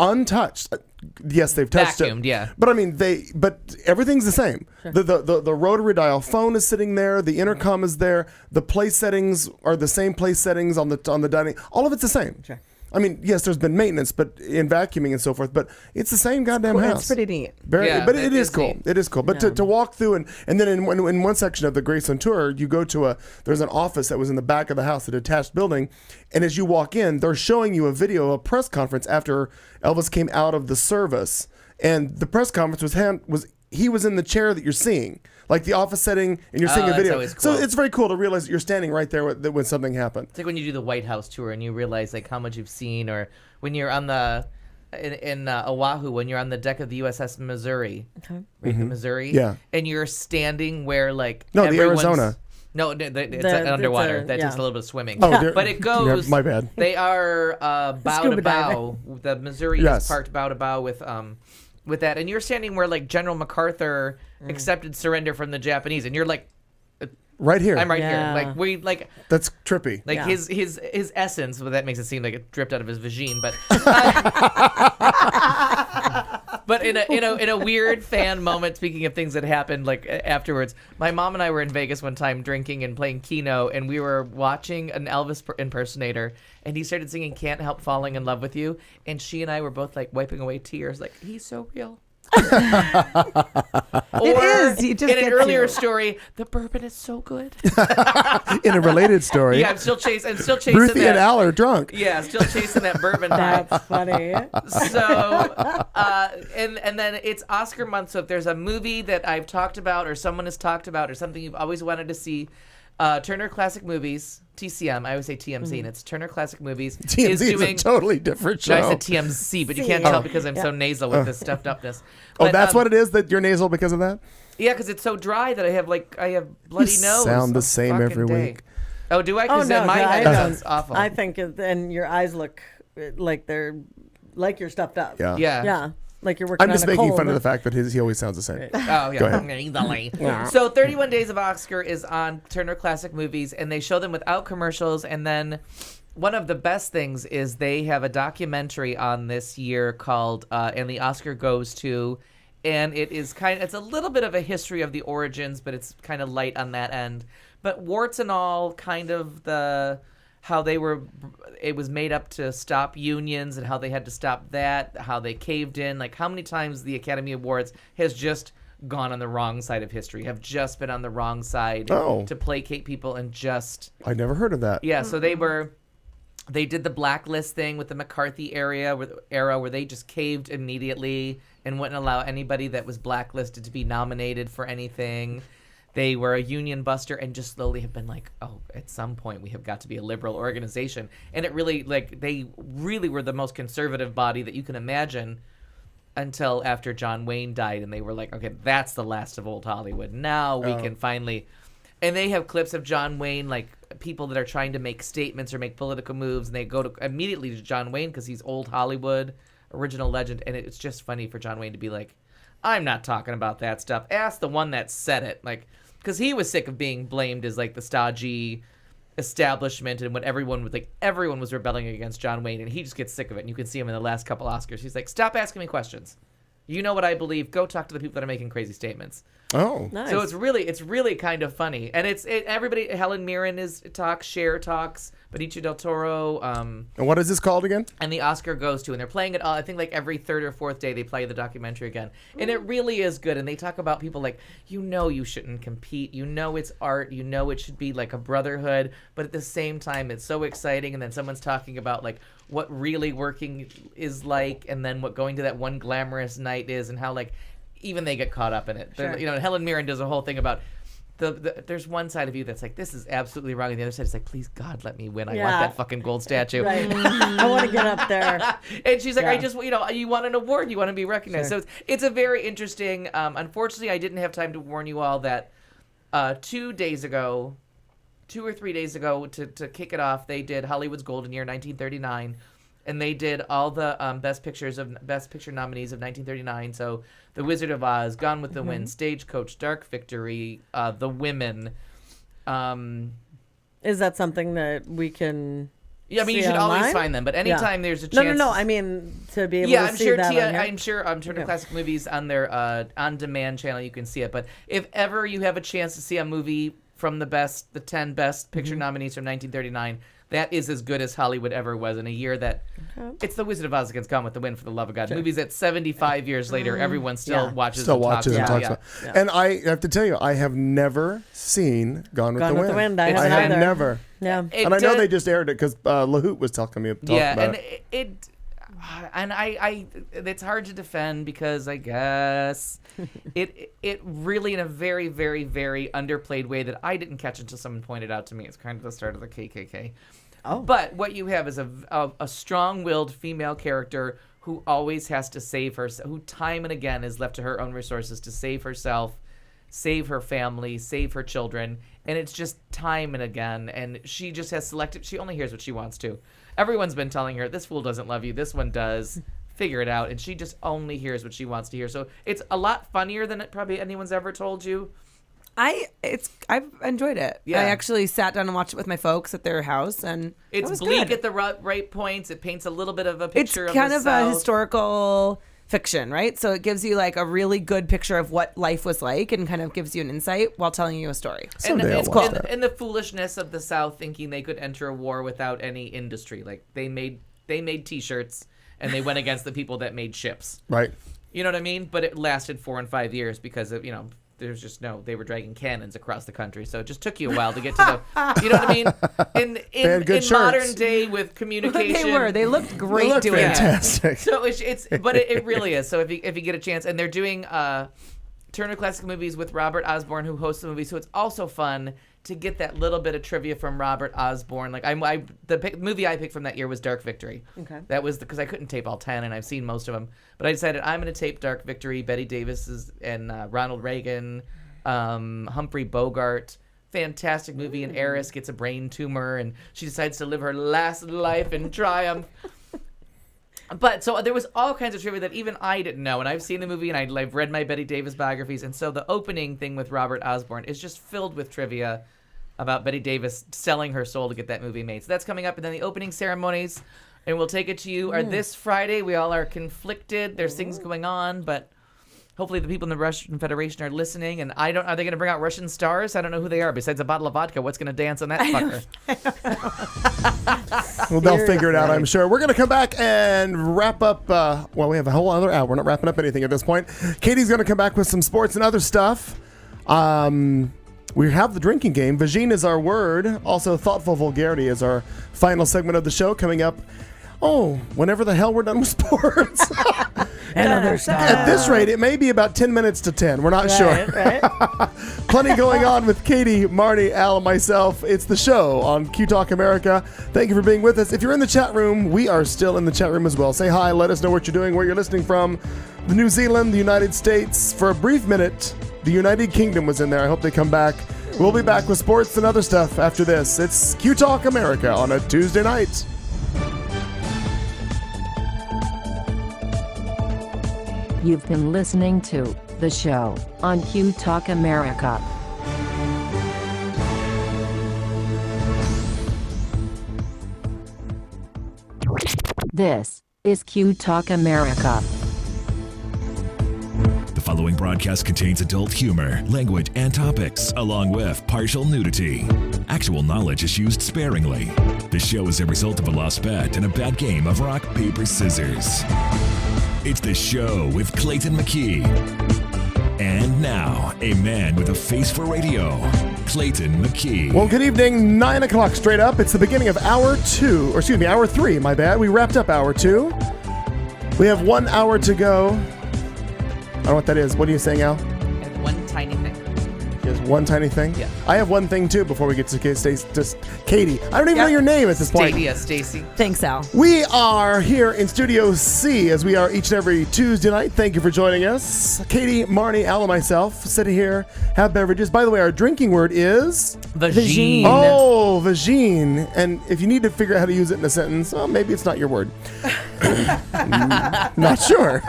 untouched. Yes, they've touched Vacuumed, it. yeah. But I mean, but everything's the same. The rotary dial phone is sitting there. The intercom is there. The place settings are the same place settings on the dining. All of it's the same. Sure. I mean, yes, there's been maintenance, but in vacuuming and so forth. But it's the same goddamn house. It's pretty neat. Very, Yeah, but it it is is cool. neat. It is cool. But to walk through and then in one section of the Graceland tour, you go to there's an office that was in the back of the house, a detached building, and as you walk in, they're showing you a video, a press conference after Elvis came out of the service, and the press conference was he was in the chair that you're seeing, like the office setting, and you're seeing a that's video. always So cool. it's very cool to realize that you're standing right there when something happened. It's like when you do the White House tour and you realize like how much you've seen, or when you're on in Oahu, when you're on the deck of the USS Missouri, right, the Missouri, Yeah. and you're standing where like No, the everyone's- Arizona. No, it's it's underwater. a- That yeah. takes a little bit of swimming. Oh, there- but it goes. yeah, my bad. They are bow to Scuba bow. The Missouri Yes. is parked bow to bow with that, and you're standing where like General MacArthur accepted surrender from the Japanese, and you're like, Right here. I'm right Yeah. here. Like we like. That's trippy. Like Yeah. his essence, well, that makes it seem like it dripped out of his vagine, but but in a weird fan moment. Speaking of things that happened like afterwards, my mom and I were in Vegas one time drinking and playing Keno, and we were watching an Elvis impersonator, and he started singing "Can't Help Falling in Love with You," and she and I were both like wiping away tears, like he's so real. It is. You just in an get earlier to. story, the bourbon is so good. In a related story, Yeah, I'm still chasing Ruthie that. and Al are drunk. Yeah, still chasing that bourbon vibe. That's funny. So, and then it's Oscar month. So if there's a movie that I've talked about, or someone has talked about, or something you've always wanted to see, Turner Classic Movies, TCM. I always say TMZ, and it's Turner Classic Movies. TMZ is a totally different show. No, I said TMZ, but you can't tell because I'm so nasal with this stuffed upness. Oh, But, that's what it is, that you're nasal because of that? Yeah, because it's so dry that I have bloody You nose. sound the a same fucking every day. week. Oh, do I? Oh Because no, in my I head it don't. sounds awful. I think, and your eyes look like you're stuffed up. Yeah. yeah. Yeah. Like you're working I'm just on a making cold. fun of the fact that he always sounds the same. Oh, yeah. Go ahead. Easily. So 31 Days of Oscar is on Turner Classic Movies, and they show them without commercials. And then one of the best things is they have a documentary on this year called And the Oscar Goes to, and it's a little bit of a history of the origins, but it's kind of light on that end. But warts and all, kind of how it was made up to stop unions and how they had to stop that, how they caved in, like how many times the Academy Awards has just gone on the wrong side of history, have just been on the wrong side to placate people and just... I never heard of that. Yeah, so they did the blacklist thing with the McCarthy era where they just caved immediately and wouldn't allow anybody that was blacklisted to be nominated for anything. They were a union buster and just slowly have been like, oh, at some point we have got to be a liberal organization. And it really, they really were the most conservative body that you can imagine until after John Wayne died. And they were like, okay, that's the last of old Hollywood. Now we can finally... And they have clips of John Wayne, like people that are trying to make statements or make political moves, and they go immediately to John Wayne because he's old Hollywood, original legend. And it's just funny for John Wayne to be like, I'm not talking about that stuff. Ask the one that said it. Like... Because he was sick of being blamed as like the stodgy establishment and what everyone was rebelling against John Wayne, and he just gets sick of it. And you can see him in the last couple Oscars. He's like, stop asking me questions. You know what I believe. Go talk to the people that are making crazy statements. Oh, nice. So it's really kind of funny, and everybody. Helen Mirren talks, Cher talks, Benicio del Toro. And what is this called again? And the Oscar goes to, and they're playing it all. I think like every third or fourth day they play the documentary again, and it really is good. And they talk about people like, you shouldn't compete. It's art. It should be like a brotherhood, but at the same time it's so exciting. And then someone's talking about like what really working is like, and then what going to that one glamorous night is, and how like even they get caught up in it. Sure. Helen Mirren does a whole thing about there's one side of you that's like, this is absolutely wrong, and the other side is like, please God, let me win. I want that fucking gold statue. Right. I want to get up there. And she's like, I just, you want an award, you want to be recognized. Sure. So it's a very interesting. Unfortunately, I didn't have time to warn you all that 2 or 3 days ago, to kick it off, they did Hollywood's Golden Year 1939. And they did all the Best Picture nominees of 1939. So The Wizard of Oz, Gone with the Wind, Stagecoach, Dark Victory, The Women. Is that something that we can? Yeah, I mean, you should online? always find them. But anytime there's a chance. No. I mean, to be able to see that. I'm sure Turner Classic Movies on their on-demand channel, you can see it. But if ever you have a chance to see a movie from the 10 Best Picture nominees from 1939. That is as good as Hollywood ever was in a year that it's The Wizard of Oz against Gone with the Wind, for the love of God. Sure. Movies that 75 years later, everyone still watches and talks about. Yeah. And I have to tell you, I have never seen Gone with the Wind. I have never. Yeah. And I know they just aired it because LaHoot was talking about it. And it's hard to defend because I guess it really, in a very, very, very underplayed way that I didn't catch until someone pointed out to me. It's kind of the start of the KKK. Oh. But what you have is a strong-willed female character who always has to save herself, who time and again is left to her own resources to save herself, save her family, save her children. And it's just time and again. And she just has she only hears what she wants to. Everyone's been telling her, this fool doesn't love you, this one does, figure it out. And she just only hears what she wants to hear. So it's a lot funnier than probably anyone's ever told you. I've enjoyed it. Yeah. I actually sat down and watched it with my folks at their house, and it's bleak at the right points. It paints a little bit of a picture of the South. It's kind of a historical fiction, right? So it gives you like a really good picture of what life was like and kind of gives you an insight while telling you a story. And the foolishness of the South thinking they could enter a war without any industry. Like they made T-shirts and they went against the people that made ships. Right. You know what I mean? But it lasted 4 and 5 years because of, there's just they were dragging cannons across the country. So it just took you a while to get to the, you know what I mean? In modern day with communication. They looked great doing fantastic. It. So it really is. So if you get a chance, and they're doing Turner Classic Movies with Robert Osborne, who hosts the movie. So it's also fun to get that little bit of trivia from Robert Osborne. Like the movie I picked from that year was Dark Victory. Okay. That was because I couldn't tape all 10, and I've seen most of them. But I decided I'm going to tape Dark Victory. Bette Davis and Ronald Reagan, Humphrey Bogart. Fantastic movie. And Eris gets a brain tumor, and she decides to live her last life in triumph. But so there was all kinds of trivia that even I didn't know, and I've seen the movie and I've read my Bette Davis biographies, and so the opening thing with Robert Osborne is just filled with trivia about Bette Davis selling her soul to get that movie made. So that's coming up, and then the opening ceremonies, and we'll take it to you, are this Friday. We all are conflicted. There's things going on, but hopefully the people in the Russian Federation are listening. And are they going to bring out Russian stars? I don't know who they are. Besides a bottle of vodka, what's going to dance on that fucker? Well, they'll figure it out, I'm sure. We're going to come back and wrap up. We have a whole other hour. We're not wrapping up anything at this point. Katie's going to come back with some sports and other stuff. We have the drinking game. Vajeen is our word. Also, thoughtful vulgarity is our final segment of the show coming up. Whenever the hell we're done with sports. And other stuff. At this rate, it may be about 10 minutes to 10. We're not sure. Right. Plenty going on with Katie, Marnie, Al, and myself. It's the show on Q Talk America. Thank you for being with us. If you're in the chat room, we are still in the chat room as well. Say hi. Let us know what you're doing, where you're listening from. The New Zealand, the United States. For a brief minute, the United Kingdom was in there. I hope they come back. We'll be back with sports and other stuff after this. It's Q Talk America on a Tuesday night. You've been listening to the show on Q Talk America. This is Q Talk America. The following broadcast contains adult humor, language, and topics, along with partial nudity. Actual knowledge is used sparingly. The show is a result of a lost bet and a bad game of rock, paper, scissors. It's the show with Clayton McKee. And now, a man with a face for radio, Clayton McKee. Well, good evening. 9 o'clock straight up. It's the beginning of hour 3, my bad. We wrapped up hour 2. We have 1 hour to go. I don't know what that is. What are you saying, Al? And one tiny thing. Just one tiny thing? Yeah. I have one thing, too, before we get to Katie. I don't even know your name at this point. Stacy. Thanks, Al. We are here in Studio C, as we are each and every Tuesday night. Thank you for joining us. Katie, Marnie, Al, and myself sit here, have beverages. By the way, our drinking word is... Vajeen. Oh, Vajeen. And if you need to figure out how to use it in a sentence, well, maybe it's not your word. Not sure.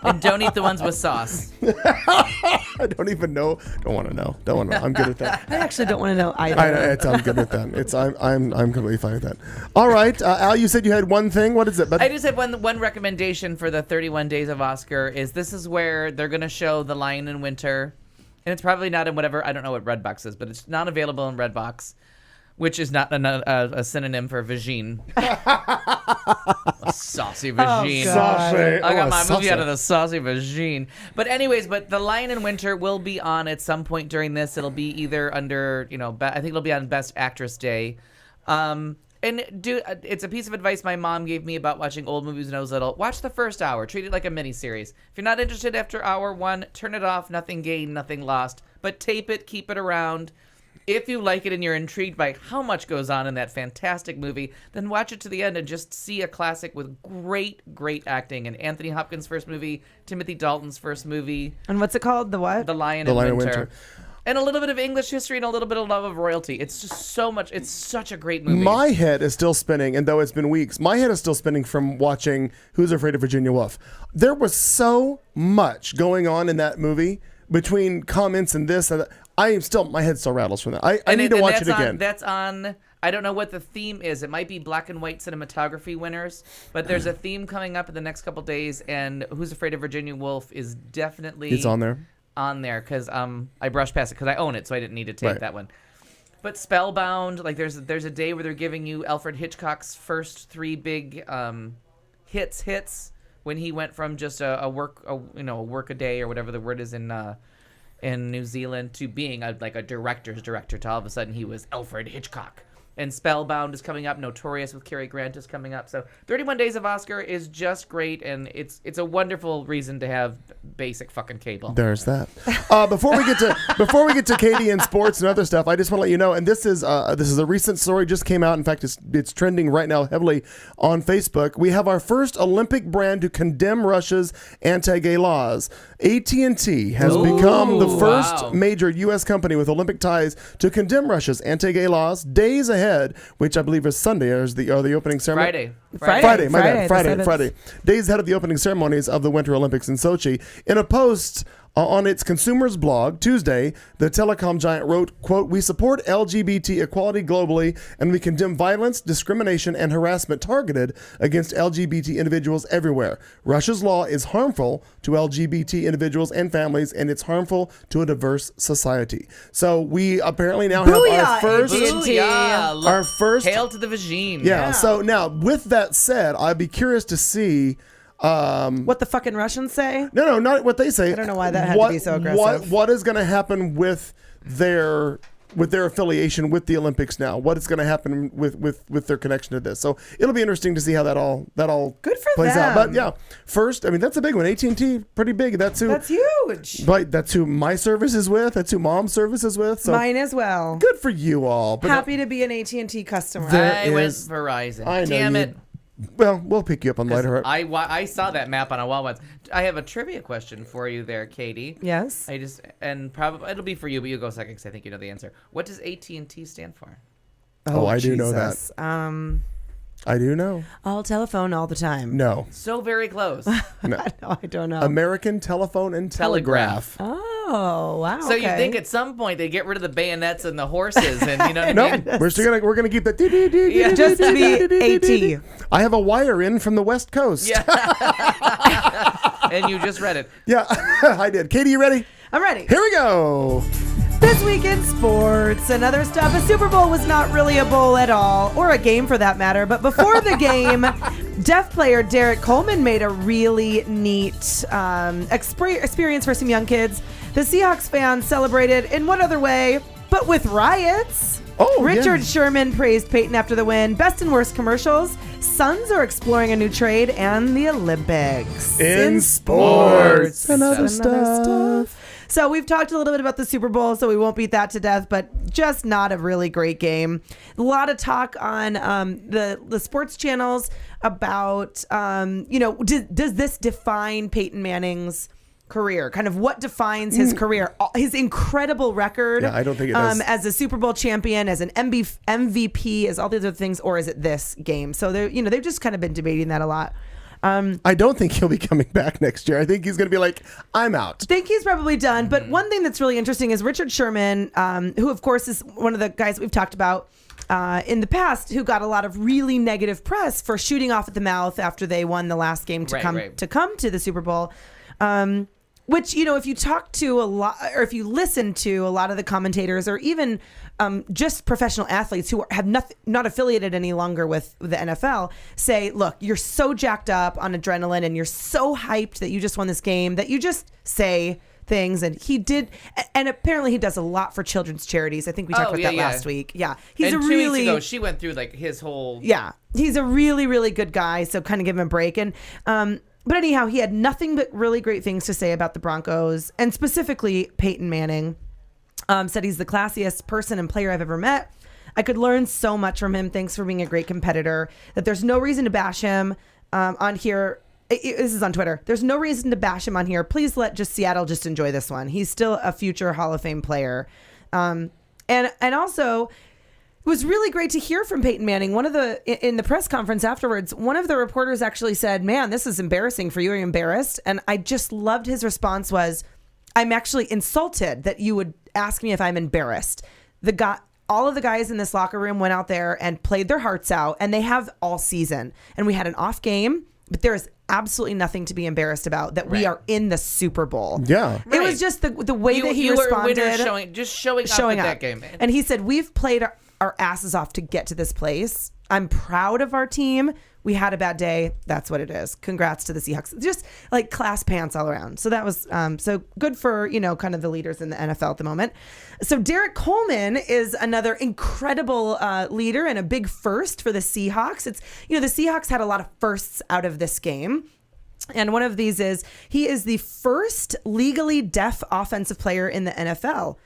And don't eat the ones with sauce. I don't even know. Don't want to know. I'm good at that. I actually don't want to know either. I'm good at that. I'm completely fine with that. All right, Al, you said you had one thing. What is it? I just have one recommendation for the 31 Days of Oscar. This is where they're going to show The Lion in Winter, and it's probably not in whatever, I don't know what Redbox is, but it's not available in Redbox, which is not a synonym for Vajeen. A saucy Vajeen. Saucy. I got my movie out of the saucy Vajeen. But anyways, The Lion in Winter will be on at some point during this. It'll be either under, I think it'll be on Best Actress Day. It's a piece of advice my mom gave me about watching old movies when I was little. Watch the first hour. Treat it like a miniseries. If you're not interested after hour 1, turn it off. Nothing gained, nothing lost. But tape it, keep it around. If you like it and you're intrigued by how much goes on in that fantastic movie, then watch it to the end and just see a classic with great, great acting. And Anthony Hopkins' first movie, Timothy Dalton's first movie. And what's it called? The what? The Lion in Winter. And a little bit of English history and a little bit of love of royalty. It's just so much. It's such a great movie. My head is still spinning, and though it's been weeks, my head is still spinning from watching Who's Afraid of Virginia Woolf. There was so much going on in that movie between comments and this and that. My head still rattles from that. I need to watch it again. That's on, I don't know what the theme is. It might be black and white cinematography winners, but there's a theme coming up in the next couple days, and Who's Afraid of Virginia Woolf is definitely... It's on there? On there, because I brushed past it because I own it, so I didn't need to take that one. But Spellbound, there's a day where they're giving you Alfred Hitchcock's first 3 big hits when he went from just a work a day or whatever the word is in New Zealand to being a director's director. To all of a sudden he was Alfred Hitchcock. And Spellbound is coming up. Notorious with Cary Grant is coming up. So 31 Days of Oscar is just great, and it's a wonderful reason to have basic fucking cable. There's that. Before we get to Katie and sports and other stuff, I just want to let you know, and this is a recent story, just came out. In fact, it's trending right now heavily on Facebook. We have our first Olympic brand to condemn Russia's anti-gay laws. AT&T has become the first major U.S. company with Olympic ties to condemn Russia's anti-gay laws days ahead, which I believe is Sunday, is the opening ceremony. Friday. Days ahead of the opening ceremonies of the Winter Olympics in Sochi. In a post On its consumers blog Tuesday, the telecom giant wrote, quote, "We support LGBT equality globally, and we condemn violence, discrimination, and harassment targeted against LGBT individuals everywhere. Russia's law is harmful to LGBT individuals and families, and it's harmful to a diverse society." So we apparently now have our first... Booyah. Our first... Hail to the Vajeen. Yeah, so now, with that said, I'd be curious to see... what the fucking Russians say? No, not what they say. I don't know why that had to be so aggressive. What is going to happen with their affiliation with the Olympics now? What is going to happen with their connection to this? So it'll be interesting to see how that all good for plays them. out. But yeah, first, I mean, that's a big one. AT&T, pretty big. That's huge. But that's who my service is with. That's who Mom's service is with. So mine as well. Good for you all. But happy to be an AT&T customer. I went Verizon. I know Damn it. Well, we'll pick you up on later. I saw that map on a wall once. I have a trivia question for you there, Katie. Yes. Probably it'll be for you, but you go second because I think you know the answer. What does AT&T stand for? Oh, I do know that. I do know. All telephone all the time. No. So very close. No. No, I don't know. American Telephone and Telegraph. Oh, wow. So you think at some point they get rid of the bayonets and the horses and you know what No, I mean? we're gonna keep that. Just to be AT. I have a wire in from the West Coast. Yeah. And you just read it. Yeah, I did. Katie, you ready? I'm ready. Here we go. This week in sports and other stuff, a Super Bowl was not really a bowl at all, or a game for that matter. But before the game, deaf player Derek Coleman made a really neat experience for some young kids. The Seahawks fans celebrated in what other way, but with riots. Oh, Richard yeah. Sherman praised Peyton after the win. Best and worst commercials. Suns are exploring a new trade, and the Olympics. In sports. And other stuff. So we've talked a little bit about the Super Bowl, so we won't beat that to death, but just not a really great game. A lot of talk on the sports channels about, does this define Peyton Manning's career? Kind of what defines his career? His incredible record. Yeah, I don't think it does. As a Super Bowl champion, as an MVP, as all these other things, or is it this game? So they've just kind of been debating that a lot. I don't think he'll be coming back next year. I think he's going to be like, I'm out. I think he's probably done. But one thing that's really interesting is Richard Sherman, who, of course, is one of the guys we've talked about in the past, who got a lot of really negative press for shooting off at the mouth after they won the last game to come to the Super Bowl. Which, if you talk to a lot, or if you listen to a lot of the commentators, or even just professional athletes who have not affiliated any longer with the NFL, say, look, you're so jacked up on adrenaline and you're so hyped that you just won this game that you just say things. And he did, and apparently he does a lot for children's charities. I think we talked about that last week. Yeah, he's and a 2 really weeks ago she went through like his whole. Yeah, he's a really, really good guy. So kind of give him a break. And but anyhow, he had nothing but really great things to say about the Broncos, and specifically Peyton Manning. Said he's the classiest person and player I've ever met. I could learn so much from him. Thanks for being a great competitor. That there's no reason to bash him on here. This is on Twitter. There's no reason to bash him on here. Please let Seattle just enjoy this one. He's still a future Hall of Fame player. And also, it was really great to hear from Peyton Manning. In the press conference afterwards, one of the reporters actually said, "Man, this is embarrassing for you. Are you embarrassed?" And I just loved his response was, "I'm actually insulted that you would ask me if I'm embarrassed." All of the guys in this locker room went out there and played their hearts out, and they have all season. And we had an off game, but there is absolutely nothing to be embarrassed about that we are in the Super Bowl. Yeah. It was just the way that he responded. Showing up at that game. And he said, we've played our asses off to get to this place. I'm proud of our team. We had a bad day. That's what it is. Congrats to the Seahawks. Just like class pants all around. So that was so good for, kind of the leaders in the NFL at the moment. So Derek Coleman is another incredible leader and a big first for the Seahawks. It's, the Seahawks had a lot of firsts out of this game. And one of these is he is the first legally deaf offensive player in the NFL.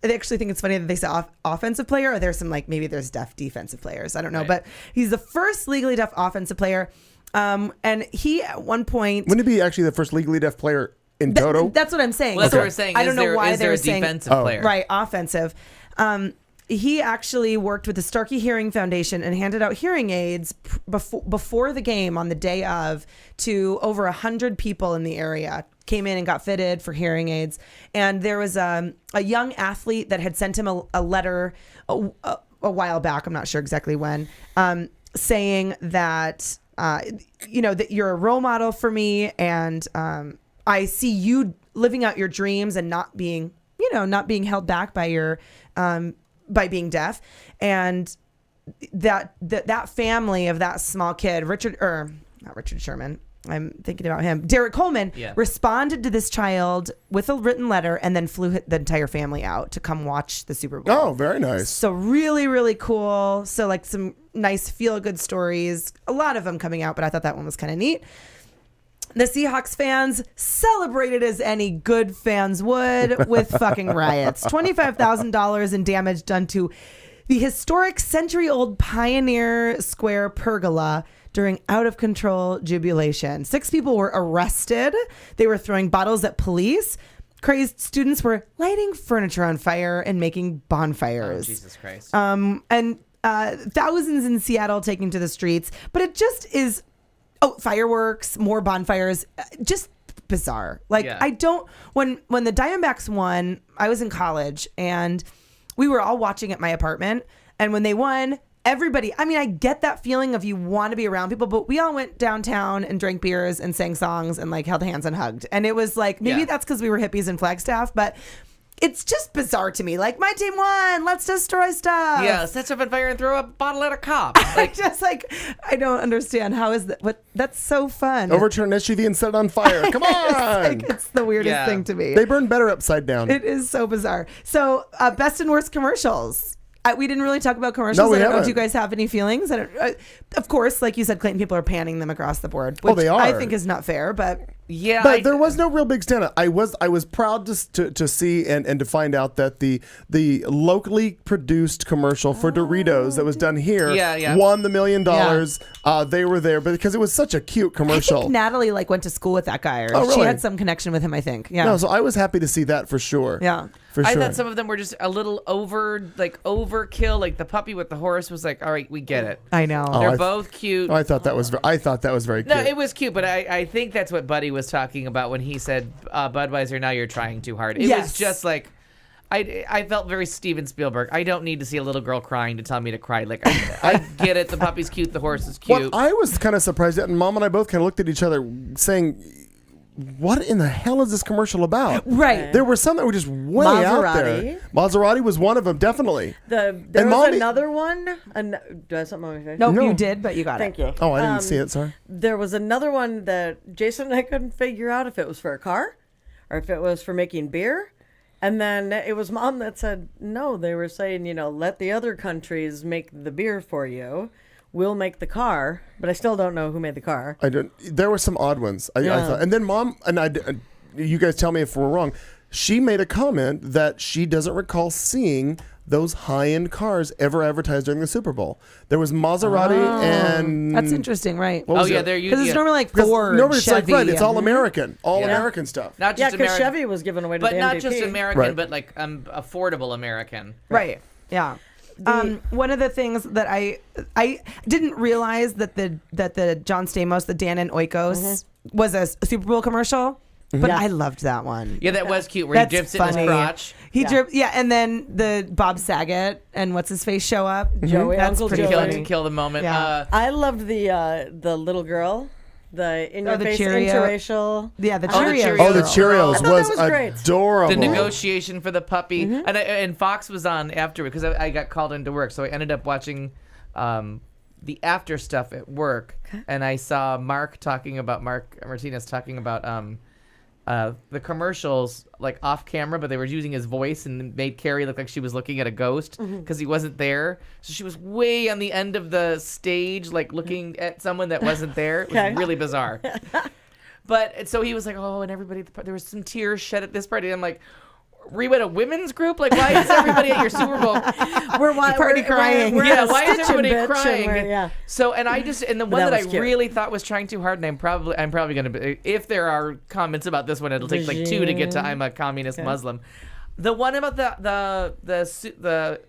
I actually think it's funny that they say offensive player, or there's some maybe there's deaf defensive players. I don't know, right. But he's the first legally deaf offensive player. And he at one point... Wouldn't it be actually the first legally deaf player in Toto? That's what I'm saying. Well, that's what we're saying. I don't know why they're saying defensive player. Right, offensive. he actually worked with the Starkey Hearing Foundation and handed out hearing aids before the game on the day of to over 100 people in the area. Came in and got fitted for hearing aids. And there was a young athlete that had sent him a letter a while back, I'm not sure exactly when, saying that, that you're a role model for me, and I see you living out your dreams and not being held back by your by being deaf. And that family of that small kid, not Richard Sherman, I'm thinking about him, Derek Coleman, responded to this child with a written letter and then flew the entire family out to come watch the Super Bowl. Oh, very nice. So really, really cool. So like some nice feel-good stories, a lot of them coming out, but I thought that one was kind of neat. The Seahawks fans celebrated as any good fans would with fucking riots. $25,000 in damage done to the historic century-old Pioneer Square pergola during out-of-control jubilation. 6 people were arrested. They were throwing bottles at police. Crazed students were lighting furniture on fire and making bonfires. Oh, Jesus Christ. And thousands in Seattle taking to the streets. But it just is... Oh, fireworks, more bonfires, just bizarre. Like, I don't, when the Diamondbacks won, I was in college and we were all watching at my apartment. And when they won, everybody, I mean, I get that feeling of you want to be around people, but we all went downtown and drank beers and sang songs and like held hands and hugged. And it was like, maybe that's because we were hippies in Flagstaff, but it's just bizarre to me. Like, my team won. Let's destroy stuff. Yeah, set stuff on fire and throw a bottle at a cop. Like, I don't understand. How is that? That's so fun. Overturn an SUV and set it on fire. Come on. It's the weirdest thing to me. They burn better upside down. It is so bizarre. So, best and worst commercials. We didn't really talk about commercials. No, I don't know. haven't. Do you guys have any feelings? Of course, like you said, Clayton, people are panning them across the board, which they are. I think is not fair, but... Yeah, but there was no real big standout. I was proud to see and to find out that the locally produced commercial for Doritos that was done here won the $1 million. They were there, but because it was such a cute commercial. I think Natalie went to school with that guy, or really? She had some connection with him. I think. Yeah. No, so I was happy to see that for sure. Yeah. For sure. I thought some of them were just a little overkill. Like the puppy with the horse was like, all right, we get it. I know. They're both cute. I thought that was very cute. No, it was cute, but I think that's what Buddy was talking about when he said, Budweiser, now you're trying too hard. It was just like, I felt very Steven Spielberg. I don't need to see a little girl crying to tell me to cry. Like, I get it. The puppy's cute. The horse is cute. Well, I was kind of surprised that, and Mom and I both kind of looked at each other saying, what in the hell is this commercial about? Right. There were some that were just way out there. Maserati was one of them, definitely. There was another one. Do I have something on my face? No, you did, but you got Thank it. you. Oh, I didn't see it, sorry. There was another one that Jason and I couldn't figure out if it was for a car or if it was for making beer. And then it was Mom that said, no, they were saying, let the other countries make the beer for you. We'll make the car, but I still don't know who made the car. There were some odd ones. I thought, and then Mom and you guys tell me if we're wrong. She made a comment that she doesn't recall seeing those high-end cars ever advertised during the Super Bowl. There was Maserati and that's interesting, right? They're using because it's normally like Ford, it's Chevy, it's all American, American stuff. Not just because American, Chevy was given away to but the not MVP. just American, but like affordable American. Right. Yeah. One of the things that I didn't realize that the John Stamos, the Dan and Oikos was a Super Bowl commercial, but I loved that one. Yeah, that was cute. Where he drips in his crotch. And then the Bob Saget and what's his face show up. Joey, That's Uncle pretty Joey. funny. Kill the moment. Yeah. I loved the little girl. The in-your-face Cheerio. interracial. Yeah, the Cheerios. Oh, the Cheerios I thought was that was great. adorable. The negotiation for the puppy, and Fox was on after because I got called into work, so I ended up watching the after stuff at work, and I saw Mark Martinez talking about the commercials like off camera, but they were using his voice and made Carrie look like she was looking at a ghost because he wasn't there. So she was way on the end of the stage, like looking at someone that wasn't there. It was really bizarre. But so he was like, oh, and everybody, there was some tears shed at this party. I'm like, were you at a women's group? Like, why is everybody at your Super Bowl party crying? Yeah, why is everybody crying? Yeah. So, and the one that I cute. really thought was trying too hard, and I'm probably going to, if there are comments about this one, it'll take like 2 to get to I'm a communist Muslim. The one about the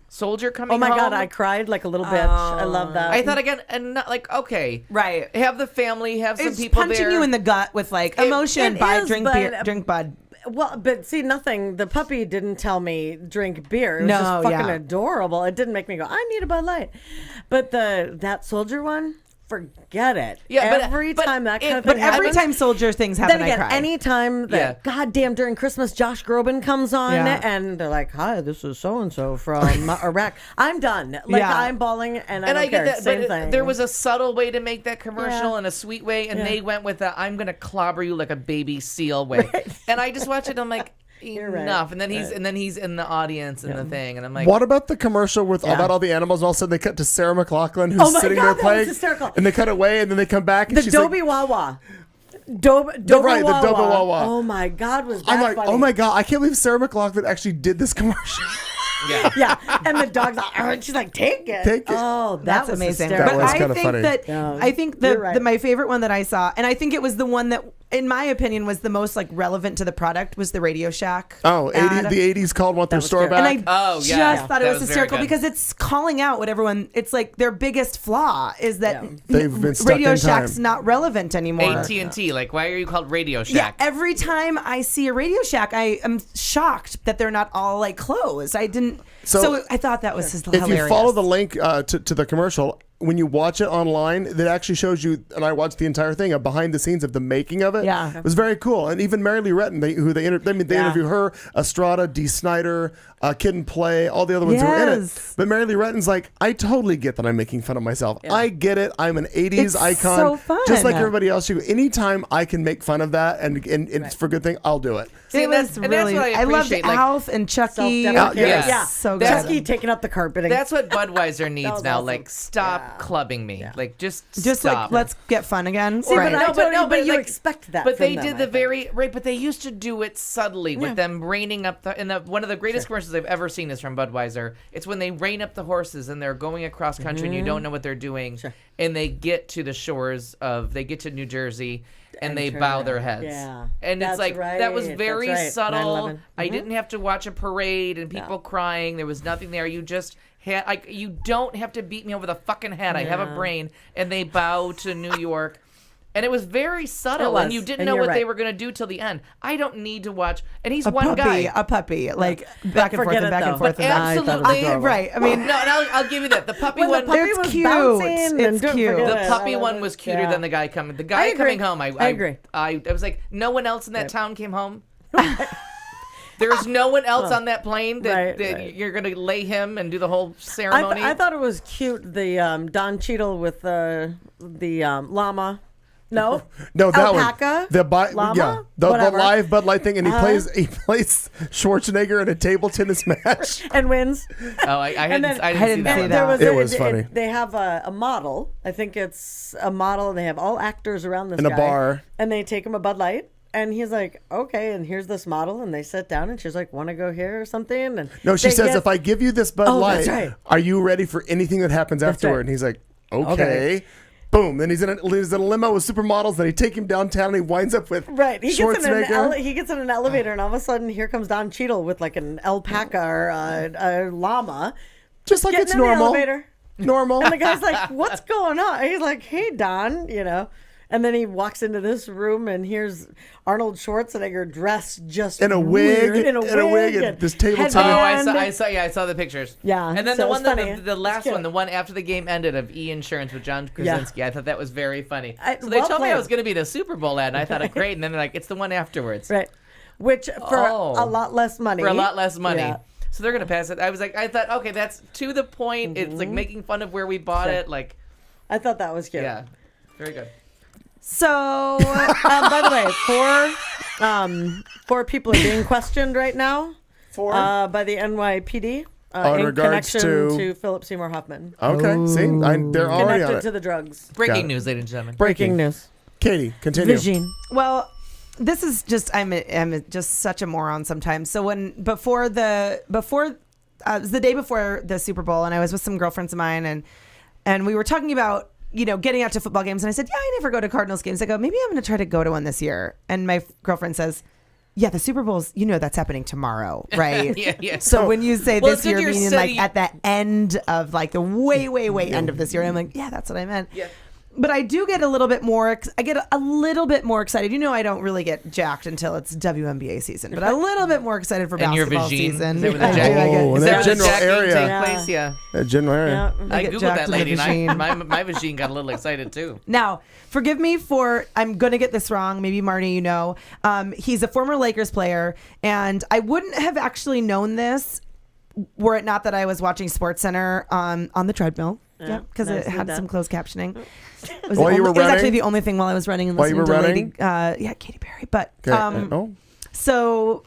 soldier coming Oh my home. God, I cried like a little bitch. I love that. I thought again, and not like, okay, Right. have the family, have some It's people punching there. you in the gut with like emotion. it Buy is, drink but- beer, drink bud. Well, but see, nothing. The puppy didn't tell me drink beer. It was No, just fucking yeah. adorable. It didn't make me go, I need a Bud Light. But that soldier one, forget it. Yeah, but- every but time that it- kind of but thing Every happens. time soldier things happen, Then again, I cry. anytime that goddamn during Christmas, Josh Groban comes on Yeah. and they're like, "Hi, this is so and so from Iraq." I'm done. Like Yeah. I'm bawling, and I don't I care. get that, Same but thing. there was a subtle way to make that commercial Yeah. and a sweet way, and Yeah. they went with a "I'm gonna clobber you like a baby seal" way. And I just watched it. And I'm like, You're right. enough. And then he's in the audience and the thing, and I'm like, What about the commercial with Yeah. about all the animals? And all of a sudden they cut to Sarah McLachlan, who's Oh my sitting God, there that was playing, hysterical. and they cut away, and then they come back, and the she's Dobie like, Wawa. Dobie right, the Dobie Wawa. Oh my God, was that I'm like, funny? oh my God, I can't believe Sarah McLachlan actually did this commercial. yeah. Yeah, and the dog's like, and she's like, take it. Take it. Oh, that That's was amazing. hysterical. That was But kinda I think funny. that Yeah. I think You're right. my favorite one that I saw, and I think it was the one that, in my opinion, was the most like relevant to the product, was the Radio Shack. Oh, ad. the 80s called Want Their was Store good. Back. And I Oh, just yeah. thought it That was was very hysterical good. because it's calling out what everyone. It's like their biggest flaw is that They've been stuck Radio in Shack's time. not relevant anymore. AT&T, like, why are you called Radio Yeah, Shack? every time I see a Radio Shack, I am shocked that they're not all like closed. I didn't. So I thought that was hilarious. If you follow the link to the commercial, when you watch it online, that actually shows you, and I watched the entire thing, behind the scenes of the making of it. Yeah. It was very cool. And even Mary Lee Retton, they interview her, Estrada, Dee Snider, Kid and Play, all the other ones who were in it. Yes. But Mary Lee Retton's like, I totally get that I'm making fun of myself. I get it. I'm an 80s It's icon. so fun. Just like everybody else. Anytime I can make fun of that and it's for a good thing, I'll do it. See, It was and that's really. what I loved appreciate, like, Alf and Chucky. Self-deprecating. Yes. Yeah, So good. Chucky taking up the carpeting. That's what Budweiser needs was now. awesome. Like, stop clubbing me. Like, just Just like stop. let's get fun again. See, but Right. I No, totally, but you like, expect that. But from they them, did I the think. very right. But they used to do it subtly with them reining up the. One of the greatest commercials I've ever seen is from Budweiser. It's when they rein up the horses and they're going across country and you don't know what they're doing, and they get to the shores of. They get to New Jersey. And they turn bow around. their heads. Yeah. And That's it's like, that was right. very That's right. subtle. 9/11. I didn't have to watch a parade and people crying. There was nothing there. You just had, like, you don't have to beat me over the fucking head. I have a brain. And they bow to New York. And it was very subtle. It was. And you didn't And know you're what they right. were going to do till the end. I don't need to watch. And he's a one puppy, guy. a puppy, like back and forth forget and it, back and though. forth. But and back. absolutely. Right. I mean, no, and I'll give you that. The puppy When the one. puppy It's was cute. bouncing, It's and don't cute. forget The it. puppy I one love was it. cuter Yeah. than the guy coming. The guy agree. coming home, I agree. I was like, no one else in that town came home. There's no one else on that plane that, Right. you're gonna lay him and do the whole ceremony. I thought it was cute. The Don Cheadle with the llama. No, No, that alpaca. Llama? the Whatever. live Bud Light thing, and he plays Schwarzenegger in a table tennis match. and wins. oh, I And didn't. then- I I didn't didn't see see that. that. It was funny. They have a model. I think it's a model, and they have all actors around this In a guy. bar. And they take him a Bud Light. And he's like, okay, and here's this model, and they sit down, and she's like, want to go here or something? And No, she they says, get- if I give you this Bud Oh, Light, that's right. are you ready for anything that happens afterward? right. And he's like, okay. Okay. Boom. Then he's in a limo with supermodels. Then he take him downtown, and he winds up with Right, he gets, Schwarzenegger. he gets in an elevator, and all of a sudden, here comes Don Cheadle with like an alpaca or a llama, just like getting it's in the normal. elevator. Normal. And the guy's like, what's going on? He's like, hey, Don, And then he walks into this room, and here's Arnold Schwarzenegger dressed just In a wig, weird, in a wig, and this table tennis. Oh, headband. I saw the pictures. Yeah, and then so the it one, was funny. the last It's one, cute. the one after the game ended of E-Insurance with John Krasinski. I thought that was very funny. So they well told me I played. was going to be the Super Bowl ad, and I thought, great. And then they're like, it's the one afterwards. Right. Which for Oh. a lot less money. For a lot less money. Yeah. So they're going to pass it. I thought, okay, that's to the point. It's like making fun of where we bought Sure. it. Like, I thought that was cute. yeah, very good. So, by the way, four people are being questioned right now by the NYPD in in regards connection to- Philip Seymour Hoffman. Okay. See, they're already on Connected it. to the drugs. Breaking it. news, ladies and gentlemen. Breaking news. Katie, continue. Vajeen. well, this is just I'm just such a moron sometimes. So it was the day before the Super Bowl, and I was with some girlfriends of mine, and we were talking about getting out to football games, and I said, yeah, I never go to Cardinals games. I go, maybe I'm going to try to go to one this year. And my girlfriend says, Yeah, the Super Bowl's, that's happening tomorrow, right? Yeah. So when you say this year, you're meaning setting- like at the end of like the way end of this year, I'm like, yeah, that's what I meant. Yeah. But I do get a little bit more. I get a little bit more excited. I don't really get jacked until it's WNBA season, but a little bit more excited for And you're basketball Vajeen? season. Is that where the I do, jack- I get- Oh, Is that that where the general jacking area. take place? Yeah. That general area. I get googled jacked that in the lady, and Vajeen. my Vajeen got a little excited too. Now, forgive me for, I'm going to get this wrong. Maybe Marnie, he's a former Lakers player, and I wouldn't have actually known this were it not that I was watching SportsCenter on the treadmill. Yeah, because it had some closed captioning. It was, While you were it was actually running? the only thing while I was running and While you listening were to running? Katy Perry. But Okay. so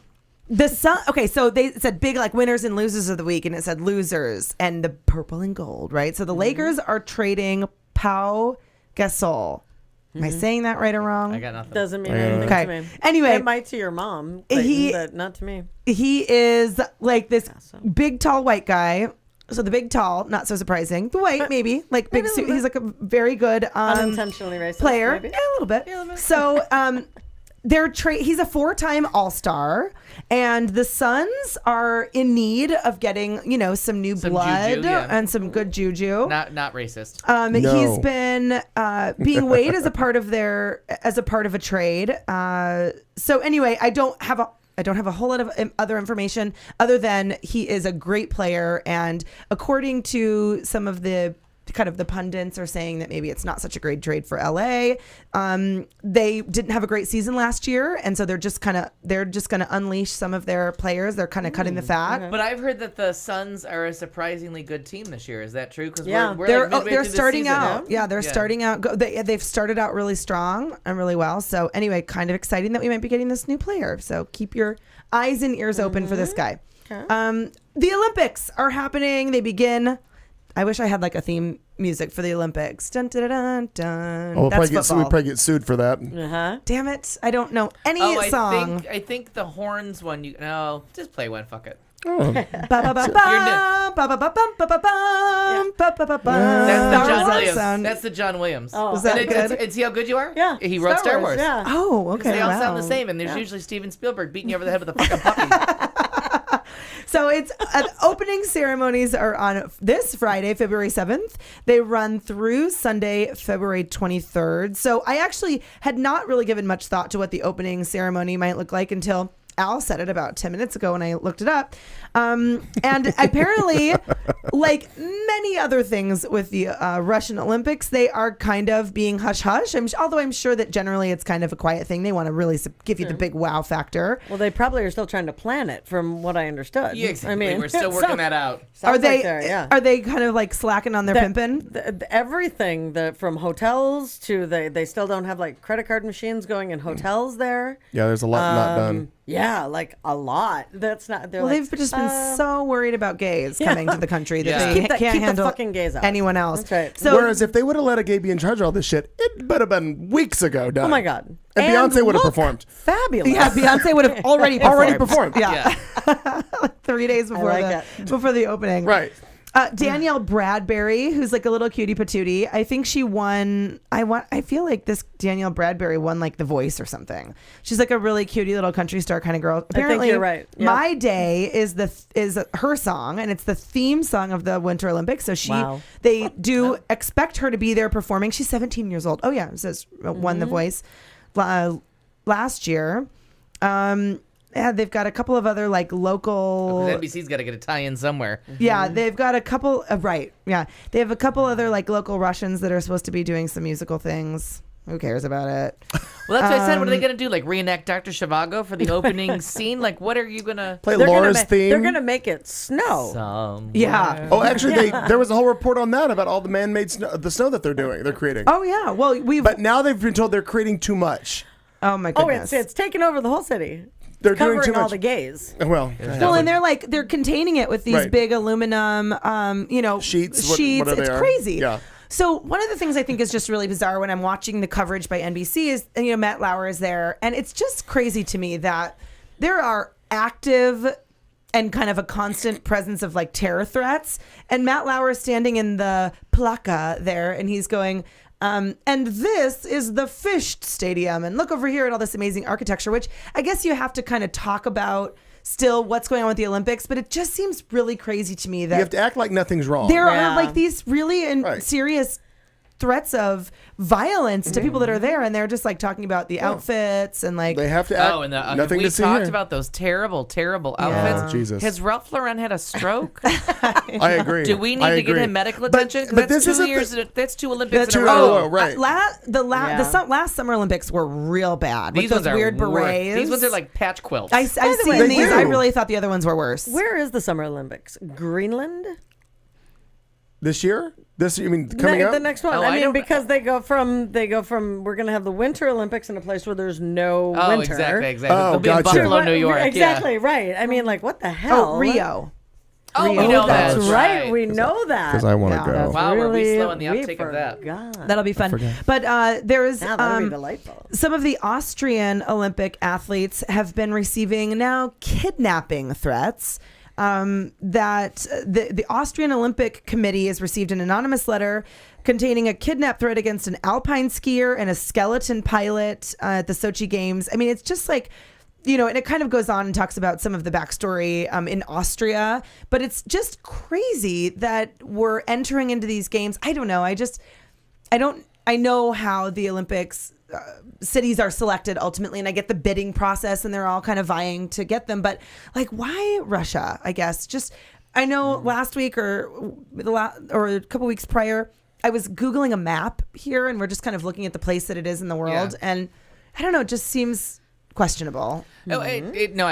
the sun. Okay, so they said big like winners and losers of the week, and it said losers and the purple and gold, right? So the Lakers are trading Pau Gasol. Am I saying that right or wrong? I got nothing. Doesn't mean anything Okay. to me. Anyway, It might to your mom, Clayton, but not to me. He is like this big, tall white guy. So the big, tall, not so surprising. The white, maybe like big suit. He's like a very good Unintentionally racist player. maybe? Yeah, a little bit. So he's a 4-time All-Star, and the Suns are in need of getting some new blood juju, yeah. and some good juju. Not racist. No. He's been being weighed as a part of a trade. So anyway, I don't have a whole lot of other information other than he is a great player, and according to some of the kind of the pundits are saying that maybe it's not such a great trade for LA. They didn't have a great season last year, and so they're just going to unleash some of their players. They're kind of cutting the fat. But I've heard that the Suns are a surprisingly good team this year. Is that true? Because They're starting out. Yeah, they're starting out. They've started out really strong and really well. So anyway, kind of exciting that we might be getting this new player. So keep your eyes and ears open for this guy. Okay. The Olympics are happening. They begin. I wish I had like a theme music for the Olympics. Dun, dun, dun, dun. Oh, we'll That's probably football. get sued for that. Uh-huh. Damn it. I don't know any song. I think the horns one. Just play one. Fuck it. Oh. Ba, ba, ba, ba, ba, ba, ba, bum, ba, ba, bum, ba, ba, ba, bum. That's the How John does that Williams. sound? That's the John Williams. Oh. Is that and good? and see how good you are? Yeah. He wrote Star Wars. Yeah. Oh, okay. They all wow. sound the same, and there's usually Steven Spielberg beating you over the head with a fucking puppy. So it's opening ceremonies are on this Friday, February 7th. They run through Sunday, February 23rd. So I actually had not really given much thought to what the opening ceremony might look like until Al said it about 10 minutes ago when I looked it up. And apparently, like many other things with the Russian Olympics, they are kind of being hush-hush. Although I'm sure that generally it's kind of a quiet thing. They want to really give you the big wow factor. Well, they probably are still trying to plan it from what I understood. Yeah, exactly. I mean, We're still working that out. Are they? Yeah. Are they kind of like slacking on their pimping? Everything from hotels to they still don't have like credit card machines going in hotels there. Yeah, there's a lot not done. Yeah, like a lot. That's not. Well, they've just been so worried about gays coming to the country that Yeah. they Keep the can't handle fucking gays out. anyone else. That's right. So, Whereas if they would have let a gay be in charge of all this shit, it would have been weeks ago done. Oh my god! And Beyonce would have look performed. Fabulous. yeah, Beyonce would have already performed. Yeah, Yeah. 3 days before like before the opening. Right. Danielle Bradbury, who's like a little cutie patootie. I think she won. I feel like this Danielle Bradbury won like The Voice or something. She's like a really cutie little country star kind of girl. Apparently, you're right. Yep. My Day is her song, and it's the theme song of the Winter Olympics. So they do expect her to be there performing. She's 17 years old. Oh yeah, it says won The Voice last year. Yeah, they've got a couple of other like local. NBC's got to get a tie-in somewhere. Yeah, they've got a couple. Right. Yeah, they have a couple other like local Russians that are supposed to be doing some musical things. Who cares about it? Well, that's what I said. What are they going to do? Like reenact Dr. Zhivago for the opening scene? Like, what are you going to Play Laura's theme. They're gonna make it snow. Yeah. Oh, actually, there was a whole report on that about all the man-made snow that they're creating. Oh yeah. Well, But now they've been told they're creating too much. Oh my Oh, goodness. it's taking over the whole city. They're doing Covering too much. all the gays. Well, and they're containing it with these Right. big aluminum, Sheets, sheets. whatever It's they are. crazy. Yeah. So one of the things I think is just really bizarre when I'm watching the coverage by NBC is, Matt Lauer is there, and it's just crazy to me that there are active and kind of a constant presence of like terror threats, and Matt Lauer is standing in the placa there, and he's going, And this is the Fish Stadium. And look over here at all this amazing architecture, which I guess you have to kind of talk about still what's going on with the Olympics, but it just seems really crazy to me that You have to act like nothing's wrong. there are like these really serious threats of violence to people that are there, and they're just like talking about the outfits and like They have to act and nothing we to see talked here. about those terrible outfits. Oh, Jesus. Has Ralph Lauren had a stroke? I agree. Do we need to get him medical attention? 'Cause But that's this 2 isn't years. the- That's 2 Olympics That's in a 2 in a row. row, right. last Summer Olympics were real bad. These with ones those are weird worse. berets. These ones are like patch quilts. I've seen they these. do. I really thought the other ones were worse. Where is the Summer Olympics? Greenland? This year? You mean coming up? The next one. Oh, I I mean, don't- because they go from we're going to have the Winter Olympics in a place where there's no Oh, winter. exactly. Oh, They'll be in gotcha. Buffalo, New York. Exactly, right. I mean, like, what the hell? Oh, Rio. Yeah. Oh, we know That's that. right. We know that. Because I want to Yeah. go. Wow, were we Really, slow in the we uptake of that? forgot. That'll be fun. But there's Yeah, that'll be delightful. some of the Austrian Olympic athletes have been receiving now kidnapping threats. That the Austrian Olympic Committee has received an anonymous letter containing a kidnap threat against an alpine skier and a skeleton pilot at the Sochi Games. I mean, it's just like, and it kind of goes on and talks about some of the backstory in Austria, but it's just crazy that we're entering into these games. I don't know. I know how the Olympics cities are selected ultimately, and I get the bidding process and they're all kind of vying to get them. But like, why Russia? I guess I know last week or a couple weeks prior, I was Googling a map here and we're just kind of looking at the place that it is in the world. Yeah. And I don't know, it just seems questionable. No, I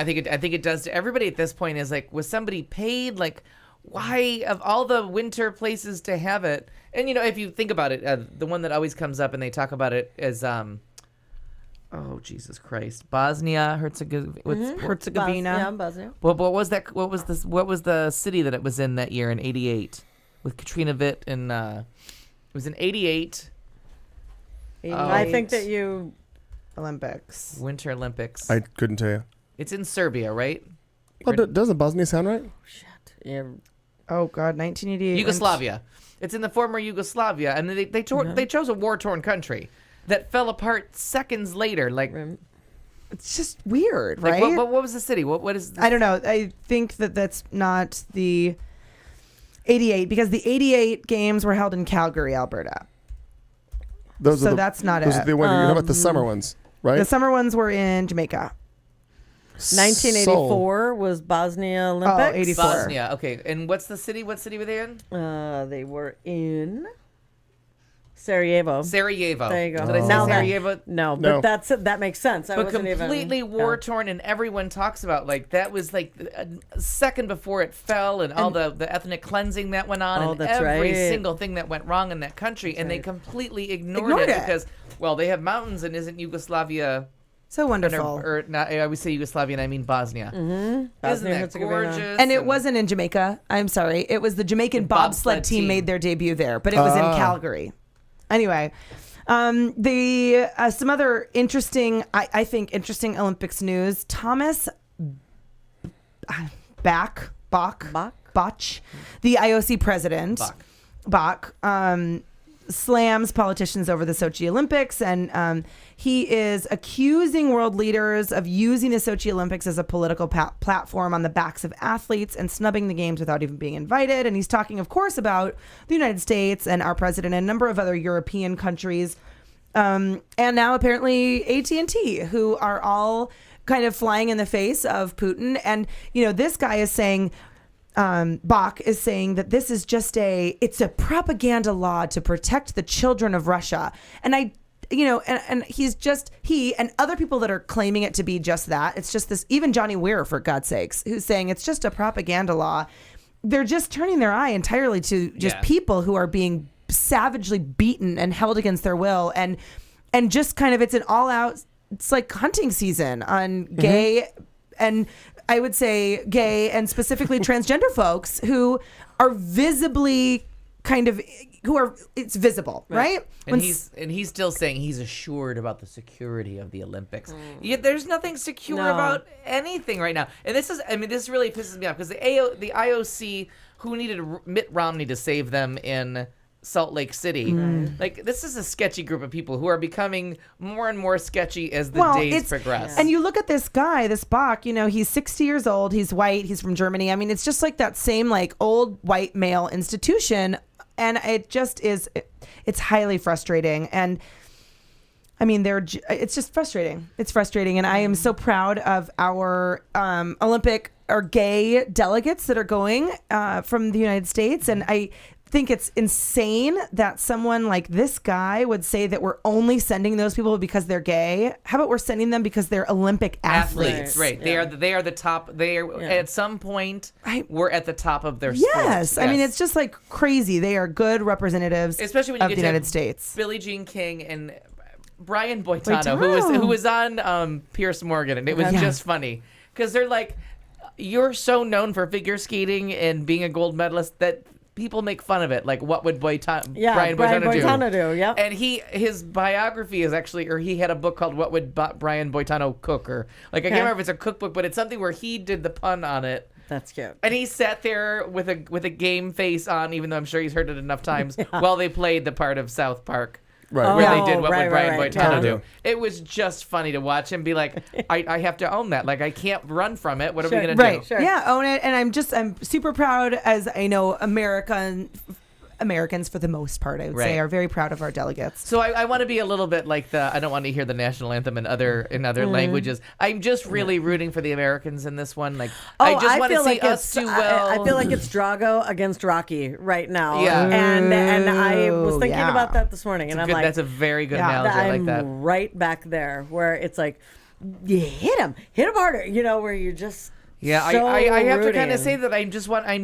think it does to everybody at this point. Is like, was somebody paid? Like, why of all the winter places to have it? And if you think about it, the one that always comes up and they talk about it is oh Jesus Christ, Bosnia Herzegovina. Yeah, Bosnia. What was that? What was the city that it was in that year in '88 with Katrina Witt and it was in '88. I think that you Olympics. Winter Olympics. I couldn't tell you. It's in Serbia, right? Well, doesn't Bosnia sound right? yeah, Oh God, 1988. Yugoslavia. It's in the former Yugoslavia, and they chose a war-torn country that fell apart seconds later. Like, It's just weird, like right? what was the city? What is? I don't know. I think that's not the 88 because the 88 games were held in Calgary, Alberta. That's not those it. are the ones you're talking about, the summer ones, right? The summer ones were in Jamaica. 1984 was Bosnia Olympics. Oh, 84. Bosnia. Okay, and what's the city? What city were they in? They were in Sarajevo. Sarajevo. There you go. Did I say Now that- Sarajevo? No, No. but that makes sense. I But wasn't completely even, war torn, and everyone talks about like that was like a second before it fell, and all the ethnic cleansing that went on, Oh, and that's every right. single thing that went wrong in that country, and they completely ignored Ignored it it. because, well, they have mountains, and isn't Yugoslavia? So wonderful. Or not, I always say Yugoslavia, and I mean Bosnia. Isn't Bosnia, that Herzegovina. gorgeous? And it wasn't in Jamaica. I'm sorry. It was the Jamaican bobsled bobsled team team. made their debut there, but it was in Calgary. Anyway, some other interesting, I think, interesting Olympics news. Thomas Bach, the IOC president, Bach, slams politicians over the Sochi Olympics, and he is accusing world leaders of using the Sochi Olympics as a political platform on the backs of athletes and snubbing the games without even being invited. And he's talking, of course, about the United States and our president and a number of other European countries. And now apparently AT&T, who are all kind of flying in the face of Putin. And, this guy is saying, Bach is saying that this is just it's a propaganda law to protect the children of Russia. And and he and other people that are claiming it to be just that. It's just this, even Johnny Weir, for God's sakes, who's saying it's just a propaganda law. They're just turning their eye entirely to just people who are being savagely beaten and held against their will. And just kind of, it's an all out, it's like hunting season on gay and I would say gay and specifically transgender folks who are visibly it's visible, right? And he's still saying he's assured about the security of the Olympics. Yet there's nothing secure about anything right now. And this really pisses me off because the IOC, who needed Mitt Romney to save them in Salt Lake City. Like, this is a sketchy group of people who are becoming more and more sketchy as the days progress. And you look at this guy, this Bach, he's 60 years old. He's white. He's from Germany. I mean, it's just like that same like old white male institution. And it just is, it's highly frustrating. And I mean, it's just frustrating. It's frustrating. And I am so proud of our Olympic or gay delegates that are going from the United States. And I think it's insane that someone like this guy would say that we're only sending those people because they're gay. How about we're sending them because they're Olympic athletes? Right. Yeah. They are the top. They are at some point we're at the top of their yes. sport. Yes. I mean, it's just like crazy. They are good representatives, especially when you of get the to United States. Billie Jean King and Brian Boitano, who was on Pierce Morgan, and it was just funny because they're like, you're so known for figure skating and being a gold medalist that people make fun of it. Like, what would Brian Boitano do? Yep. And his biography is actually, or he had a book called "What Would Brian Boitano Cook?" Or I can't remember if it's a cookbook, but it's something where he did the pun on it. That's cute. And he sat there with a game face on, even though I'm sure he's heard it enough times, while they played the part of South Park. Right. Where they did What Would Brian Boitano do? Yeah. It was just funny to watch him be like, I have to own that. Like, I can't run from it. What are we going to do? Sure. Yeah, own it. And I'm super proud, as I know Americans, for the most part, I would say, are very proud of our delegates. So I want to be a little bit like I don't want to hear the national anthem in other languages. I'm just really rooting for the Americans in this one. Like, I just want to see us do well. I feel like it's Drago against Rocky right now. Yeah. And I was thinking about that this morning, and that's a very good analogy. I like that. I'm right back there where it's like, you hit him harder. Where you're just. Yeah, so I have to kind of rooting. say that I'm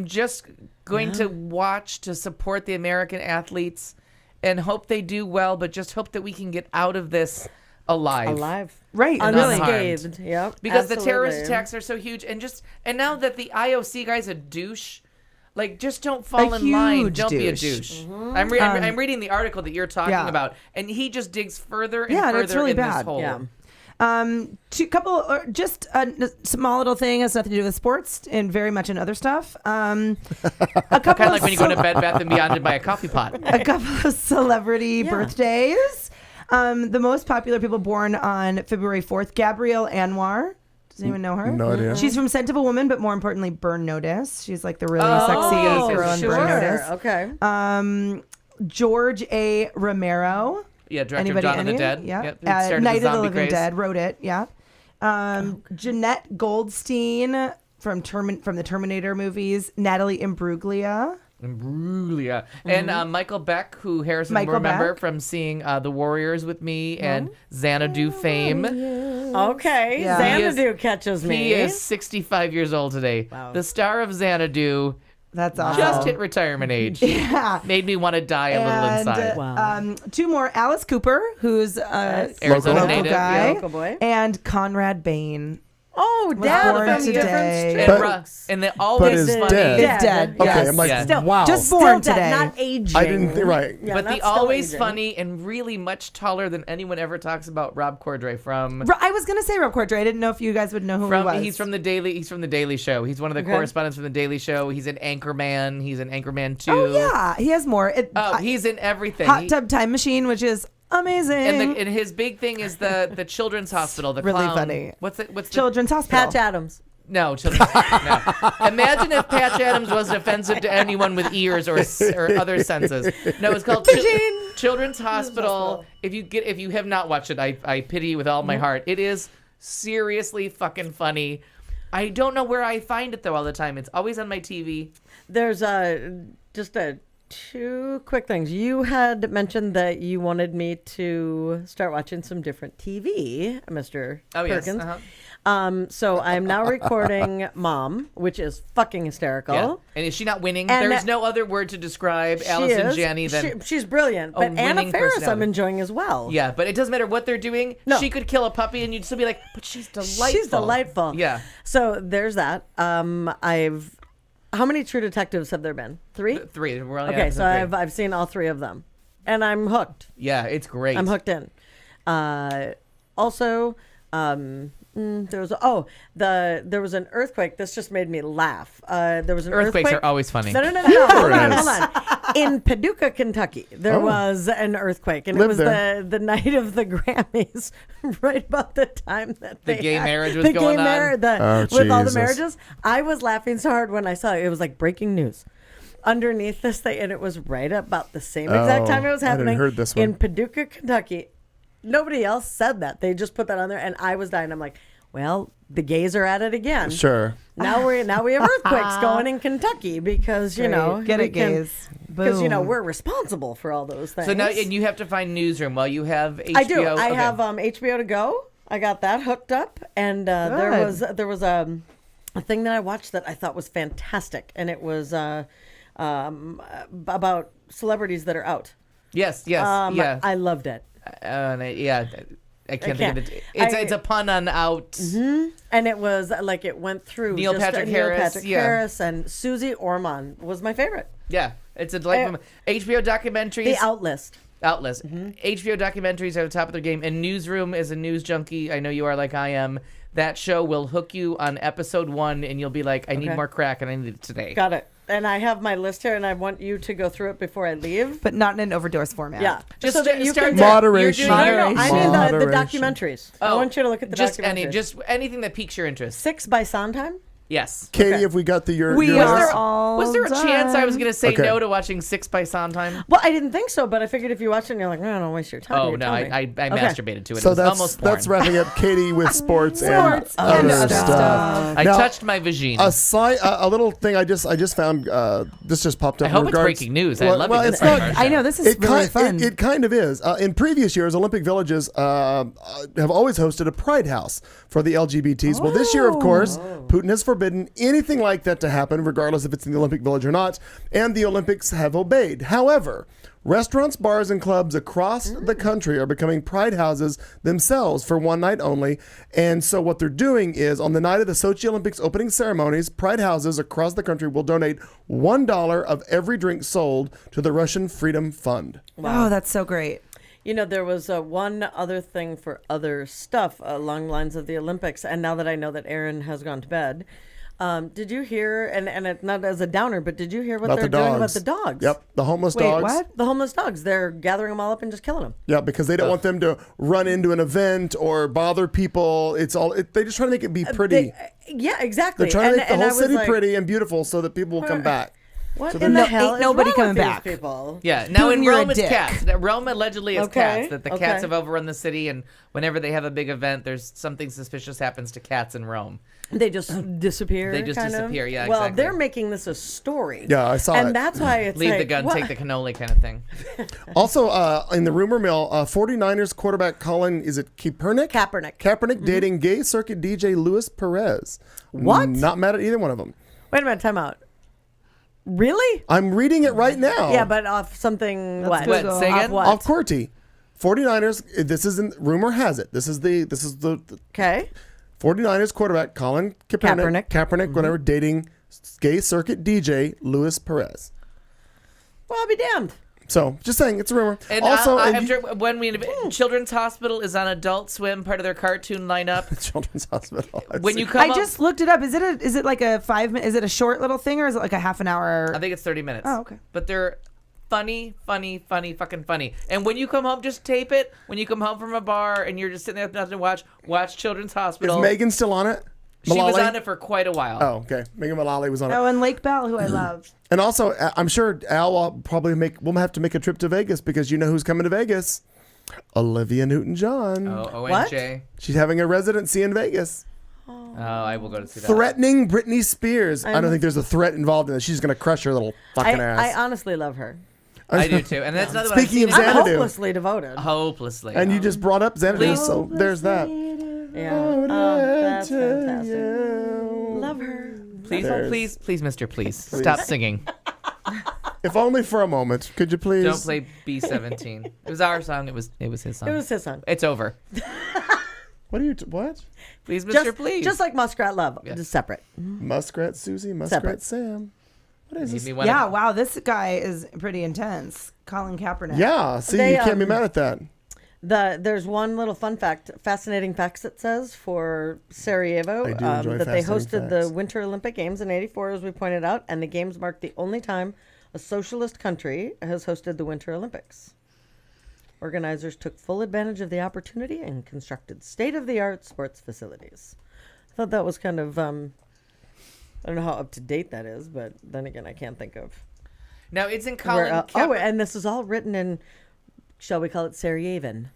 just going to watch to support the American athletes and hope they do well, but just hope that we can get out of this alive. Right. Unscathed. Yep. Because the terrorist attacks are so huge, and now that the IOC guy's a douche, like, just don't fall in line. Don't be a douche. I'm reading the article that you're talking about, and he just digs further and further it's really in bad. this hole. Yeah. Just a small little thing has nothing to do with sports and very much in other stuff. A couple kind of like when you go to Bed Bath & Beyond and buy a coffee pot. A couple of celebrity birthdays. The most popular people born on February 4th, Gabrielle Anwar. Does anyone know her? No idea. She's from Scent of a Woman, but more importantly, Burn Notice. She's like the really sexy girl in Burn Notice. Okay. George A. Romero. Yeah, director of Dawn of the Dead. Yeah. Yep. Night of the Living Dead wrote it. Yeah. Jeanette Goldstein from the Terminator movies. Natalie Imbruglia. And Michael Beck, who Harrison will remember from seeing The Warriors with me and Xanadu fame. Okay. Yeah. Xanadu catches me. He is 65 years old today. Wow. The star of Xanadu. That's awesome. Just hit retirement age. Yeah. Made me want to die a little inside. Wow. Two more. Alice Cooper, who's Arizona local native. guy. Local boy. And Conrad Bain. Oh, Was Dad born from today. Different And they always is funny. dead. Is dead. Okay, Yes. I'm like, Yes. wow. Just Still born dead, today. not aging. I didn't think, right. Yeah, But not the still always aging. funny and really much taller than anyone ever talks about, Rob Corddry from. I was gonna say Rob Corddry. I didn't know if you guys would know who he was. He's from the Daily Show. He's one of the correspondents from the Daily Show. He's an Anchorman. He's an Anchorman 2. Oh yeah, he has more. He's in everything. Hot Tub Time Machine, which is amazing. And his big thing is the Children's Hospital. The really clown. funny. What's the Children's Hospital? Patch Adams. No, no. Imagine if Patch Adams wasn't offensive to anyone with ears or other senses. No, it's called Children's Hospital. If you have not watched it, I pity you with all my heart. It is seriously fucking funny. I don't know where I find it though all the time. It's always on my TV. There's two quick things. You had mentioned that you wanted me to start watching some different TV, Mr. Perkins. Yes. So I'm now recording Mom, which is fucking hysterical. Yeah. And is she not winning? And there is no other word to describe Allison Janney than she's brilliant. But Anna winning Faris I'm personality. enjoying as well. Yeah, but it doesn't matter what they're doing. No. She could kill a puppy and you'd still be like, but she's delightful. She's delightful. Yeah. So there's that. How many True Detectives have there been? 3? 3. We're only Okay, on so I've seen all 3 of them, and I'm hooked. Yeah, it's great. I'm hooked in. Also, There was there was an earthquake. This just made me laugh. There was an Earthquakes earthquake. are always funny. No. Hold on. In Paducah, Kentucky, there was an earthquake, and it was the night of the Grammys, right about the time that The they gay had marriage was going on. With all the Jesus. marriages. I was laughing so hard when I saw it. It was like breaking news underneath this thing, and it was right about the same exact time it was I hadn't happening heard this one. in Paducah, Kentucky. Nobody else said that. They just put that on there, and I was dying. I'm like, well, the gays are at it again. Sure. Now we have earthquakes going in Kentucky because Get it, gays. Because we're responsible for all those things. So now, and you have to find Newsroom while you have HBO. I do. I Okay. have HBO to go. I got that hooked up, and there was a thing that I watched that I thought was fantastic, and it was about celebrities that are out. Yes. I loved it. I can't think of it. It's a pun on out. And it was like it went through Neil Patrick Harris, Harris, and Susie Orman was my favorite. Yeah, it's a HBO documentaries. The Outlist. HBO documentaries are at the top of their game, and Newsroom is a news junkie. I know you are, like I am. That show will hook you on episode 1, and you'll be like, I need more crack, and I need it today. Got it. And I have my list here, and I want you to go through it before I leave. But not in an overdose format. Yeah. Just so that you start can there. Moderation. You're doing- No, I mean the Moderation. documentaries. I want you to look at the documentaries. Just anything that piques your interest. 6 by Sondheim? Yes. Katie, Okay. have we got your We your are list? all Was there a chance I was going to say Okay. no to watching 6 by Sondheim? Well, I didn't think so, but I figured if you watch it and you're like, no, don't waste your time. Oh, you no, tell me. I Okay. masturbated to it. So it was almost porn. that's wrapping up Katie with sports and Sports and other other stuff. I Now, touched my vagine. a little thing I just found. This just popped up. I hope in it's regards, breaking news. I love it. it's This part not. of our I know, this is really fun. It kind of is. In previous years, Olympic Villages have always hosted a Pride House for the LGBTs. Well, this year, of course, Putin has forbidden anything like that to happen, regardless if it's in the Olympic Village or not, and the Olympics have obeyed. However, restaurants, bars, and clubs across the country are becoming Pride houses themselves for one night only. And so what they're doing is, on the night of the Sochi Olympics opening ceremonies, Pride houses across the country will donate $1 of every drink sold to the Russian Freedom Fund. Wow, that's so great. You know, there was one other thing for other stuff along the lines of the Olympics. And now that I know that Aaron has gone to bed, did you hear, and it, not as a downer, but did you hear what About they're the doing about dogs. the dogs? Yep, the homeless Wait, dogs. what? The homeless dogs. They're gathering them all up and just killing them. Yeah, because they don't want them to run into an event or bother people. It's all they just try to make it be pretty. Yeah, exactly. They're trying to make the and whole I was city like, pretty and beautiful so that people will come back. What So in the they're- hell Ain't is nobody wrong coming with back. these people? Yeah. Now Putin, in you're a Rome, it's dick. cats. Rome allegedly is Okay, cats. That the cats okay. have overrun the city, and whenever they have a big event, there's something suspicious happens to cats in Rome. They just disappear. They just kind of? disappear, yeah, Well, exactly. they're making this a story. Yeah, I saw and it. that's why it's Leave like, the gun, what? take the cannoli kind of thing. Also, in the rumor mill, 49ers quarterback Colin, is it Kaepernick? Kaepernick. Dating gay circuit DJ Luis Perez. What? Not mad at either one of them. Wait a minute, time out. Really? I'm reading it right now. Yeah, but off something. What? What, say Off again? what? Off Corty. 49ers, this is in, rumor has it. This is the Okay. 49ers quarterback Colin Kaepernick, whatever, dating gay circuit DJ Luis Perez. Well, I'll be damned. So, just saying, it's a rumor. And Also, Children's Hospital is on Adult Swim, part of their cartoon lineup. Children's Hospital. When you come I up, just looked it up. Is it like a 5 minute? Is it a short little thing or is it like a half an hour? I think it's 30 minutes. Oh, okay. But they're funny, fucking funny. And when you come home, just tape it. When you come home from a bar and you're just sitting there with nothing to watch Children's is Hospital. Megan still on it? She was Mullally? on it for quite a while. Oh, okay. Megan Mullally was on it. Oh, and Lake Bell, who I love. And also, I'm sure Al will probably we'll have to make a trip to Vegas because you know who's coming to Vegas? Olivia Newton-John. Oh, What? ONJ. She's having a residency in Vegas. Oh, I will go to see that. Threatening Britney Spears. I don't think there's a threat involved in it. She's going to crush her little fucking I ass. honestly love her. I do too. And that's another one I've Speaking seen of in- I'm Xanadu. hopelessly devoted. Hopelessly. And you just brought up Xanadu, Please. so there's that. Yeah. Oh, that's fantastic. Love her. Please, There's- please, Mr. Please. Stop singing. If only for a moment. Could you please? Don't play B-17. It was our song. It was his song. It was his song. It's over. What are you? What? Please, Mr. Please. Just like Muskrat Love, Yeah. just separate. Muskrat Susie, Muskrat Separate. Sam. What is Made this? me wanna- Yeah, wow, this guy is pretty intense. Colin Kaepernick. Yeah, see, They, you can't be mad at that. There's one little fascinating facts it says for Sarajevo I do enjoy that they fascinating hosted facts. the Winter Olympic Games in '84, as we pointed out, and the games marked the only time a socialist country has hosted the Winter Olympics. Organizers took full advantage of the opportunity and constructed state-of-the-art sports facilities. I thought that was kind of, I don't know how up to date that is, but then again, I can't think of. Now, it's in Colin. And this is all written in, shall we call it Sarajevan?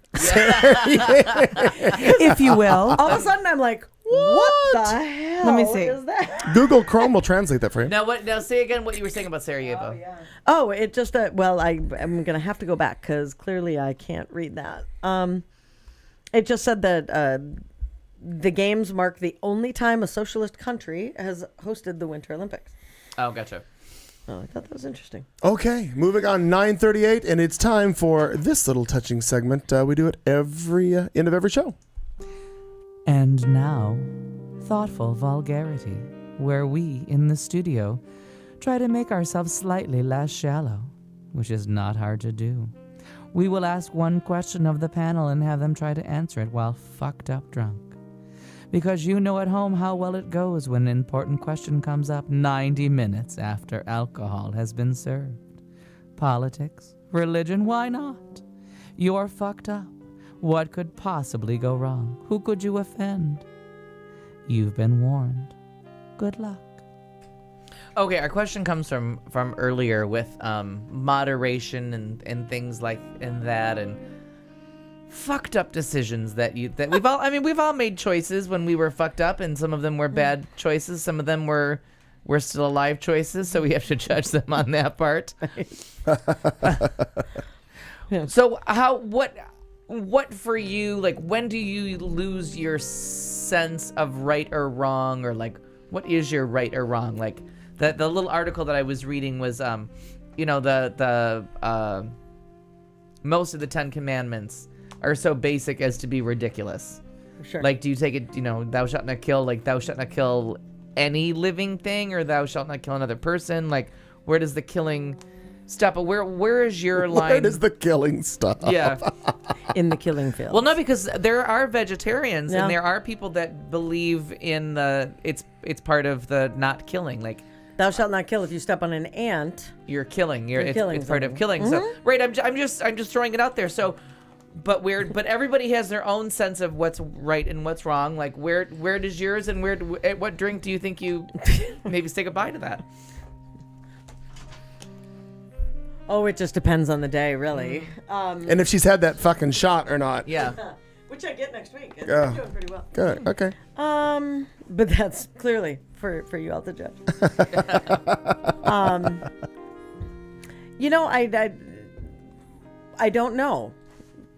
If you will. All of a sudden, I'm like, what the hell Let me see. is that? Google Chrome will translate that for you. Now say again what you were saying about Sarajevo. Oh, it just, I'm going to have to go back because clearly I can't read that. It just said that the games mark the only time a socialist country has hosted the Winter Olympics. Oh, gotcha. Oh, I thought that was interesting. Okay, moving on, 9:38, and it's time for this little touching segment. We do it every end of every show. And now, thoughtful vulgarity, where we, in the studio, try to make ourselves slightly less shallow, which is not hard to do. We will ask one question of the panel and have them try to answer it while fucked up drunk. Because you know at home how well it goes when an important question comes up 90 minutes after alcohol has been served. Politics, religion, why not? You're fucked up. What could possibly go wrong? Who could you offend? You've been warned. Good luck. Okay, our question comes from earlier with moderation and things like that and fucked up decisions that we've all made choices when we were fucked up, and some of them were bad choices, some of them were still alive choices, so we have to judge them on that part. So what for you, like, when do you lose your sense of right or wrong, or like what is your right or wrong? Like the little article that I was reading was the most of the 10 commandments are so basic as to be ridiculous. Sure. Like, do you take it, thou shalt not kill, like thou shalt not kill any living thing, or thou shalt not kill another person? Like, where does the killing stop? But where is your line? Where does the killing stop? Yeah. In the killing field. Well, no, because there are vegetarians Yeah. and there are people that believe in it's part of the not killing. Like, thou shalt not kill. If you step on an ant, you're killing. It's killing part of someone. killing. Mm-hmm. So right, I'm just throwing it out there. So, but everybody has their own sense of what's right and what's wrong. Like, where does yours, and at what drink do you think you maybe say goodbye to that? Oh, it just depends on the day, really. And if she's had that fucking shot or not. Yeah. Which I get next week. I'm Yeah. doing pretty well. Good. Okay. But that's clearly for you all to judge. I don't know.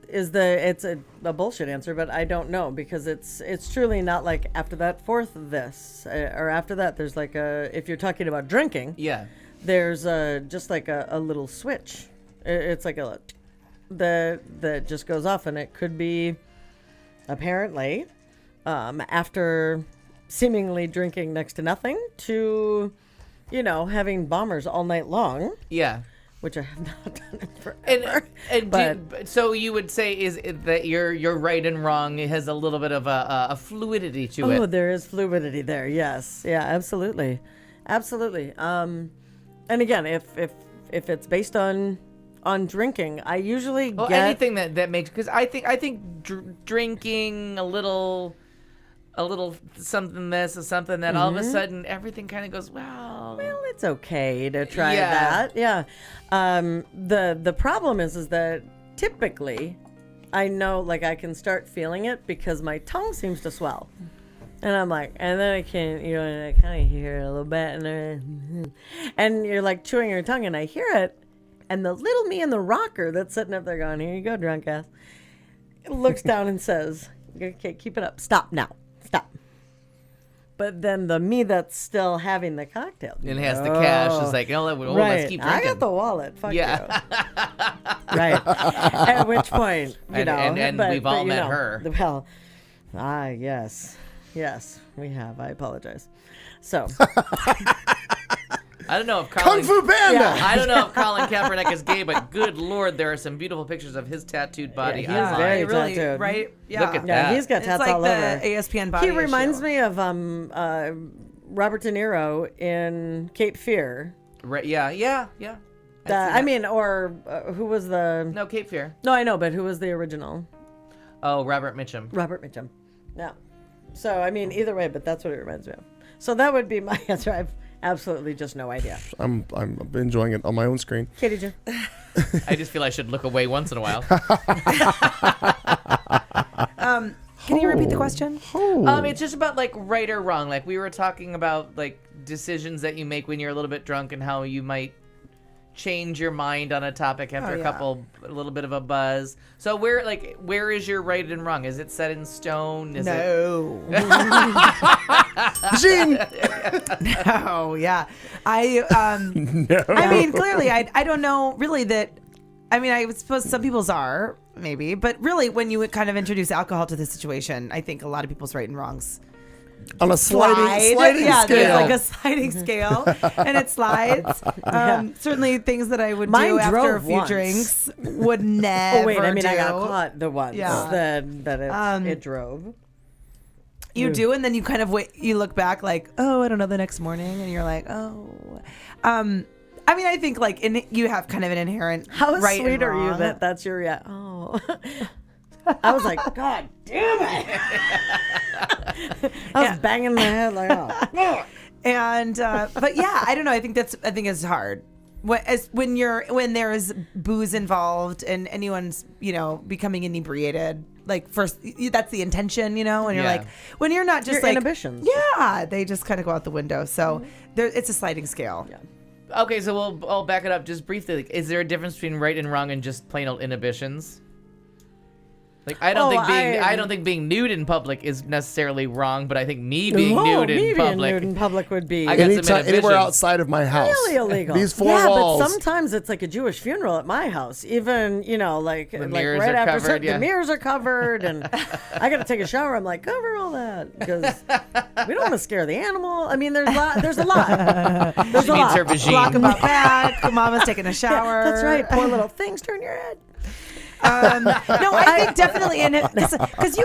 It's a bullshit answer, but I don't know, because it's truly not like after that fourth this or after that there's like if you're talking about drinking. Yeah. There's just like a little switch. It's like that just goes off, and it could be apparently after seemingly drinking next to nothing to, having bombers all night long. Yeah. Which I have not done in forever. So you would say is it that your right and wrong has a little bit of a fluidity to it. Oh, there is fluidity there. Yes. Yeah, absolutely. Absolutely. And again, if it's based on drinking, I usually get anything that makes, because I think drinking a little something this or something that, all of a sudden everything kind of goes, well, it's okay to try that. Yeah. The problem is that typically I know, like, I can start feeling it because my tongue seems to swell. And I'm like, and then I can, and I kind of hear it a little bit, and you're like chewing your tongue, and I hear it, and the little me in the rocker that's sitting up there going, here you go, drunk ass, looks down and says, okay, keep it up, stop now, stop. But then the me that's still having the cocktail and has the cash is like, let's keep drinking. I got the wallet, fuck you. Yeah. Right. At which point, and we've all met her. Well, yes, we have. I apologize. So, I don't know if Kung Fu Panda. I don't know if Colin Kaepernick is gay, but good Lord, there are some beautiful pictures of his tattooed body. Yeah, he's very tattooed. Right? Yeah. Look at Yeah, that. he's got It's tats like all the over. ASPN body He reminds issue. me of Robert De Niro in Cape Fear. Right, yeah. Who was the? No, Cape Fear. No, I know, but who was the original? Oh, Robert Mitchum. Robert Mitchum. Yeah. So I mean, either way, but that's what it reminds me of. So that would be my answer. I've absolutely just no idea. I'm enjoying it on my own screen. Katie June. I just feel I should look away once in a while. Can you repeat the question? It's just about like right or wrong. Like we were talking about like decisions that you make when you're a little bit drunk and how you might change your mind on a topic after a little bit of a buzz. So where is your right and wrong? Is it set in stone? Is No. Vajeen. No, yeah. I mean, clearly, I don't know really that. I mean, I suppose some people's are, maybe. But really, when you kind of introduce alcohol to the situation, I think a lot of people's right and wrongs On a sliding yeah, scale. there's like a sliding scale, and it slides. Certainly, things that I would do after a few drinks would never. Oh wait, I mean, do. I got caught the once Yeah. that it drove. You do, and then you kind of wait. You look back, like, oh, I don't know, the next morning, and you're like, oh. I mean, I think like you have kind of an inherent. How right sweet and are you wrong. that that's your oh. I was like, God damn it! I was banging my head like, oh. And but yeah, I don't know. I think it's hard. When there's booze involved and anyone's becoming inebriated. Like first, that's the intention, and you're like, when you're not just your inhibitions. Yeah, they just kind of go out the window. So it's a sliding scale. Yeah. Okay, so I'll back it up just briefly. Like, is there a difference between right and wrong and just plain old inhibitions? Like I don't think being nude in public is necessarily wrong, but I think me being nude in public would be I got some inhibitions. Anywhere outside of my house. really illegal. These four walls. But sometimes it's like a Jewish funeral at my house. Even like mirrors right are after covered, the mirrors are covered, and I got to take a shower. I'm like, cover all that because we don't want to scare the animal. I mean, there's a lot. There's a She needs her Vajeen. Block them out back. Mama's taking a shower. That's right. Poor little things. Turn your head. No, I think definitely because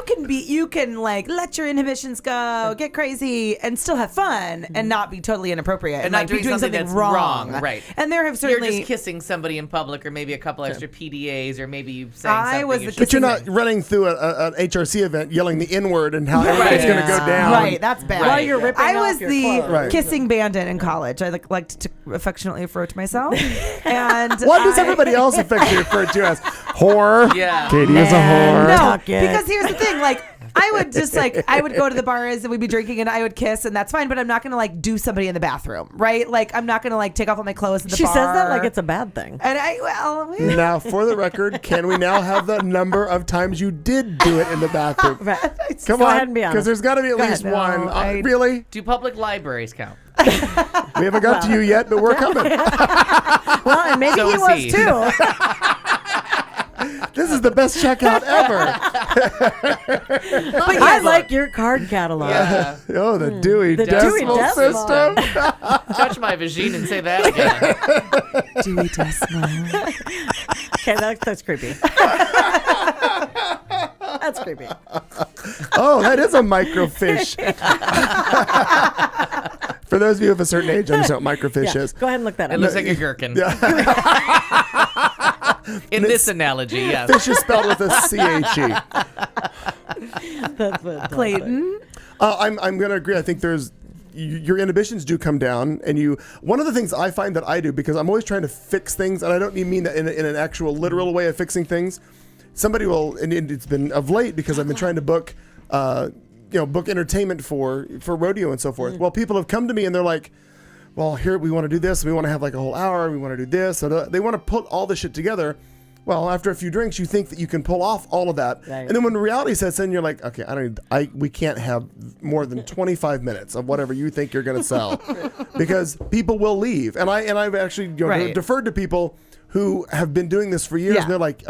you can like let your inhibitions go, get crazy, and still have fun and not be totally inappropriate and like not doing be doing something something that's wrong. Right. And there have certainly you're just kissing somebody in public, or maybe a couple extra PDAs, or maybe you saying something. But you're not running through an HRC event yelling the N-word and how everybody's going to go down. Right, that's bad. While you're ripping I was off your the clothes. kissing bandit in college. I liked to affectionately refer to myself. And What does everybody else affectionately refer to as? Whore. Yeah. Katie is a whore. No, because here's the thing, like I would just I would go to the bars and we'd be drinking and I would kiss and that's fine, but I'm not gonna like do somebody in the bathroom, right? Like I'm not gonna like take off all my clothes at the She bar. says that like it's a bad thing. And Now, for the record, can we now have the number of times you did do it in the bathroom? Right. Come Go on, ahead and be honest. because there's got to be at least No, one. I- Really? Do public libraries count? We haven't got to you yet, but we're coming. Well, and maybe So he is was he. too. This is the best checkout ever. I like your card catalog. Yeah. Oh, the Dewey The Decimal Dewey Decimal. System. Touch my Vajeen and say that again. Dewey Decimal. Okay, that's creepy. That's creepy. Oh, that is a microfish. For those of you of a certain age, understand what microfish is. Go ahead and look that It up. looks like a gherkin. In this analogy, yes. Fish is spelled with a C-H-E. That's fantastic. Clayton. I'm going to agree. I think your inhibitions do come down, and one of the things I find that I do, because I'm always trying to fix things, and I don't mean that in an actual literal way of fixing things. Somebody will, and it's been of late because I've been trying to book entertainment for rodeo and so forth. Well, people have come to me and they're like, well, here we want to do this. We want to have like a whole hour. We want to do this. So they want to put all this shit together. Well, after a few drinks, you think that you can pull off all of that, Right. and then when reality sets in, you're like, okay, we can't have more than 25 minutes of whatever you think you're going to sell, because people will leave. And I've actually Right. deferred to people who have been doing this for years, Yeah. and they're like,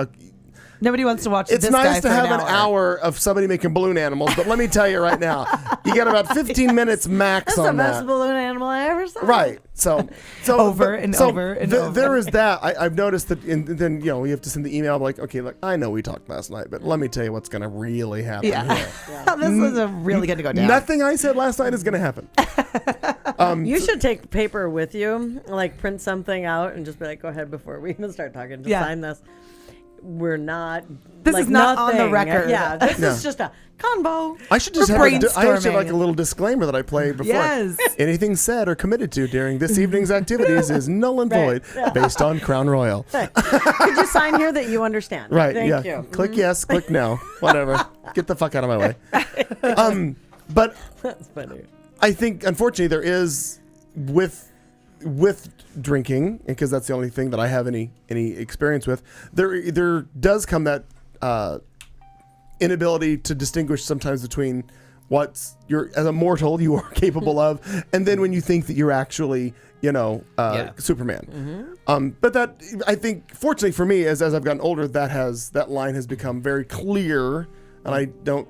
Nobody wants to watch it's this nice guy to for have an hour of somebody making balloon animals, but let me tell you right now, you got about 15 minutes max That's the on best that. balloon animal I ever ourselves. Right. So Over and over. There is that. I've noticed that, and then you have to send the email like, okay, look, I know we talked last night, but let me tell you what's going to really happen here. This is really going to go down. Nothing I said last night is going to happen. You should take paper with you, like print something out and just be like, go ahead before we even start talking. Just sign this. We're not. This is not on the record. Yeah, this is just a convo. I should just have like a little disclaimer that I play before. Yes. Anything said or committed to during this evening's activities is null and void based on Crown Royal. Could you sign here that you understand? Right. Thank you. Click yes, click no. Whatever. Get the fuck out of my way. But That's funny. I think, unfortunately, there is with drinking, because that's the only thing that I have any experience with. There does come that inability to distinguish sometimes between what's as a mortal you are capable of, and then when you think that you're actually Superman. But that, I think, fortunately for me, as I've gotten older, that line has become very clear, and I don't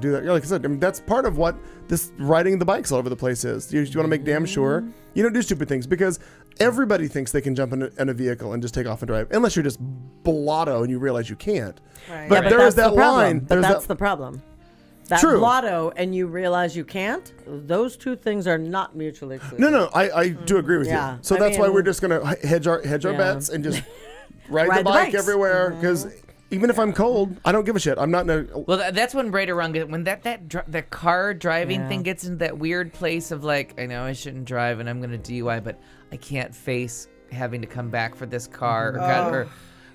do that. Like I said, I mean, that's part of what this riding the bikes all over the place is. You want to make damn sure you don't do stupid things, because everybody thinks they can jump in a vehicle and just take off and drive, unless you're just blotto and you realize you can't. Right. But there is that line. But that's the problem. That True. blotto and you realize you can't, those two things are not mutually exclusive. No, I do agree with you. So that's why we're just going to hedge our bets and just ride the bike everywhere, because even if I'm cold, I don't give a shit. I'm not in a... Well, that's when right or wrong, when that car driving thing gets into that weird place of like, I know I shouldn't drive and I'm going to DUI, but I can't face having to come back for this car,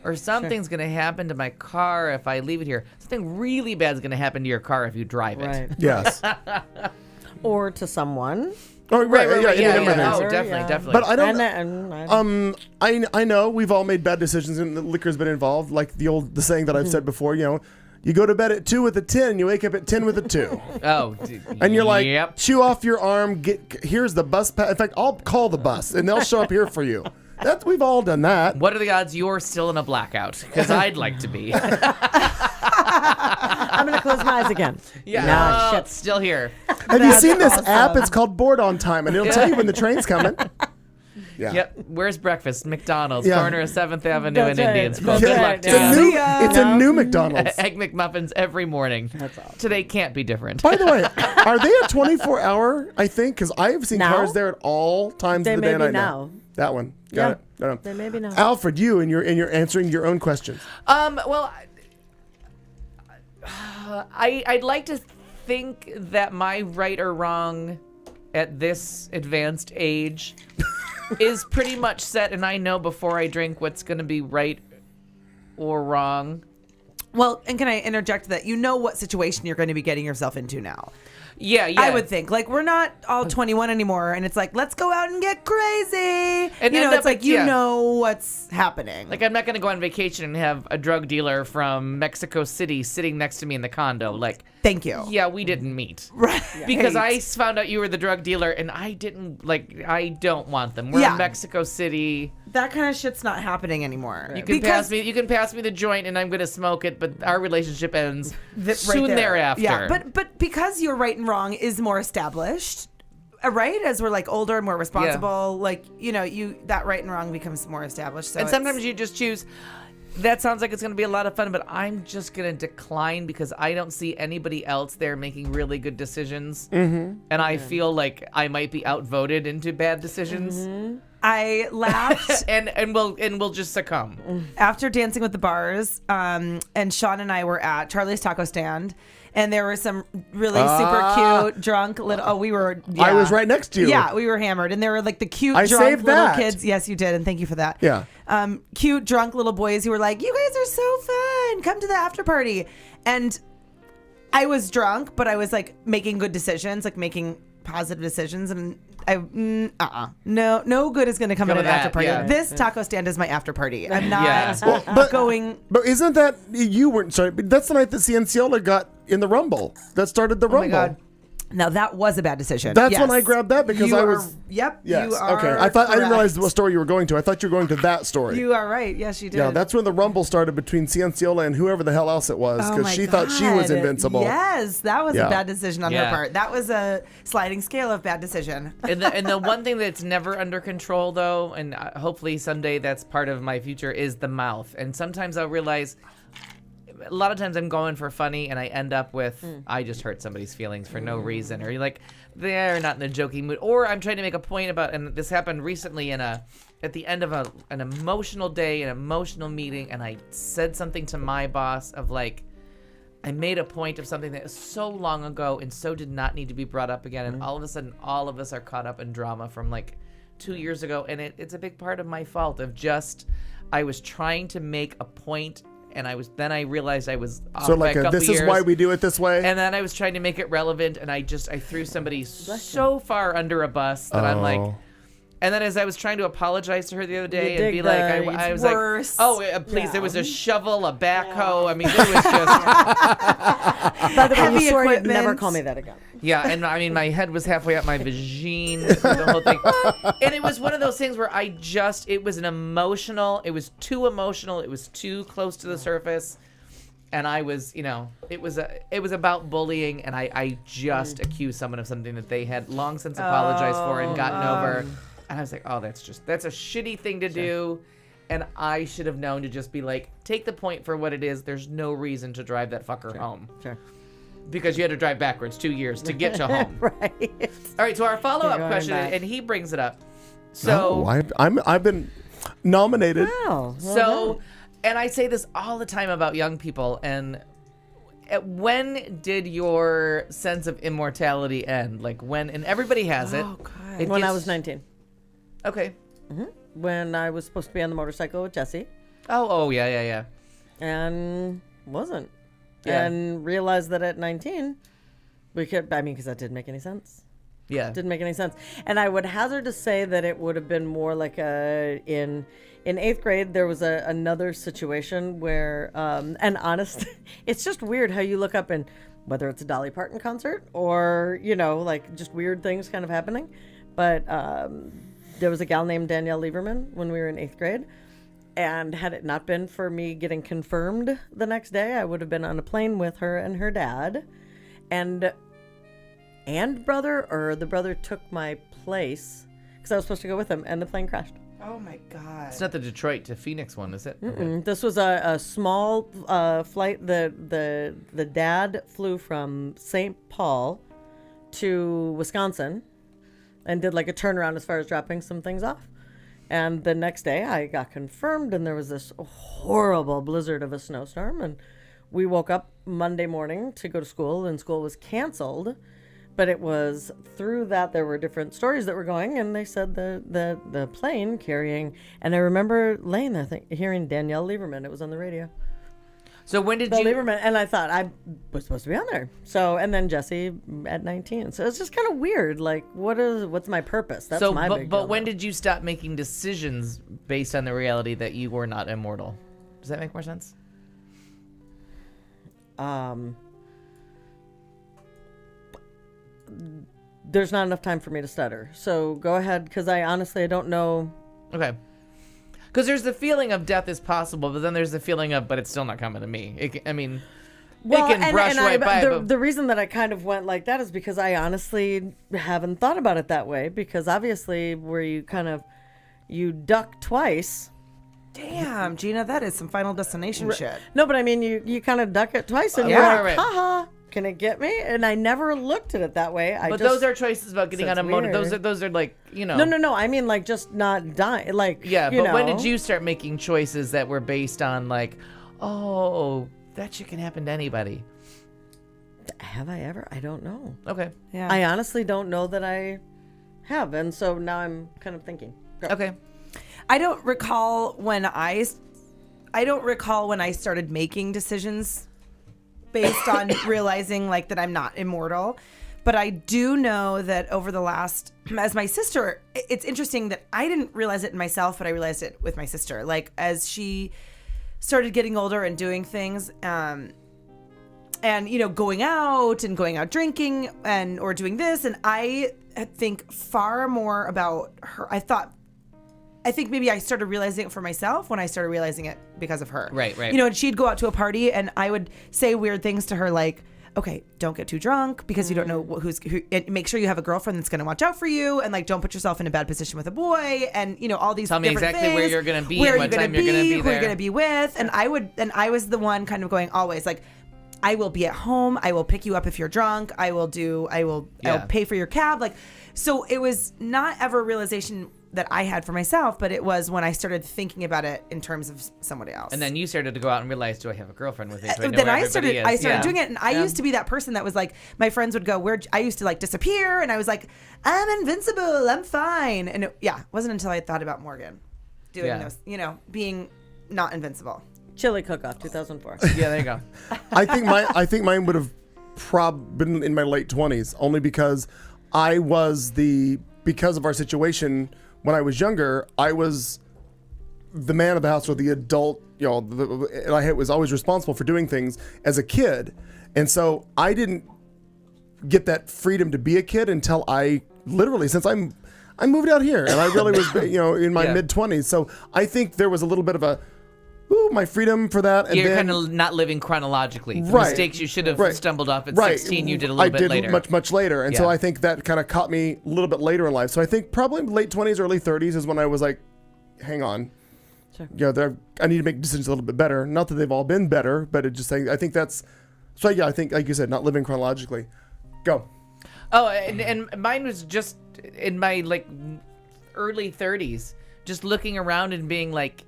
or something's going to happen to my car if I leave it here. Something really bad is going to happen to your car if you drive it. Right. Yes. Or to someone. Oh, right. Yeah. Oh, definitely. But I don't. I know we've all made bad decisions, and the liquor's been involved. Like the saying that I've said before. You go to bed at 2 with a 10, you wake up at 10 with a 2. And you're like, chew off your arm. Here's the bus. In fact, I'll call the bus, and they'll show up here for you. We've all done that. What are the odds you're still in a blackout? Because I'd like to be. I'm going to close my eyes again. Yeah. Shit. Still here. Have you seen this app? It's called Board on Time, and it'll tell you when the train's coming. Yeah. Yep. Where's breakfast? McDonald's, corner of 7th Avenue in Indians. That's Good luck to you. It's a new McDonald's. Egg McMuffins every morning. That's awesome. Today can't be different. By the way, are they a 24-hour, I think? Because I've seen cars there at all times of the day and night now. That one. Got it. No. They may be now. Alfred, you and you're answering your own questions. Well, I'd like to think that my right or wrong at this advanced age is pretty much set, and I know before I drink what's going to be right or wrong. Well, and can I interject that you know what situation you're going to be getting yourself into now? Yeah. I would think. Like, we're not all 21 anymore, and it's like, let's go out and get crazy. And it's like, you know what's happening. Like, I'm not going to go on vacation and have a drug dealer from Mexico City sitting next to me in the condo. Like, thank you. Yeah, we didn't meet. Right. Because I found out you were the drug dealer, and I don't want them. We're in Mexico City. That kind of shit's not happening anymore. You can pass me the joint, and I'm going to smoke it, but our relationship ends soon thereafter. Yeah, but because you're right and wrong is more established, right? As we're like older, more responsible, like that right and wrong becomes more established. So and sometimes you just choose. That sounds like it's going to be a lot of fun, but I'm just going to decline because I don't see anybody else there making really good decisions, and I feel like I might be outvoted into bad decisions. I laughed and we'll just succumb after Dancing with the Bars. And Sean and I were at Charlie's Taco Stand, and there were some really super cute drunk little. Oh, we were. Yeah. I was right next to you. Yeah, we were hammered, and there were like the cute drunk little kids. Yes, you did, and thank you for that. Yeah. Cute drunk little boys who were like, "You guys are so fun. Come to the after party." And I was drunk, but I was like making good decisions, like making positive decisions, and no good is going to come out of the after party. This taco stand is my after party. I'm not going. But isn't that you weren't sorry? But that's the night that Cienciola got in the Rumble. That started the Rumble. My God. Now that was a bad decision. That's when I grabbed that because I was. Yep. Yes. You are Okay. I didn't realize correct. what story you were going to. I thought you were going to that story. You are right. Yes, you did. Yeah, that's when the rumble started between Cienciola and whoever the hell else it was, because she thought she was invincible. Yes, that was a bad decision on her Yeah. part. That was a sliding scale of bad decision. And the one thing that's never under control, though, and hopefully someday that's part of my future, is the mouth. And sometimes I'll realize, a lot of times I'm going for funny, and I end up with, I just hurt somebody's feelings for no reason. Or you're like, they're not in a joking mood. Or I'm trying to make a point about, and this happened recently at the end of an emotional day, an emotional meeting, and I said something to my boss of like, I made a point of something that was so long ago and so did not need to be brought up again. And all of a sudden, all of us are caught up in drama from like 2 years ago. And it's a big part of my fault of just, I was trying to make a point, and I realized I was off So by like a couple this years. is why we do it this way. And then I was trying to make it relevant, and I threw somebody so far under a bus that I'm like. And then as I was trying to apologize to her the other day and be like, I was worse. like, please, there was a shovel, a backhoe. I mean, it was just. By the way, Heavy you swore you'd equipment. never call me that again. Yeah, and I mean, my head was halfway up my vagine, the whole thing. And it was one of those things where it was it was too emotional, it was too close to the surface. And I was, it was about bullying, and I just accused someone of something that they had long since apologized for and gotten over. And I was like, oh, that's a shitty thing to do. And I should have known to just be like, take the point for what it is. There's no reason to drive that fucker home. Sure. Because you had to drive backwards 2 years to get to home. Right. All right, so our follow-up question, back. and he brings it up. So, I've been nominated. Wow. so, and I say this all the time about young people, and when did your sense of immortality end? Like when, and everybody has it. Oh, God. When I was 19. Okay. When I was supposed to be on the motorcycle with Jesse. Oh, yeah. And wasn't. Yeah. And realized that at 19, because that didn't make any sense. Yeah. Didn't make any sense. And I would hazard to say that it would have been more like in 8th grade, there was another situation where, and honest, it's just weird how you look up and whether it's a Dolly Parton concert or, like just weird things kind of happening. But there was a gal named Danielle Lieberman when we were in 8th grade. And had it not been for me getting confirmed the next day, I would have been on a plane with her and her dad. And the brother took my place because I was supposed to go with him, and the plane crashed. Oh my God. It's not the Detroit to Phoenix one, is it? Mm-mm. This was a small flight. The dad flew from St. Paul to Wisconsin and did like a turnaround as far as dropping some things off. And the next day I got confirmed, and there was this horrible blizzard of a snowstorm, and we woke up Monday morning to go to school, and school was canceled. But it was through that there were different stories that were going, and they said the plane carrying, and I remember laying there hearing Danielle Lieberman. It was on the radio. So when did Lieberman, and I thought I was supposed to be on there. So, and then Jesse at 19. So it's just kind of weird. Like, what's my purpose? That's my big But deal when now. did you stop making decisions based on the reality that you were not immortal? Does that make more sense? There's not enough time for me to stutter. So go ahead, because I honestly don't know. Okay. Because there's the feeling of death is possible, but then there's the feeling of, but it's still not coming to me. It can brush right by. The reason that I kind of went like that is because I honestly haven't thought about it that way. Because obviously, where you duck twice. Damn, Gina, that is some Final Destination shit. No, but I mean, you kind of duck it twice, and Yeah, you're like, right. haha, can it get me? And I never looked at it that way. But those are choices about getting on a motor. Those are like, No. I mean, like, just not dying. Like, Yeah, but when did you start making choices that were based on like, oh, that shit can happen to anybody? Have I ever? I don't know. Okay. Yeah. I honestly don't know that I have, and so now I'm kind of thinking. Go. Okay. I don't recall when I started making decisions based on realizing like that I'm not immortal. But I do know that over the last, as my sister, it's interesting that I didn't realize it in myself, but I realized it with my sister. Like as she started getting older and doing things, going out drinking or doing this. And I think far more about her. I think maybe I started realizing it for myself when I started realizing it because of her. Right. And she'd go out to a party and I would say weird things to her like, okay, don't get too drunk because you don't know who. And make sure you have a girlfriend that's going to watch out for you, and like don't put yourself in a bad position with a boy, and all these. Tell me different exactly things, where you're going to be, and what time you're going to be there, who you're going to be with, and I was the one kind of going always like, I will be at home. I will pick you up if you're drunk. I will pay for your cab. Like, so it was not ever a realization that I had for myself, but it was when I started thinking about it in terms of somebody else. And then you started to go out and realize, do I have a girlfriend with me? Then I started doing it, and I used to be that person that was like, my friends would go, I used to like disappear, and I was like, I'm invincible, I'm fine. And it wasn't until I thought about Morgan doing those, being not invincible. Chili cook-off, 2004. Yeah, there you go. I think mine would have been in my late 20s, only because I was because of our situation. When I was younger, I was the man of the house or the adult, and I was always responsible for doing things as a kid. And so I didn't get that freedom to be a kid until I literally, since I moved out here and I really was, in my mid 20s. So I think there was a little bit of my freedom for that. And you're kind of not living chronologically. The mistakes you should have stumbled off at 16, you did a little bit later. much later. And so I think that kind of caught me a little bit later in life. So I think probably late 20s, early 30s is when I was like, hang on. Sure. I need to make decisions a little bit better. Not that they've all been better, but I think that's, so I think, like you said, not living chronologically. Go. Oh, and mine was just in my like early 30s, just looking around and being like,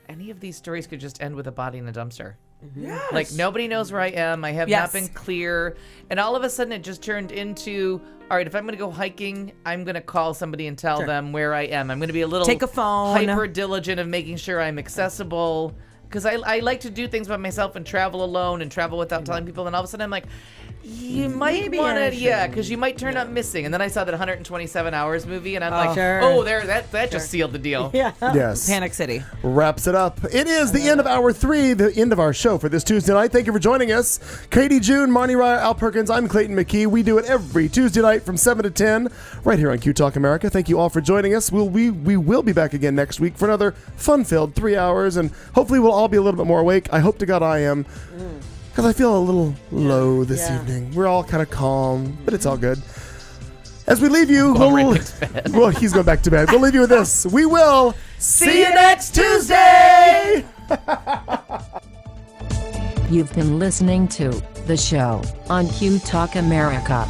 any of these stories could just end with a body in a dumpster. Yes. Like nobody knows where I am. I have not been clear. And all of a sudden it just turned into, all right, if I'm going to go hiking, I'm going to call somebody and tell them where I am. I'm going to be a little take a phone, hyper diligent of making sure I'm accessible. Because I like to do things by myself and travel alone and travel without telling people. And all of a sudden I'm like, you might want to, because you might turn up missing. And then I saw that 127 Hours movie, and I'm like, that just sealed the deal. Yeah. Yes. Panic City. Wraps it up. It is the end of hour 3, the end of our show for this Tuesday night. Thank you for joining us. Katie June, Marnie Ryer, Al Perkins, I'm Clayton McKee. We do it every Tuesday night from 7 to 10 right here on Q Talk America. Thank you all for joining us. We will be back again next week for another fun-filled 3 hours, and hopefully we'll all be a little bit more awake. I hope to God I am. Because I feel a little low this evening. We're all kind of calm, but it's all good. As we leave you, well, he's going back to bed. We'll leave you with this. We will see you next Tuesday! You've been listening to The Show on Q Talk America.